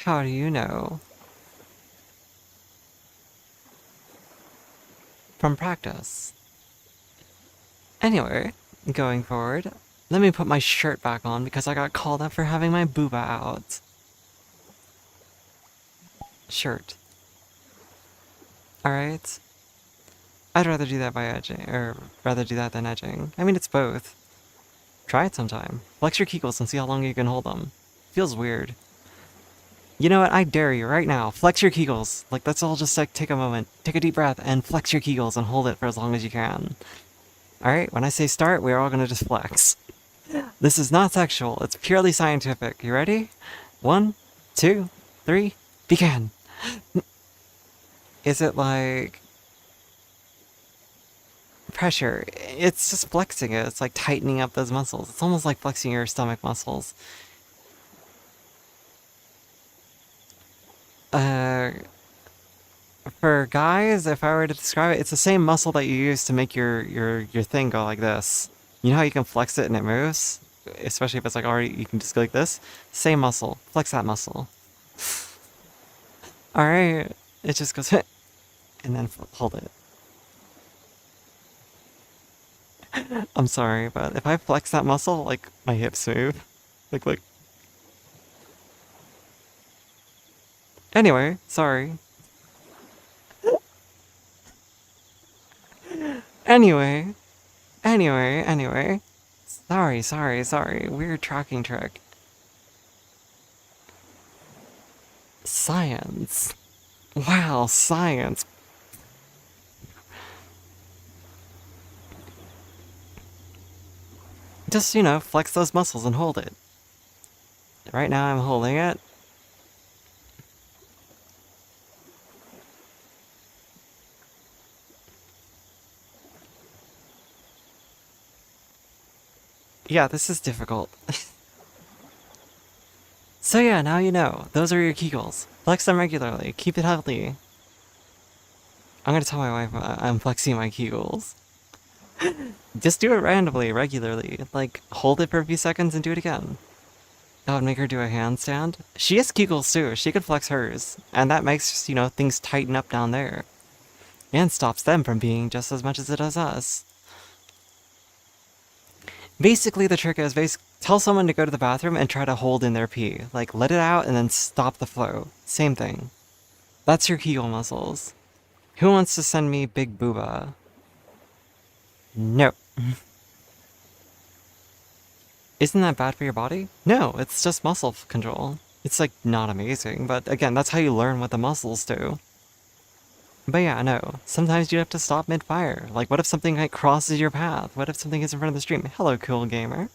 How do you know? From practice. Anyway, going forward, let me put my shirt back on because I got called out for having my booba out. Shirt. Alright. I'd rather do that by edging, or rather do that than edging. I mean, it's both. Try it sometime. Flex your Kegels and see how long you can hold them. Feels weird. You know what? I dare you right now. Flex your Kegels. Like, let's all just like take a moment, take a deep breath, and flex your Kegels and hold it for as long as you can. Alright, when I say start, we're all gonna just flex. This is not sexual, it's purely scientific. You ready? 1, 2, 3, begin! Is it like pressure? It's just flexing it. It's like tightening up those muscles. It's almost like flexing your stomach muscles. For guys, if I were to describe it, it's the same muscle that you use to make your thing go like this. You know how you can flex it and it moves? Especially if it's like already, you can just go like this. Same muscle. Flex that muscle. Alright. It just goes, and then hold it. I'm sorry, but if I flex that muscle, like, my hips move. Like, look. Anyway, sorry. Anyway. Sorry. Weird tracking trick. Science. Wow, science. Just, you know, flex those muscles and hold it. Right now I'm holding it. Yeah, this is difficult. So yeah, now you know. Those are your Kegels. Flex them regularly. Keep it healthy. I'm gonna tell my wife I'm flexing my Kegels. Just do it randomly, regularly. Like, hold it for a few seconds and do it again. That would make her do a handstand. She has Kegels too. She could flex hers. And that makes, things tighten up down there. And stops them from being just as much as it does us. Basically, the trick is tell someone to go to the bathroom and try to hold in their pee. Like, let it out and then stop the flow. Same thing. That's your Kegel muscles. Who wants to send me Big Booba? No. Isn't that bad for your body? No, it's just muscle control. It's like not amazing, but again, that's how you learn what the muscles do. But yeah, no. Sometimes you have to stop mid-fire. Like, what if something like crosses your path? What if something is in front of the stream? Hello, cool gamer.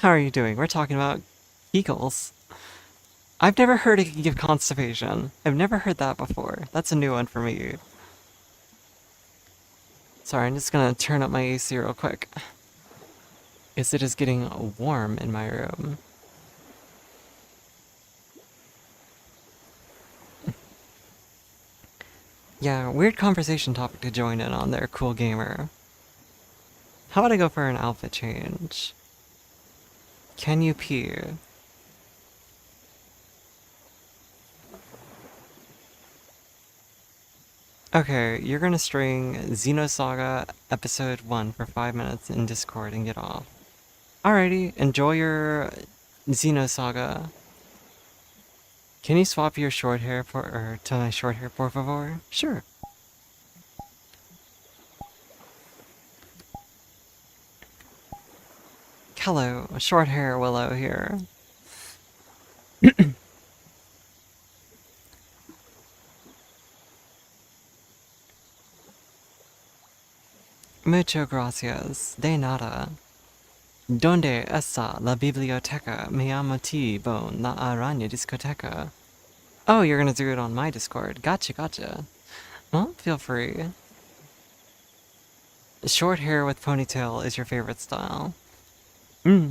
How are you doing? We're talking about Kegels. I've never heard it give constipation. I've never heard that before. That's a new one for me. Sorry, I'm just gonna turn up my AC real quick. It is getting warm in my room. Yeah, weird conversation topic to join in on there, cool gamer. How about I go for an outfit change? Can you pee? Okay, you're gonna string Xenosaga Episode 1 for 5 minutes in Discord and get off. Alrighty, enjoy your Xenosaga. Can you swap your short hair to my short hair, por favor? Sure. Hello, short hair Willow here. Mucho gracias. De nada. Donde está la biblioteca? Me llamo T-Bone, la araña discoteca. Oh, you're gonna do it on my Discord. Gotcha. Well, feel free. Short hair with ponytail is your favorite style. I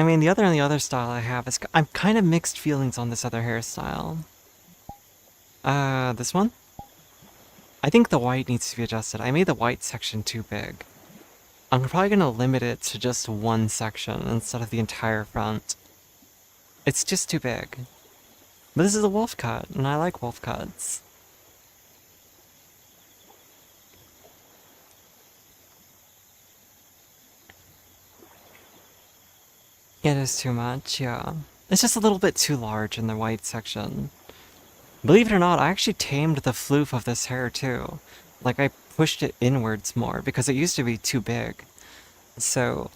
mean, the other style I have is... I'm kind of mixed feelings on this other hairstyle. This one? I think the white needs to be adjusted. I made the white section too big. I'm probably gonna limit it to just one section instead of the entire front. It's just too big. But this is a wolf cut, and I like wolf cuts. It is too much, yeah. It's just a little bit too large in the white section. Believe it or not, I actually tamed the floof of this hair too. Like, I pushed it inwards more because it used to be too big. So,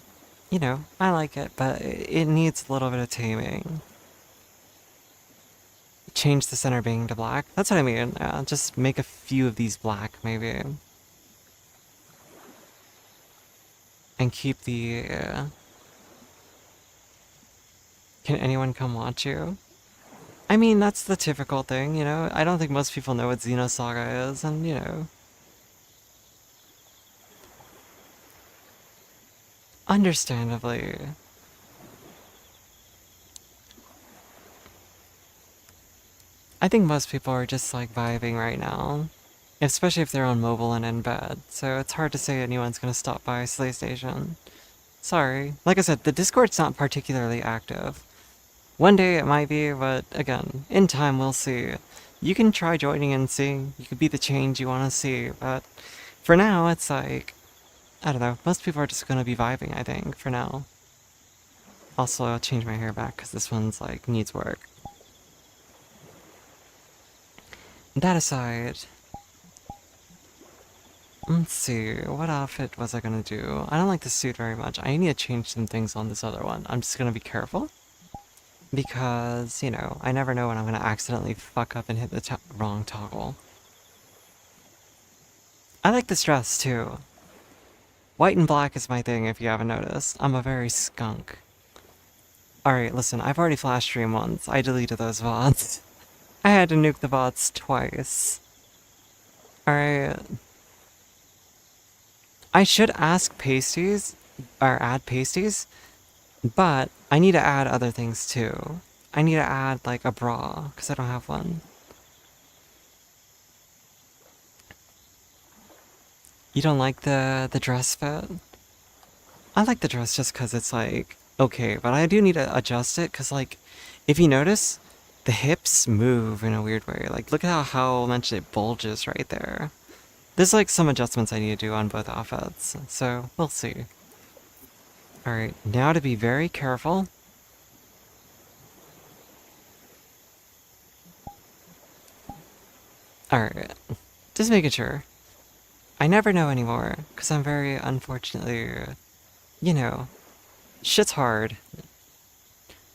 I like it, but it needs a little bit of taming. Change the center being to black. That's what I mean. Just make a few of these black, maybe. And keep the... Can anyone come watch you? I mean, that's the typical thing, I don't think most people know what Xenosaga is, and, Understandably. I think most people are just, like, vibing right now. Especially if they're on mobile and in bed, so it's hard to say anyone's gonna stop by Slay Station. Sorry. Like I said, the Discord's not particularly active. One day it might be, but again, in time we'll see. You can try joining and see. You could be the change you want to see, but for now it's like, I don't know, most people are just gonna be vibing, I think, for now. Also, I'll change my hair back because this one's like, needs work. That aside, let's see, what outfit was I gonna do? I don't like this suit very much. I need to change some things on this other one. I'm just gonna be careful. Because, I never know when I'm gonna accidentally fuck up and hit the wrong toggle. I like this dress, too. White and black is my thing, if you haven't noticed. I'm a very skunk. Alright, listen, I've already flash streamed once. I deleted those VODs. I had to nuke the bots twice. Alright. I should ask pasties, or add pasties, but I need to add other things too. I need to add like a bra, because I don't have one. You don't like the dress fit? I like the dress just because it's like okay, but I do need to adjust it because like if you notice, the hips move in a weird way. Like look at how much it bulges right there. There's like some adjustments I need to do on both outfits, so we'll see. Alright, now to be very careful. Alright, just making sure. I never know anymore, because I'm very unfortunately, you know, shit's hard.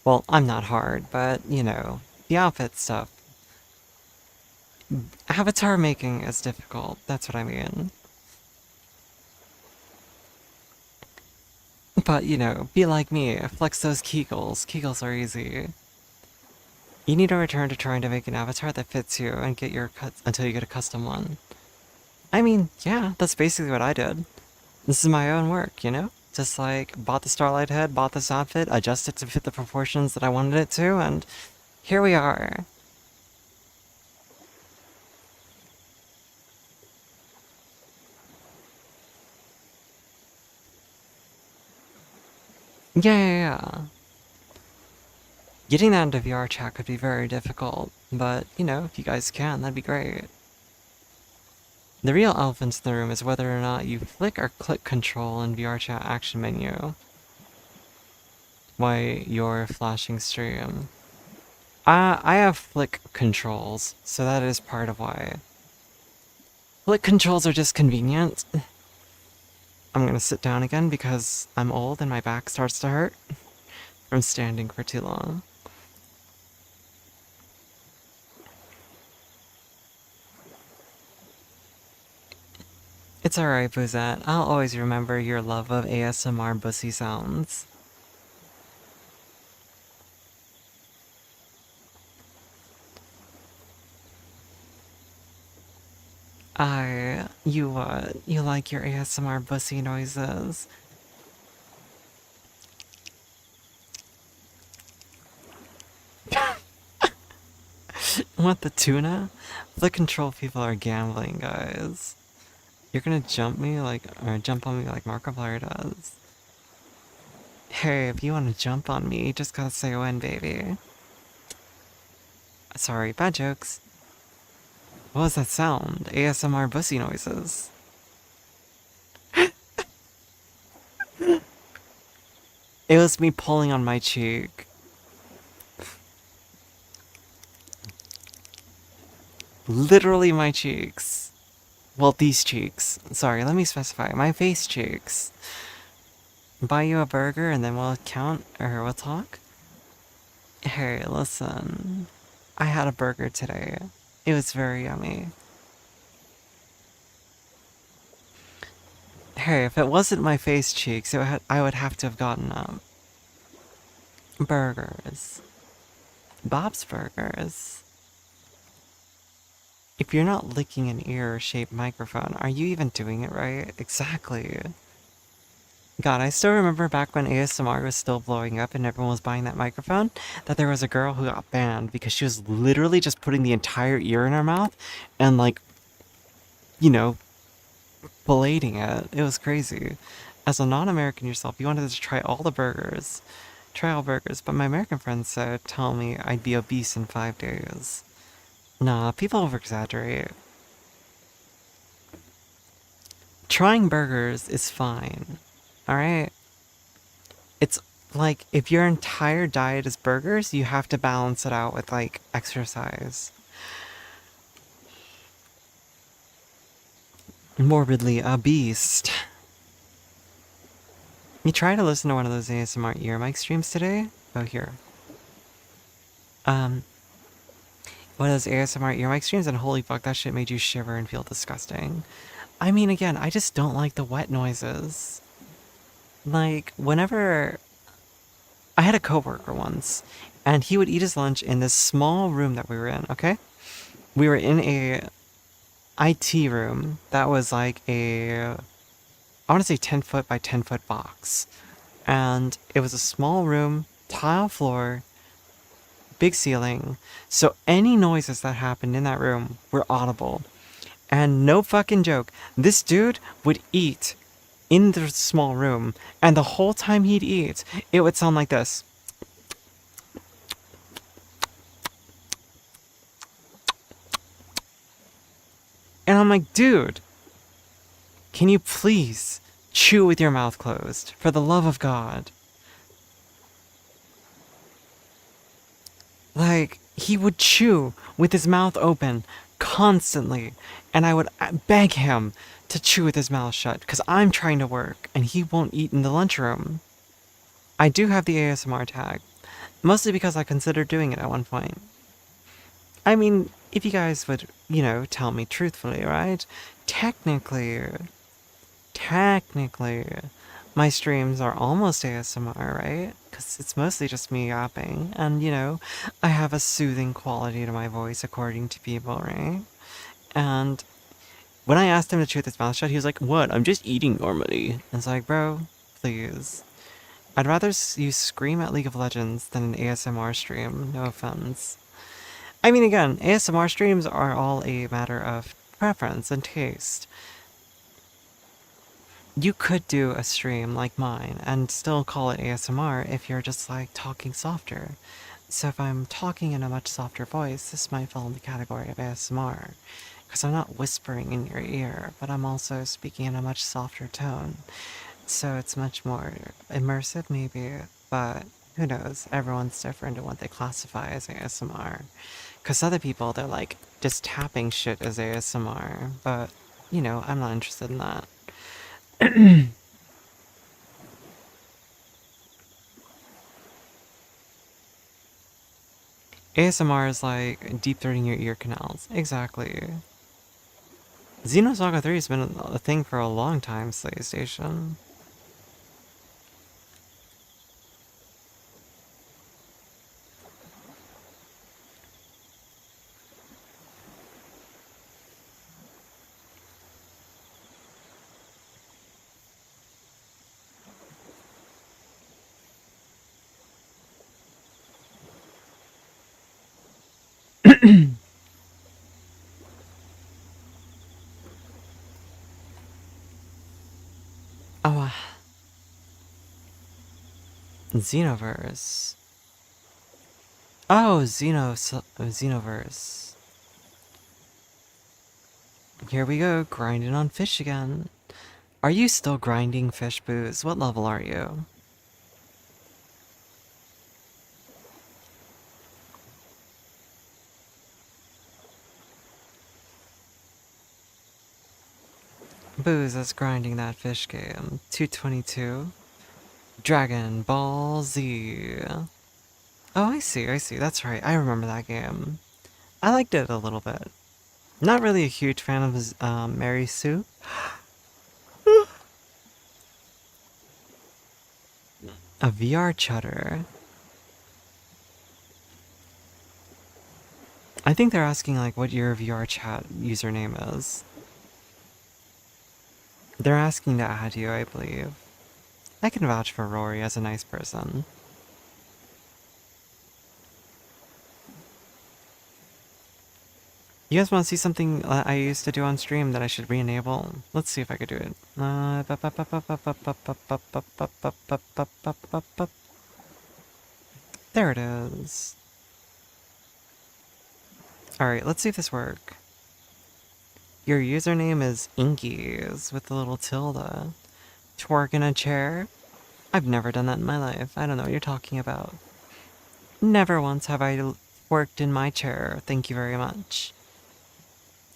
Well, I'm not hard, but, you know, the outfit stuff. Avatar making is difficult, that's what I mean. But, you know, be like me, flex those Kegels. Kegels are easy. You need to return to trying to make an avatar that fits you and get your cut until you get a custom one. I mean, yeah, that's basically what I did. This is my own work, you know? Just like, bought the Starlight head, bought this outfit, adjusted to fit the proportions that I wanted it to, and here we are. Yeah. Getting that into VR chat could be very difficult, but, you know, if you guys can, that'd be great. The real elephant in the room is whether or not you flick or click control in VR chat action menu while you're flashing stream. I have flick controls, so that is part of why. Flick controls are just convenient. I'm gonna sit down again because I'm old and my back starts to hurt from standing for too long. It's alright, Boozette. I'll always remember your love of ASMR bussy sounds. You like your ASMR bussy noises. What, the tuna? The control people are gambling, guys. You're gonna jump me like, or jump on me like Markiplier does. Hey, if you wanna jump on me, you just gotta say when, baby. Sorry, bad jokes. What was that sound? ASMR bussy noises. It was me pulling on my cheek. Literally my cheeks. Well, these cheeks. Sorry, let me specify. My face cheeks. Buy you a burger and then we'll count, or we'll talk? Hey, listen. I had a burger today. It was very yummy. Hey, if it wasn't my face cheeks, I would have to have gotten burgers. Bob's Burgers. If you're not licking an ear-shaped microphone, are you even doing it right? Exactly. God, I still remember back when ASMR was still blowing up and everyone was buying that microphone, that there was a girl who got banned because she was literally just putting the entire ear in her mouth and, like, you know, belating it. It was crazy. As a non-American yourself, you wanted to try all the burgers. Try all burgers, but my American friends said, tell me I'd be obese in 5 days. Nah, people over-exaggerate. Trying burgers is fine. Alright? It's like, if your entire diet is burgers, you have to balance it out with, like, exercise. Morbidly a beast. You try to listen to one of those ASMR ear mic streams today? Oh, here. One of those ASMR ear mic streams, and holy fuck, that shit made you shiver and feel disgusting. I mean, again, I just don't like the wet noises. Like, whenever... I had a coworker once, and he would eat his lunch in this small room that we were in, okay? We were in a IT room that was like I want to say 10 foot by 10 foot box. And it was a small room, tile floor, big ceiling. So any noises that happened in that room were audible. And no fucking joke, this dude would eat in the small room, and the whole time he'd eat, it would sound like this. And I'm like, dude, can you please chew with your mouth closed? For the love of God. Like, he would chew with his mouth open constantly, and I would beg him to chew with his mouth shut, because I'm trying to work, and he won't eat in the lunchroom. I do have the ASMR tag, mostly because I considered doing it at one point. I mean, if you guys would, tell me truthfully, right? Technically, my streams are almost ASMR, right? Because it's mostly just me yapping, and I have a soothing quality to my voice according to people, right? And when I asked him to chew with his mouth shut, he was like, "What? I'm just eating normally." And it's like, bro, please. I'd rather you scream at League of Legends than an ASMR stream, no offense. I mean, again, ASMR streams are all a matter of preference and taste. You could do a stream like mine and still call it ASMR if you're just like talking softer. So if I'm talking in a much softer voice, this might fall in the category of ASMR. Because I'm not whispering in your ear, but I'm also speaking in a much softer tone. So it's much more immersive, maybe, but who knows? Everyone's different in what they classify as ASMR. Because other people, they're like, just tapping shit as ASMR, but, I'm not interested in that. ASMR is like deep throating your ear canals. Exactly. Xenosaga 3 has been a thing for a long time, PlayStation. Oh, Xenoverse. Oh, Xenoverse. Here we go, grinding on fish again. Are you still grinding fish, Booze? What level are you? Booze is grinding that fish game. 222. Dragon Ball Z. Oh, I see. That's right. I remember that game. I liked it a little bit. Not really a huge fan of Mary Sue. A VR chutter. I think they're asking like what your VR chat username is. They're asking to add you, I believe. I can vouch for Rory as a nice person. You guys want to see something I used to do on stream that I should re-enable? Let's see if I could do it. There it is. Alright, let's see if this works. Your username is Inkies with the little tilde. Twerk in a chair? I've never done that in my life. I don't know what you're talking about. Never once have I worked in my chair. Thank you very much.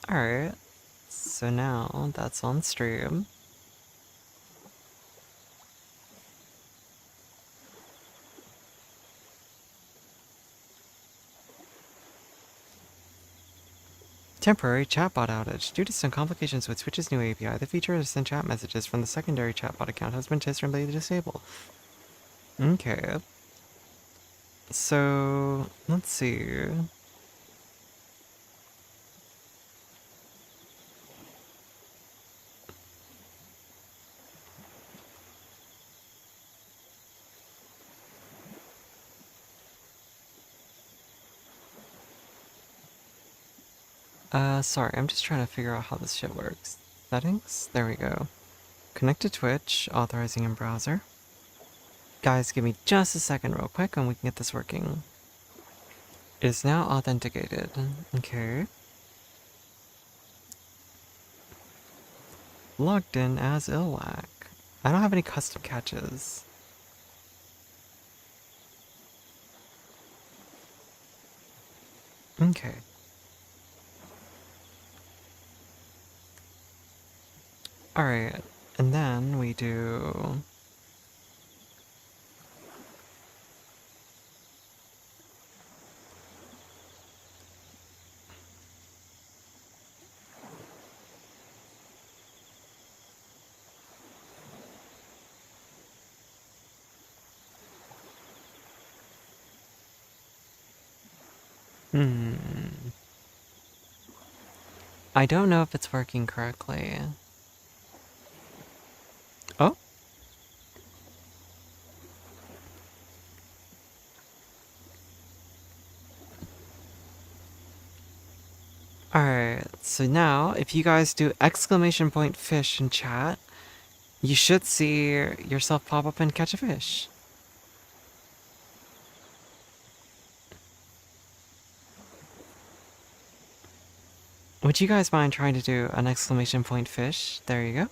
Alright. So now that's on stream. Temporary chatbot outage. Due to some complications with Twitch's new API, the feature to send chat messages from the secondary chatbot account has been temporarily disabled. Okay. So, let's see. Sorry, I'm just trying to figure out how this shit works. Settings? There we go. Connect to Twitch, authorizing in browser. Guys, give me just a second real quick and we can get this working. It is now authenticated. Okay. Logged in as Ilwak. I don't have any custom catches. Okay. Alright, and then we do... I don't know if it's working correctly. Oh? Alright, so now if you guys do exclamation point fish in chat, you should see yourself pop up and catch a fish. Would you guys mind trying to do an exclamation point fish? There you go.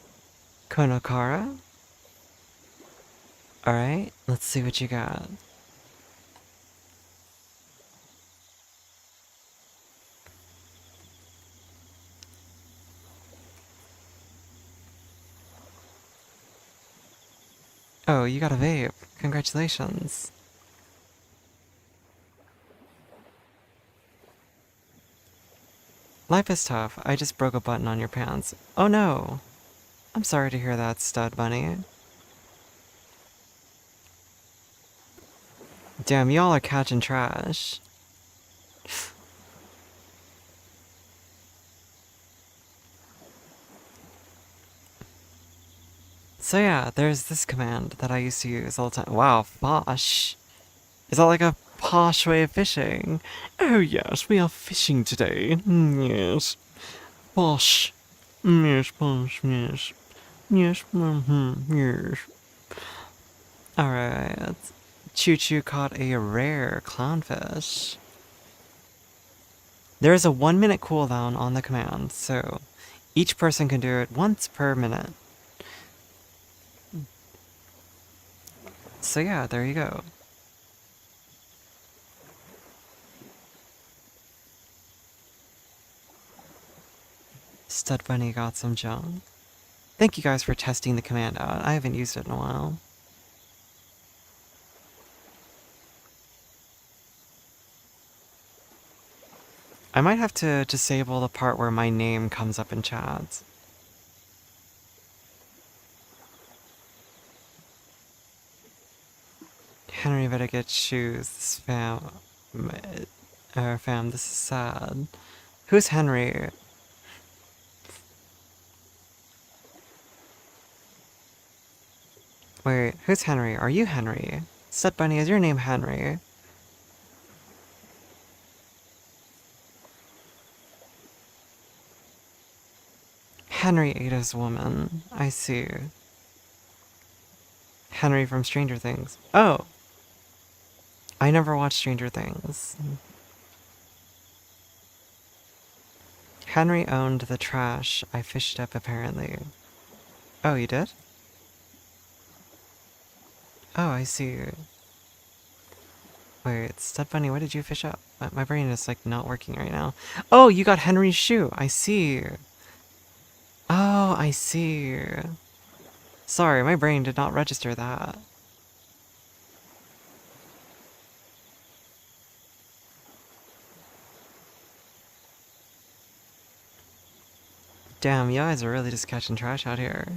Konokara. Alright, let's see what you got. Oh, you got a vape. Congratulations. Life is tough. I just broke a button on your pants. Oh no! I'm sorry to hear that, stud bunny. Damn, y'all are catching trash. So yeah, there's this command that I used to use all the time. Wow, posh. Is that like a posh way of fishing? Oh yes, we are fishing today. Yes. Posh. Yes, posh, yes. Yes, yes. Alright. Choo Choo caught a rare clownfish. There is a 1-minute cooldown on the command, so each person can do it once per minute. So yeah, there you go. Stud Bunny got some junk. Thank you guys for testing the command out. I haven't used it in a while. I might have to disable the part where my name comes up in chat. Henry better get shoes. This fam, this is sad. Who's Henry? Wait, who's Henry? Are you Henry? Stud Bunny, is your name Henry? Henry Ada's woman. I see. Henry from Stranger Things. Oh! I never watched Stranger Things. Henry owned the trash I fished up, apparently. Oh, you did? Oh, I see. Wait, Stud Bunny, what did you fish up? My brain is, like, not working right now. Oh, you got Henry's shoe! I see. Oh, I see. Sorry, my brain did not register that. Damn, you guys are really just catching trash out here.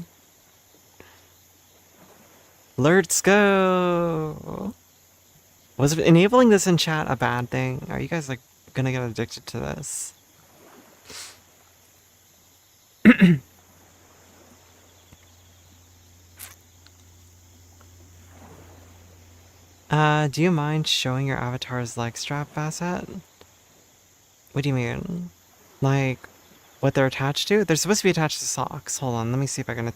Let's go! Was enabling this in chat a bad thing? Are you guys, like, gonna get addicted to this? Do you mind showing your avatar's leg strap, Bassett? What do you mean? Like, what they're attached to? They're supposed to be attached to socks. Hold on, let me see if I can... I'm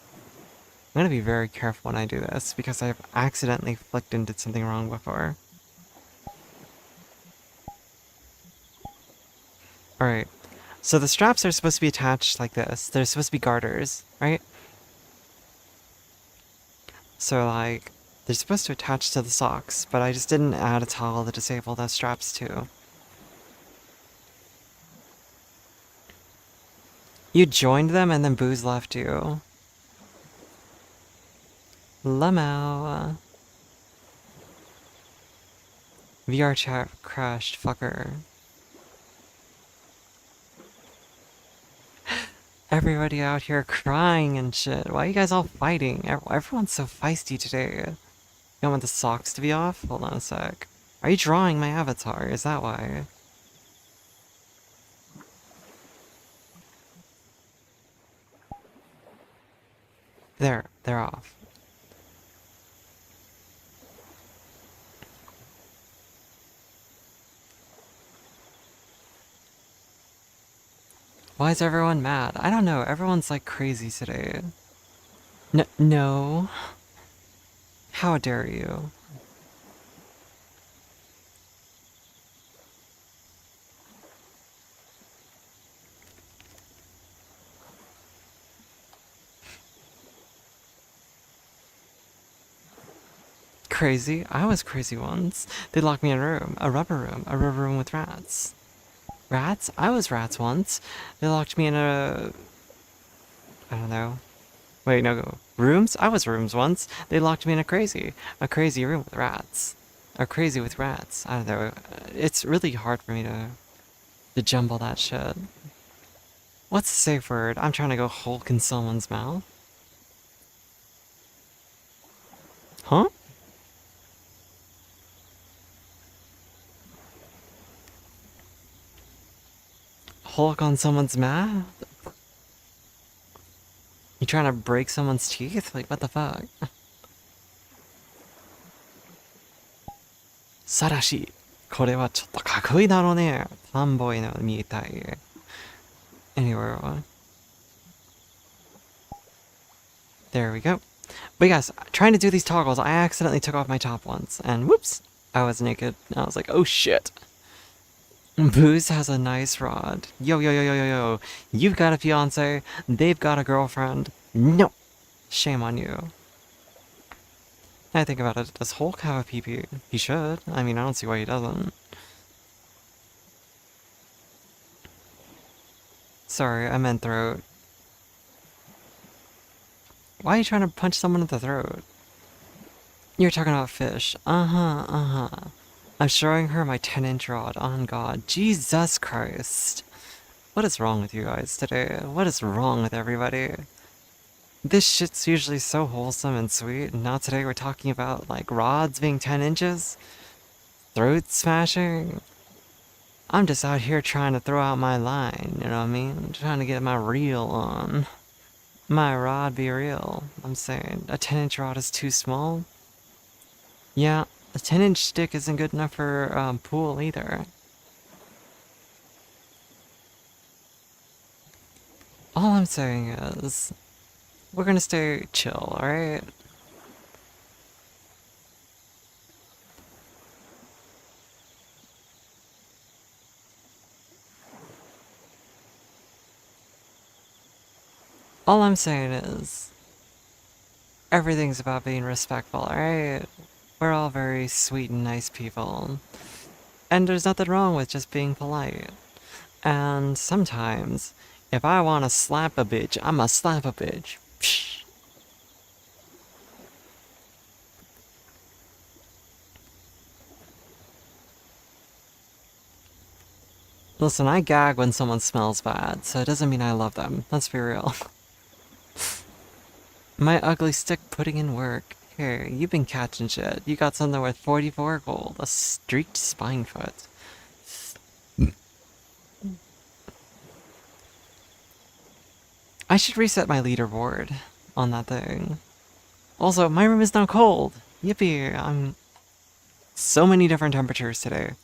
gonna be very careful when I do this, because I've accidentally flicked and did something wrong before. Alright. So the straps are supposed to be attached like this. They're supposed to be garters, right? So, like, they're supposed to attach to the socks, but I just didn't add a towel to disable those straps too. You joined them and then Booze left you. Lemao. VR chat crashed, fucker. Everybody out here crying and shit. Why are you guys all fighting? Everyone's so feisty today. You want the socks to be off? Hold on a sec. Are you drawing my avatar? Is that why? There, they're off. Why is everyone mad? I don't know, everyone's like crazy today. No. How dare you? Crazy? I was crazy once. They locked me in a rubber room with rats. Rats? I was rats once. They locked me in I don't know. Wait, no, rooms? I was rooms once. They locked me in a crazy room with rats. Or crazy with rats. I don't know. It's really hard for me to jumble that shit. What's the safe word? I'm trying to go Hulk in someone's mouth. Huh? Hulk on someone's mouth? You trying to break someone's teeth? Like, what the fuck? Sarashi. これはちょっとかっこいいだろうね。ファンボーイの見えたい。Anywhere. There we go. But yes, trying to do these toggles, I accidentally took off my top once. And whoops, I was naked. I was like, oh shit. Booze has a nice rod. Yo. You've got a fiance. They've got a girlfriend. No. Shame on you. I think about it. Does Hulk have a PP? He should. I mean, I don't see why he doesn't. Sorry, I meant throat. Why are you trying to punch someone in the throat? You're talking about fish. Uh-huh. I'm showing her my 10-inch rod. On God. Jesus Christ. What is wrong with you guys today? What is wrong with everybody? This shit's usually so wholesome and sweet, and now today we're talking about, like, rods being 10 inches? Throat smashing? I'm just out here trying to throw out my line, you know what I mean? Trying to get my reel on. My rod be real, I'm saying. A 10-inch rod is too small? Yeah, a 10-inch stick isn't good enough for pool either. All I'm saying is, we're gonna stay chill, alright? All I'm saying is, everything's about being respectful, alright? We're all very sweet and nice people. And there's nothing wrong with just being polite. And sometimes, if I wanna slap a bitch, I'ma slap a bitch. Psh. Listen, I gag when someone smells bad, so it doesn't mean I love them. Let's be real. My ugly stick putting in work. Here, you've been catching shit. You got something worth 44 gold. A streaked spine foot. I should reset my leaderboard on that thing. Also, my room is now cold. Yippee, I'm... So many different temperatures today.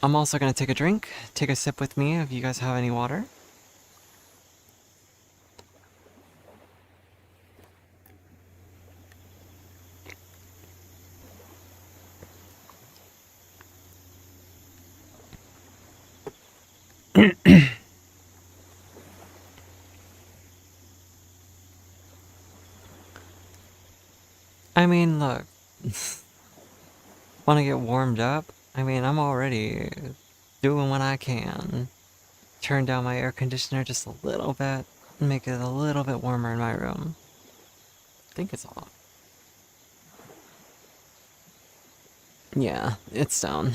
I'm also gonna take a drink. Take a sip with me if you guys have any water. I mean, look. Want to get warmed up? I mean, I'm already doing what I can. Turn down my air conditioner just a little bit, make it a little bit warmer in my room. I think it's off. Yeah, it's down.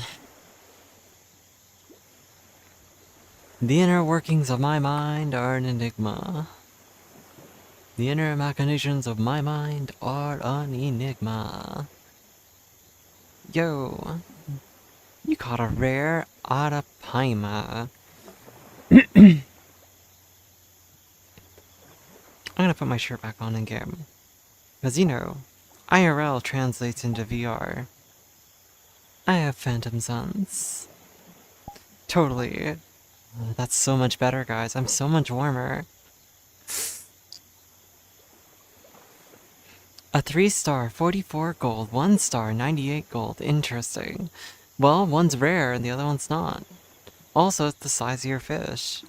The inner workings of my mind are an enigma. The inner machinations of my mind are an enigma. Yo, you caught a rare Arapaima. I'm gonna put my shirt back on in game. Because you know, IRL translates into VR. I have Phantom Suns. Totally. That's so much better, guys. I'm so much warmer. A 3-star, 44 gold, 1-star, 98 gold. Interesting. Well, one's rare and the other one's not. Also, it's the size of your fish.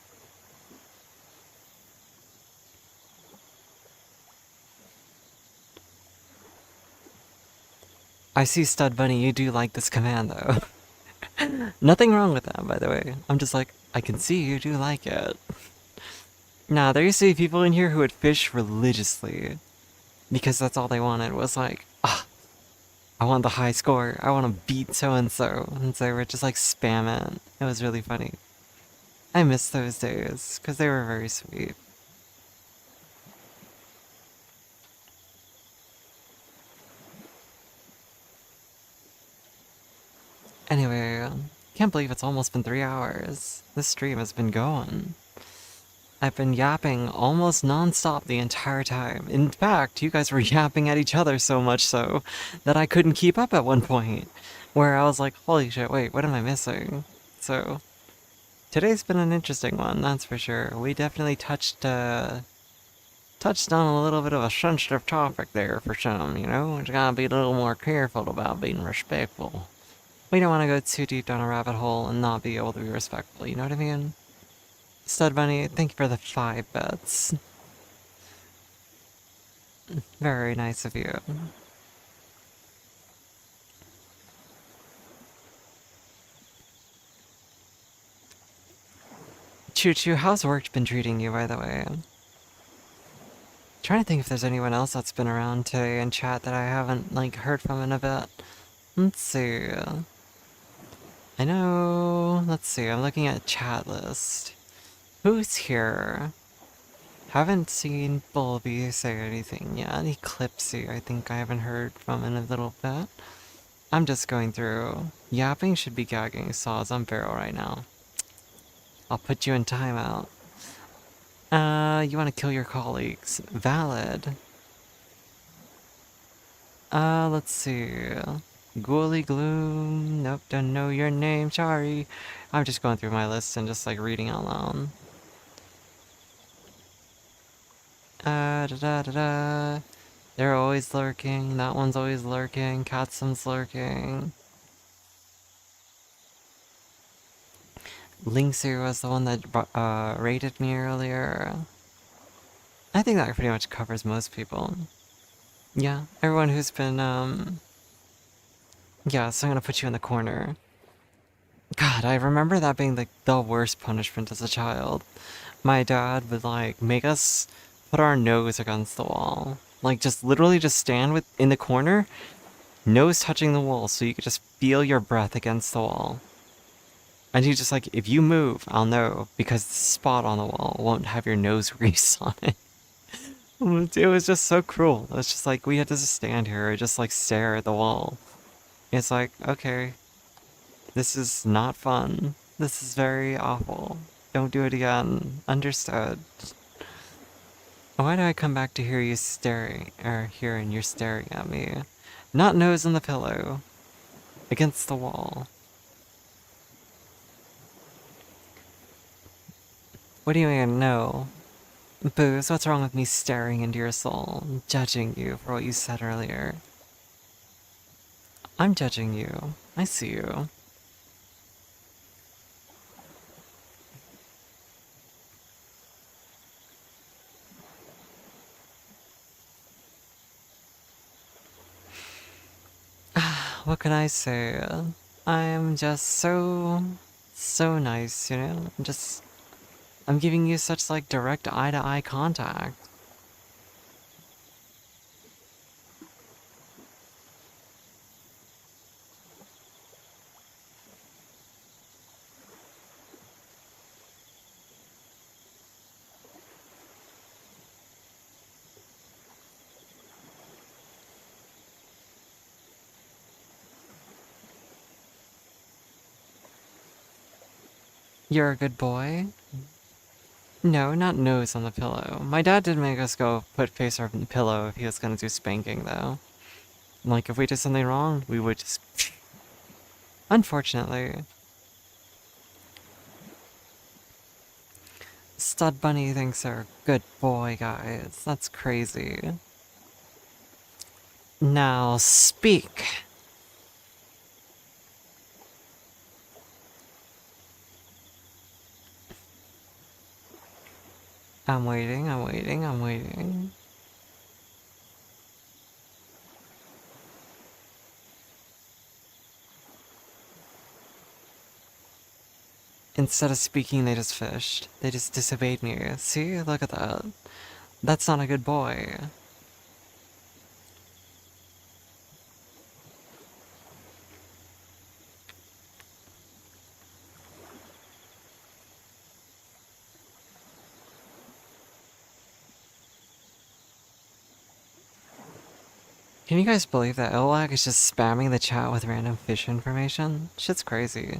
I see, Stud Bunny, you do like this command, though. Nothing wrong with that, by the way. I'm just like, I can see you do like it. Nah, there used to be people in here who would fish religiously. Because that's all they wanted, was like, ah, I want the high score. I want to beat so-and-so. And so they would just like spam it. It was really funny. I miss those days, because they were very sweet. Anyway, can't believe it's almost been 3 hours. This stream has been going. I've been yapping almost non-stop the entire time. In fact, you guys were yapping at each other so much so that I couldn't keep up at one point. Where I was like, holy shit, wait, what am I missing? So, today's been an interesting one, that's for sure. We definitely touched on a little bit of a sensitive topic there for some, you know? We gotta be a little more careful about being respectful. We don't want to go too deep down a rabbit hole and not be able to be respectful, you know what I mean? Stud Bunny, thank you for the 5 bets. Very nice of you. Choo Choo, how's work been treating you, by the way? Trying to think if there's anyone else that's been around today in chat that I haven't, like, heard from in a bit. Let's see. I know... Let's see, I'm looking at chat list. Who's here? Haven't seen Bulby say anything yet. Eclipsy, I think I haven't heard from in a little bit. I'm just going through. Yapping should be gagging saws on barrel right now. I'll put you in timeout. You want to kill your colleagues. Valid. Let's see. Ghouly Gloom. Nope, don't know your name, sorry. I'm just going through my list and just like reading out loud. Da-da-da-da. They're always lurking. That one's always lurking. Katsum's lurking. Linksu was the one that rated me earlier. I think that pretty much covers most people. Yeah, everyone who's been, yeah, so I'm gonna put you in the corner. God, I remember that being like the worst punishment as a child. My dad would like make us put our nose against the wall. Like just literally just stand in the corner, nose touching the wall so you could just feel your breath against the wall. And he's just like, if you move, I'll know because the spot on the wall won't have your nose grease on it. It was just so cruel. It was just like, we had to just stand here and just like stare at the wall. It's like, okay, this is not fun. This is very awful. Don't do it again. Understood. Why do I come back to hear you staring, or hearing you're staring at me? Not nose on the pillow. Against the wall. What do you mean, no? Booze, what's wrong with me staring into your soul, judging you for what you said earlier? I'm judging you. I see you. What can I say? I'm just so nice, you know? I'm giving you such, like, direct eye-to-eye contact. You're a good boy? No, not nose on the pillow. My dad did make us go put face on the pillow if he was gonna do spanking, though. Like, if we did something wrong, we would just... Unfortunately. Stud Bunny thinks they're a good boy, guys. That's crazy. Now, speak! I'm waiting, I'm waiting, I'm waiting. Instead of speaking, they just fished. They just disobeyed me. See? Look at that. That's not a good boy. Can you guys believe that Ilwag is just spamming the chat with random fish information? Shit's crazy.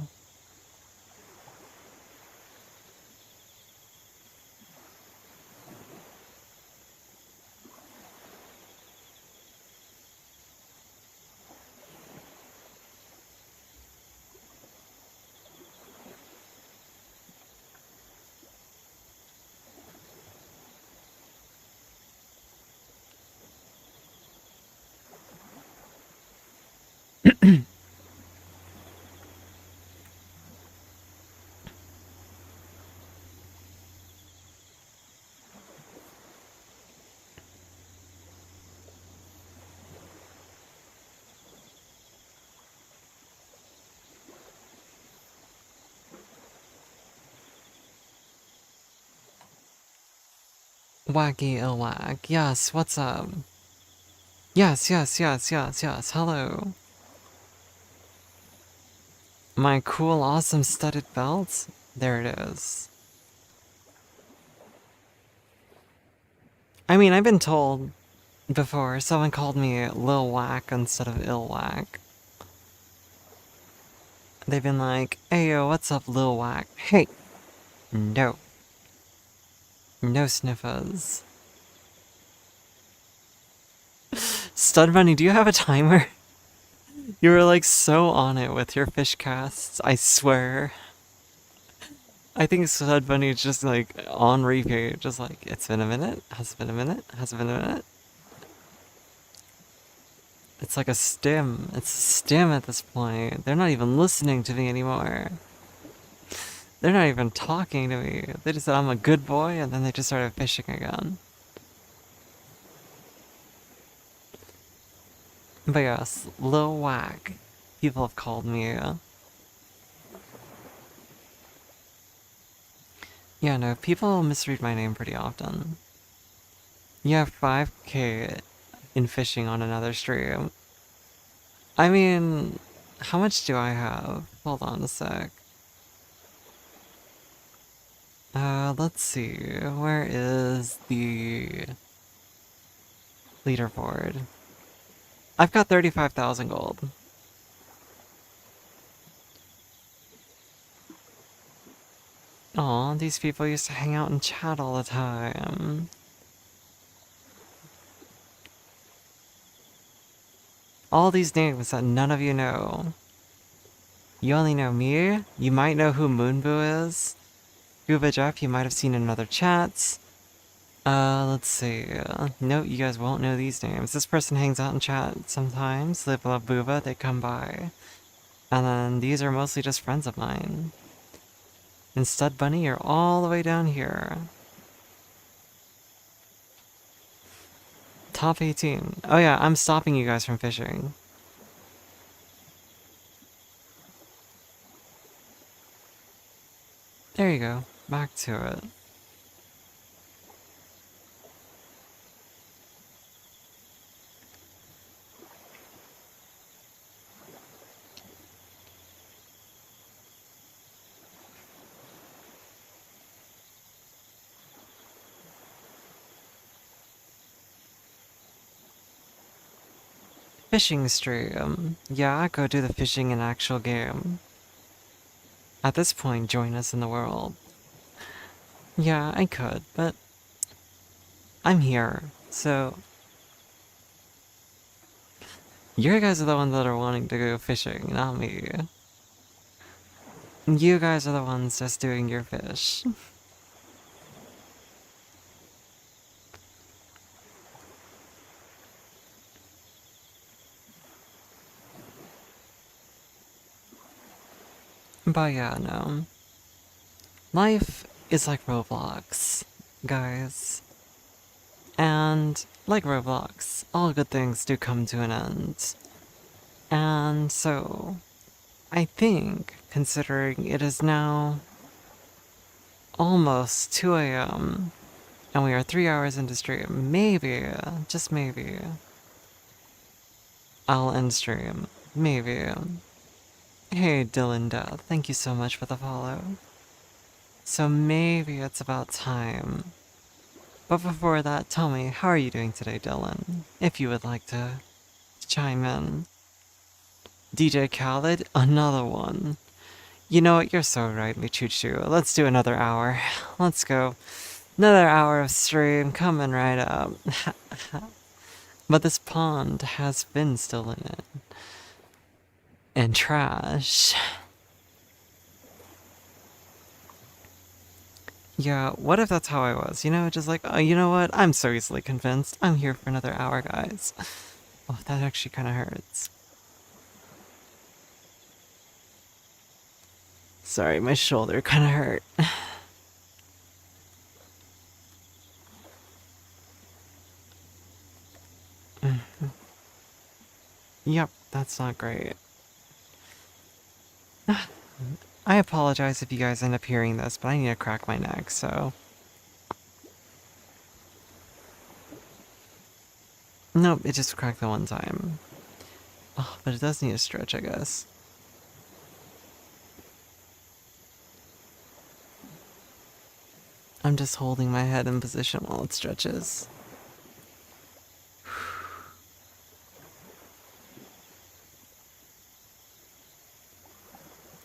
Wacky Ilwag. Yes, what's up? Yes, yes, yes, yes, yes. Hello. My cool, awesome studded belt? There it is. I mean, I've been told before, someone called me Lil Whack instead of Ilwag. They've been like, hey yo, what's up, Lil Whack? Hey! No. No sniffers. Stud Bunny, do you have a timer? You were like so on it with your fish casts, I swear. I think Stud Bunny is just like on repeat, just like, it's been a minute, has it been a minute, has it been a minute? It's like a stim. It's a stim at this point. They're not even listening to me anymore. They're not even talking to me. They just said I'm a good boy and then they just started fishing again. But yes, Lil Whack. People have called me. Yeah, no, people misread my name pretty often. You have 5k in fishing on another stream. I mean, how much do I have? Hold on a sec. Let's see. Where is the leaderboard? I've got 35,000 gold. Aw, these people used to hang out and chat all the time. All these names that none of you know. You only know me? You might know who Moonboo is? Scuba Jeff, you might have seen in other chats. Let's see. No, you guys won't know these names. This person hangs out in chat sometimes. Live Love Booba, they come by. And then these are mostly just friends of mine. And Stud Bunny, you're all the way down here. Top 18. Oh yeah, I'm stopping you guys from fishing. There you go. Back to it. Fishing stream. Yeah, go do the fishing in actual game. At this point, join us in the world. Yeah, I could, but I'm here, so you guys are the ones that are wanting to go fishing, not me. You guys are the ones just doing your fish. But yeah, no. Life is like Roblox, guys. And like Roblox, all good things do come to an end. And so, I think, considering it is now almost 2 a.m., and we are 3 hours into stream, maybe, just maybe, I'll end stream. Maybe. Hey, Dylan Death, thank you so much for the follow. So maybe it's about time. But before that, tell me, how are you doing today, Dylan? If you would like to chime in. DJ Khaled, another one. You know what, you're so right, Michuchu. Let's do another hour. Let's go. Another hour of stream coming right up. But this pond has been still in it. And trash. Yeah, what if that's how I was? You know, just like, oh, you know what? I'm so easily convinced. I'm here for another hour, guys. Oh, that actually kind of hurts. Sorry, my shoulder kind of hurt. Yep, that's not great. I apologize if you guys end up hearing this, but I need to crack my neck, so... Nope, it just cracked the one time. Oh, but it does need a stretch, I guess. I'm just holding my head in position while it stretches.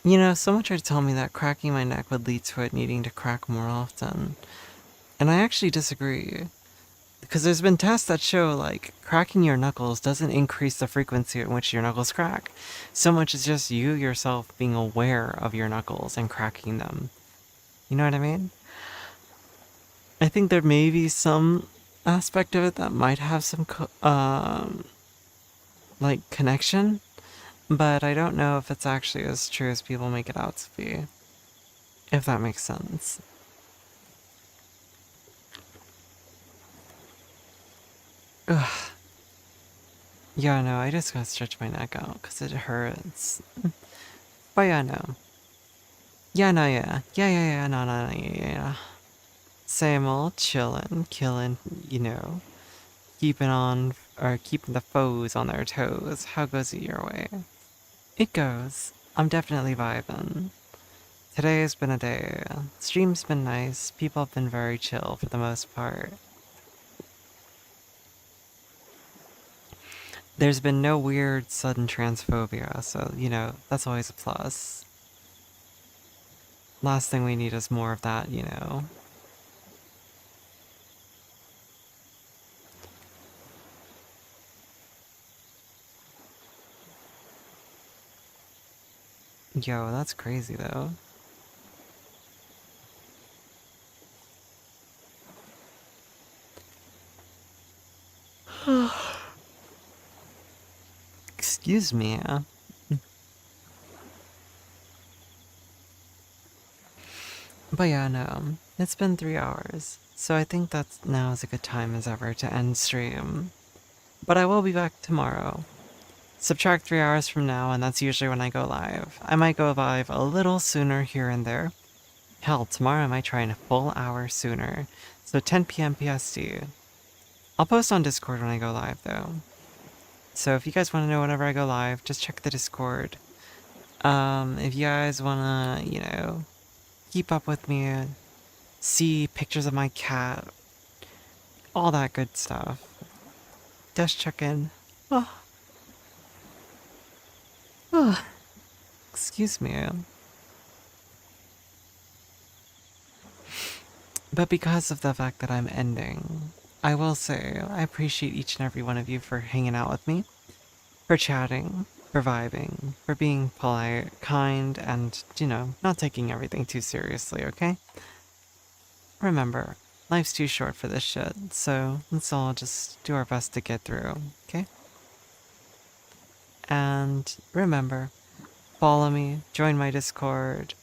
You know, someone tried to tell me that cracking my neck would lead to it needing to crack more often. And I actually disagree. Because there's been tests that show, like, cracking your knuckles doesn't increase the frequency at which your knuckles crack. So much as just you yourself being aware of your knuckles and cracking them. You know what I mean? I think there may be some aspect of it that might have some, like, connection. But I don't know if it's actually as true as people make it out to be. If that makes sense. Ugh. Yeah, no, I just gotta stretch my neck out because it hurts. But yeah, no. Yeah, no, yeah. Yeah, no, yeah. Same old chillin', killin', you know. Keeping on, or keeping the foes on their toes. How goes it your way? It goes. I'm definitely vibing. Today has been a day. Stream's been nice. People have been very chill for the most part. There's been no weird sudden transphobia, so, you know, that's always a plus. Last thing we need is more of that, you know. Yo, that's crazy though. Excuse me. But yeah, no. It's been 3 hours. So I think that now is a good time as ever to end stream. But I will be back tomorrow. Subtract 3 hours from now, and that's usually when I go live. I might go live a little sooner here and there. Hell, tomorrow I might try in a full hour sooner. So 10 p.m. PST. I'll post on Discord when I go live, though. So if you guys want to know whenever I go live, just check the Discord. If you guys want to, keep up with me, see pictures of my cat, all that good stuff, just check in. Oh, oh, excuse me. But because of the fact that I'm ending, I will say I appreciate each and every one of you for hanging out with me, for chatting, for vibing, for being polite, kind, and, not taking everything too seriously, okay? Remember, life's too short for this shit, so let's all just do our best to get through, okay? And remember, follow me, join my Discord,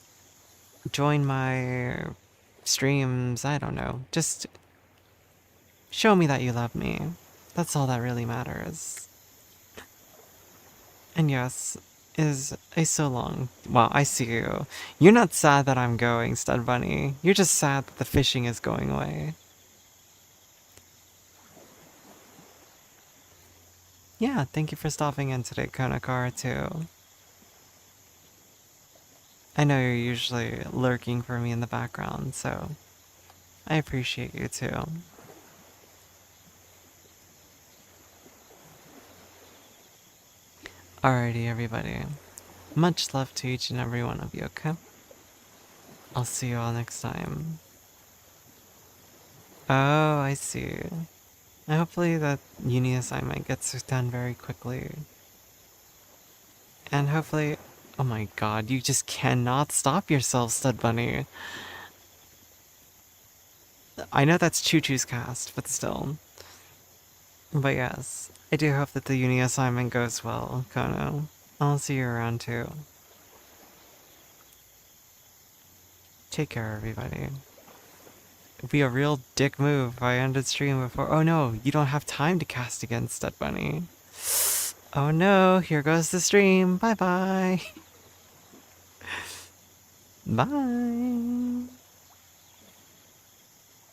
join my streams, I don't know. Just show me that you love me. That's all that really matters. And yes, is a so long. Wow, I see you. You're not sad that I'm going, Stud Bunny. You're just sad that the fishing is going away. Yeah, thank you for stopping in today, Konakara, too. I know you're usually lurking for me in the background, so I appreciate you too. Alrighty, everybody. Much love to each and every one of you, okay? I'll see you all next time. Oh, I see. Hopefully that uni assignment gets done very quickly. And hopefully... Oh my god, you just cannot stop yourself, Stud Bunny. I know that's Choo Choo's cast, but still. But yes, I do hope that the uni assignment goes well, Kono. I'll see you around too. Take care, everybody. It'd be a real dick move if I ended stream before. Oh no, you don't have time to cast against Stud Bunny. Oh no, here goes the stream. Bye bye. Bye.